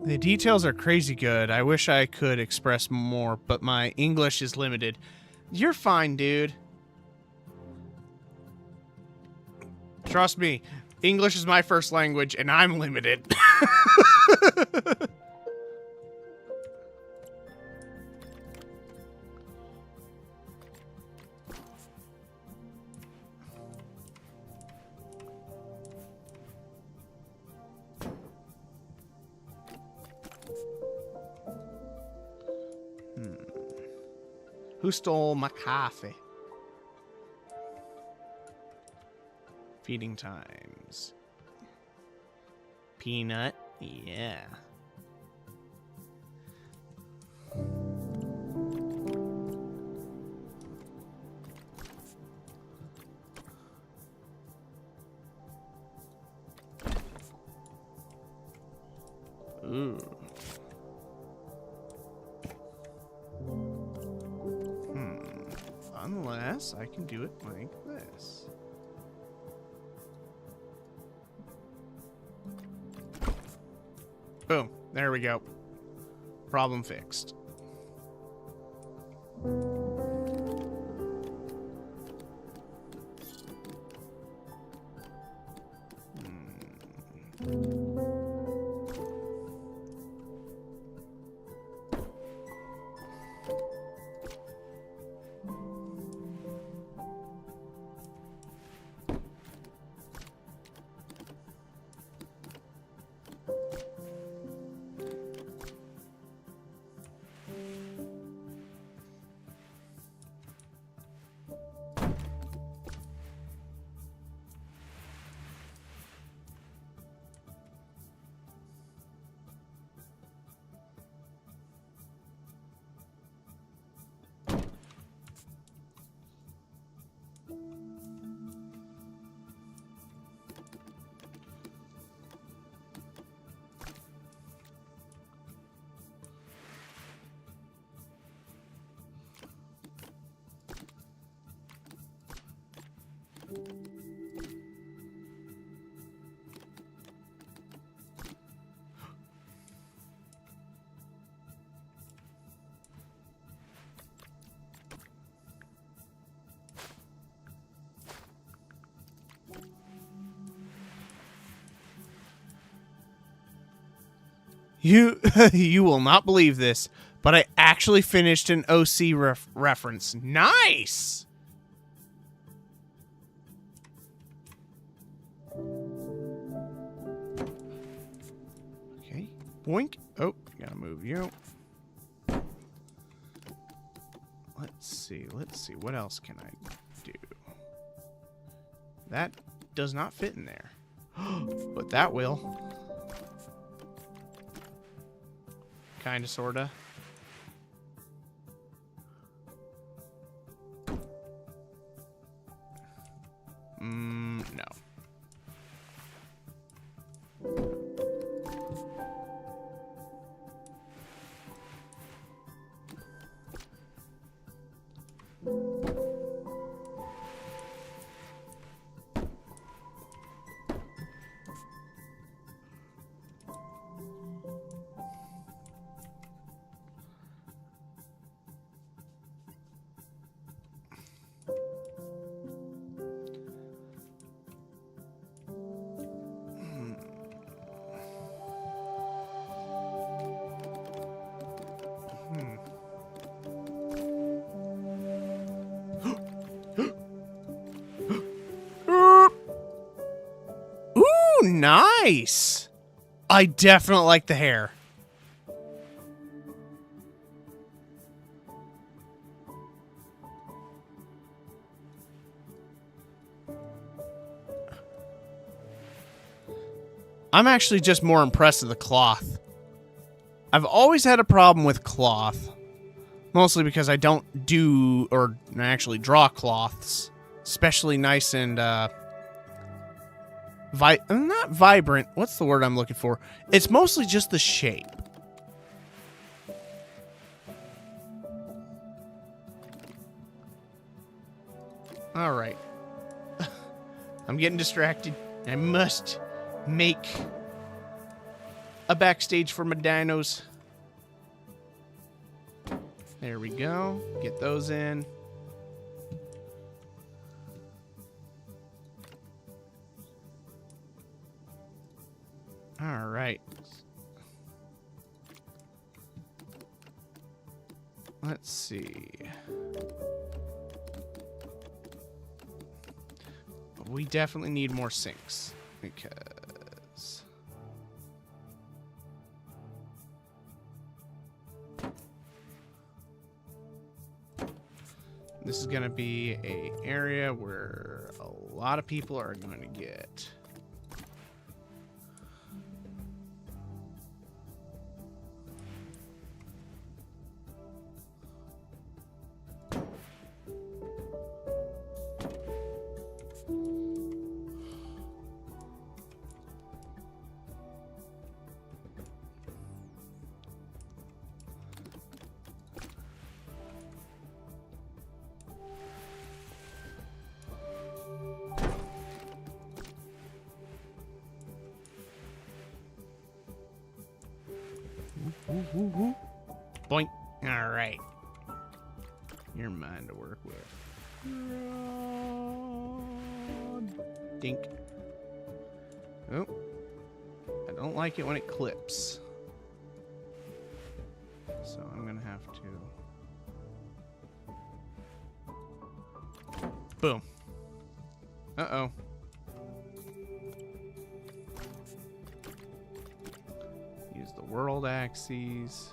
The details are crazy good. I wish I could express more, but my English is limited. You're fine, dude. Trust me, English is my first language, and I'm limited. Who stole my coffee? Feeding times. Peanut? Yeah. Ooh. Unless I can do it like this. Boom. There we go. Problem fixed. You you will not believe this, but I actually finished an OC reference. Nice! Okay. Boink. Oh, gotta move you. Let's see. What else can I do? That does not fit in there. But that will. Kinda, sorta. No. Ooh, nice! I definitely like the hair. I'm actually just more impressed with the cloth. I've always had a problem with cloth. Mostly because I don't do, or actually draw cloths. Especially nice and, not vibrant. What's the word I'm looking for? It's mostly just the shape. Alright. I'm getting distracted. I must make a backstage for my dinos. There we go. Get those in. All right. Let's see. We definitely need more sinks because this is going to be an area where a lot of people are going to get. Boink. All right. You're mine to work with. Dink. Oh. I don't like it when it clips. So I'm going to have to... Boom. Uh-oh. Use the world axes.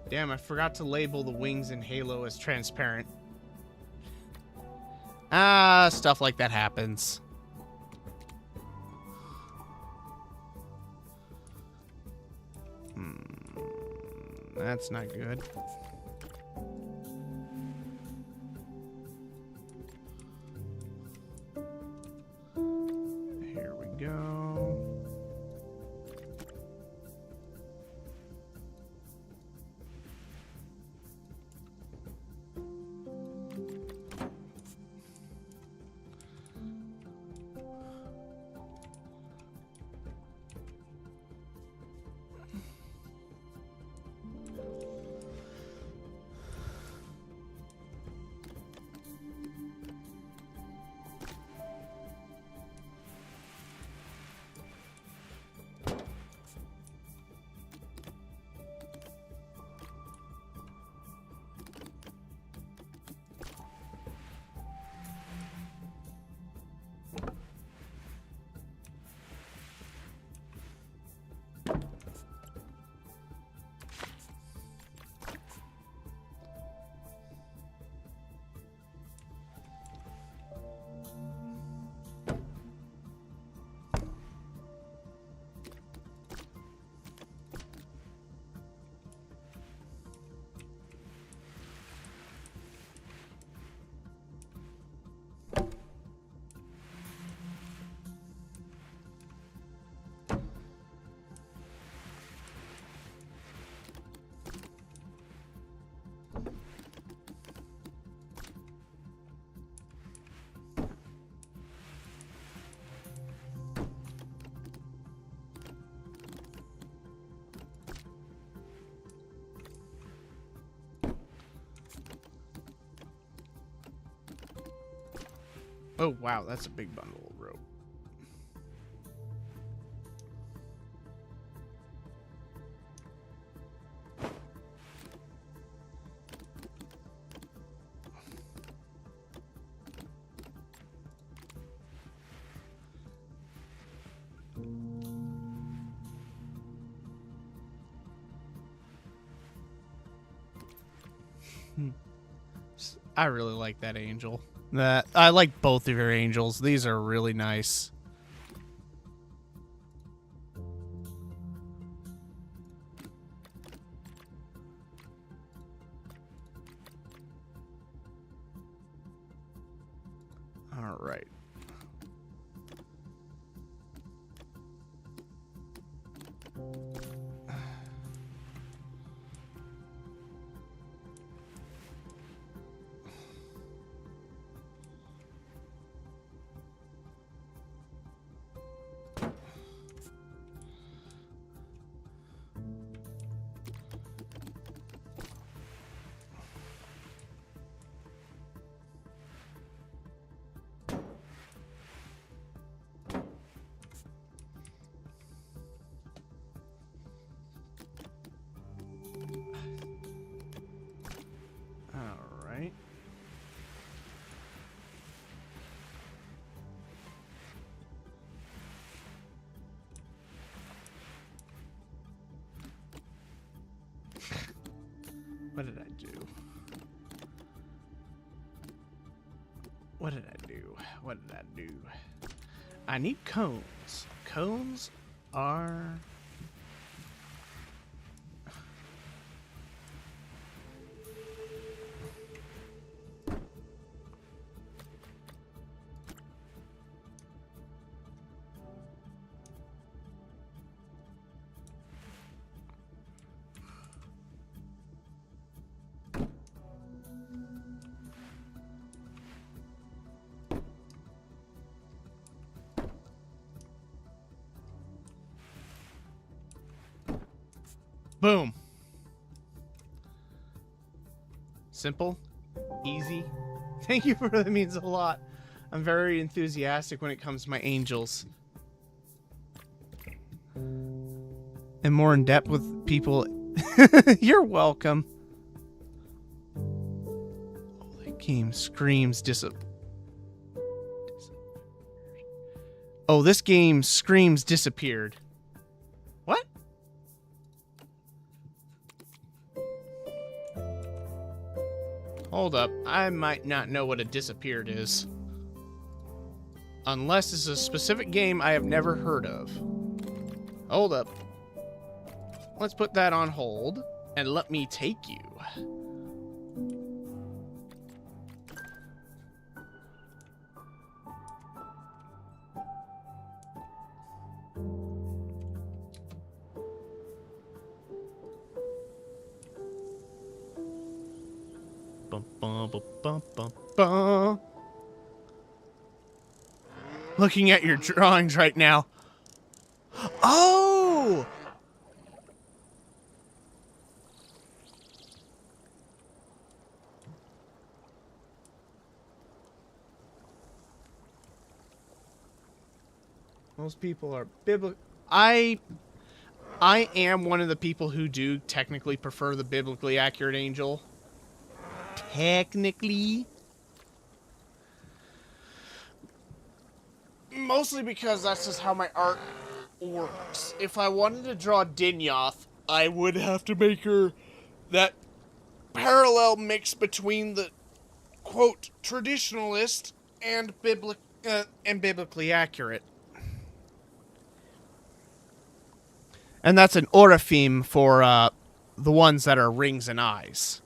Damn, I forgot to label the wings in Halo as transparent. Ah, stuff like that happens. That's not good. Here we go. Oh, wow, that's a big bundle of rope. I really like that angel. I like both of your angels. These are really nice. All right. All right. What did I do? What did I do? What did I do? I need cones. Cones are... Boom. Simple. Easy. Thank you, that means a lot. I'm very enthusiastic when it comes to my angels. And more in depth with people. You're welcome. Oh, that game screams Oh, this game screams disappeared. What? Hold up, I might not know what a disappeared is. Unless it's a specific game I have never heard of. Hold up. Let's put that on hold, and let me take you. Bum, bum, bum, bum, bum, bum. Looking at your drawings right now. Oh! Most people are biblical. I am one of the people who do technically prefer the biblically accurate angel. Technically. Mostly because that's just how my art works. If I wanted to draw Dinyoth, I would have to make her that parallel mix between the, quote, traditionalist and biblically accurate. And that's an Oraphim for the ones that are rings and eyes.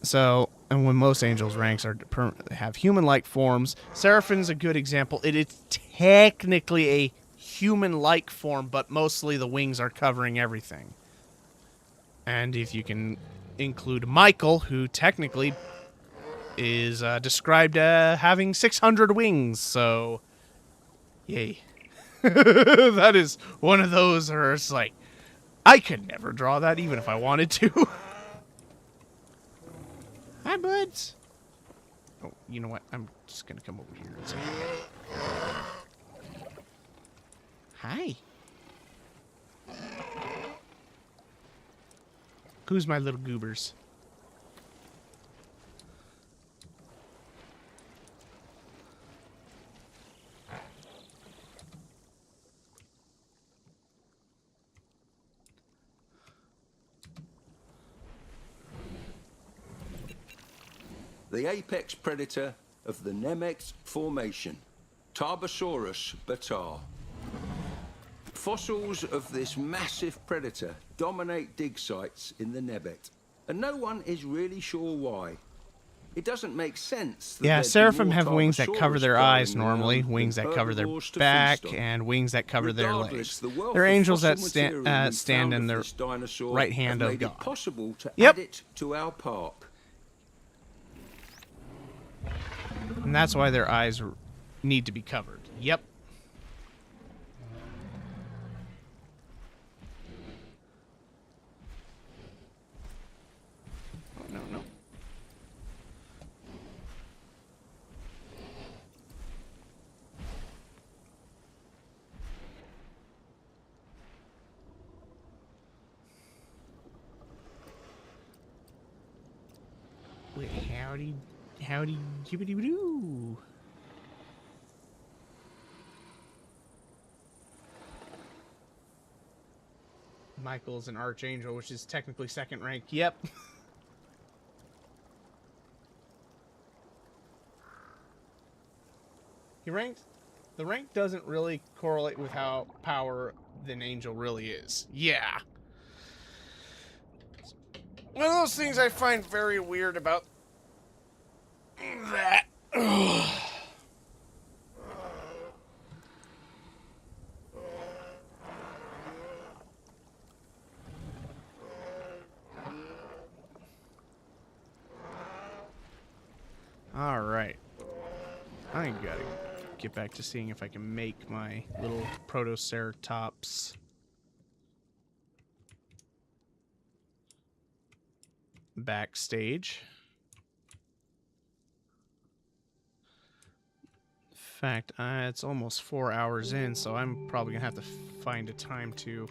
So, and when most angels' ranks are have human-like forms, Seraphine's a good example. It is technically a human-like form, but mostly the wings are covering everything. And if you can include Michael, who technically is described having 600 wings, so yay. That is one of those where it's like, I could never draw that even if I wanted to. Hi, buds. Oh, you know what? I'm just gonna come over here and say hi. Who's my little goobers? The apex predator of the Nemex Formation, Tarbosaurus batar. Fossils of this massive predator dominate dig sites in the Nebet, and no one is really sure why. It doesn't make sense. Yeah, Seraphim have wings that cover their eyes normally, wings that cover their back, and wings that cover their legs. They're angels that stand in the right hand of God. Possible to Yep. add it to our park. And that's why their eyes need to be covered. Yep. Oh, no, no. Wait, howdy, jibbity-doo. Michael's an archangel, which is technically second rank. Yep. The rank doesn't really correlate with how power an angel really is. Yeah. One of those things I find very weird about that. All right. I gotta get back to seeing if I can make my little Protoceratops backstage. In fact, it's almost 4 hours in, so I'm probably gonna have to find a time to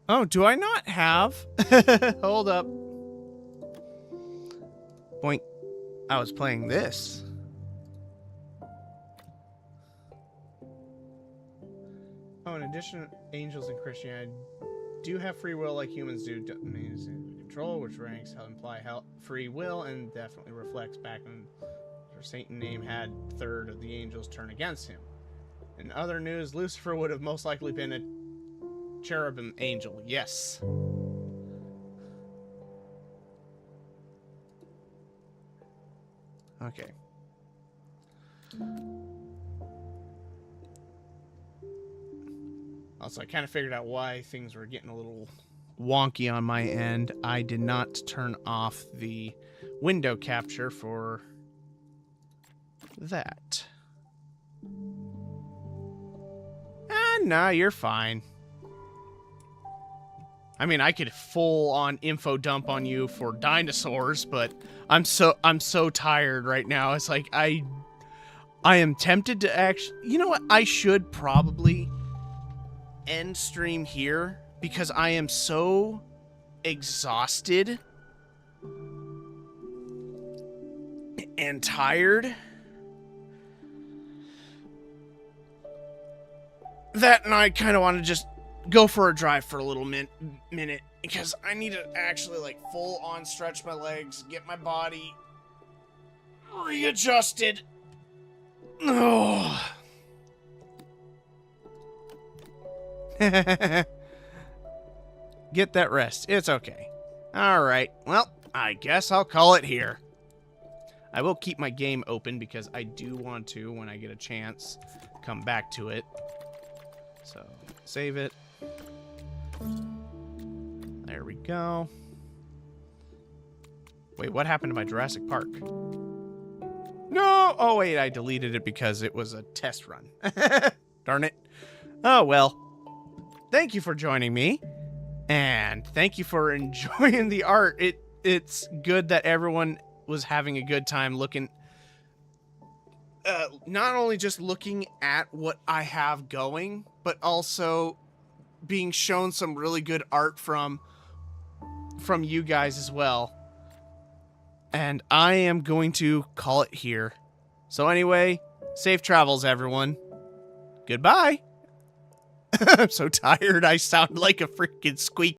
Oh, do I not have? Hold up. Boink. I was playing this. Oh, in addition, angels in Christianity do have free will like humans do. Means control, which ranks imply free will and definitely reflects back when Satan name had third of the angels turn against him. In other news, Lucifer would have most likely been a cherubim angel. Yes. Okay. Also, I kind of figured out why things were getting a little wonky on my end. I did not turn off the window capture for that. Nah, you're fine. I mean, I could full on info dump on you for dinosaurs, but I'm so tired right now. It's like I am tempted to actually, you know what? I should probably end stream here because I am so exhausted and tired that I kind of want to just go for a drive for a little minute because I need to actually like full on stretch my legs, get my body readjusted. Oh. Get that rest. It's okay. All right. Well, I guess I'll call it here. I will keep my game open because I do want to, when I get a chance, come back to it. So, save it. There we go. Wait, what happened to my Jurassic Park? No! Oh, wait, I deleted it because it was a test run. Darn it. Oh, well. Thank you for joining me. And thank you for enjoying the art. It's good that everyone was having a good time looking... not only just looking at what I have going, but also being shown some really good art from you guys as well. And I am going to call it here. So anyway, safe travels, everyone. Goodbye. I'm so tired. I sound like a freaking squeak.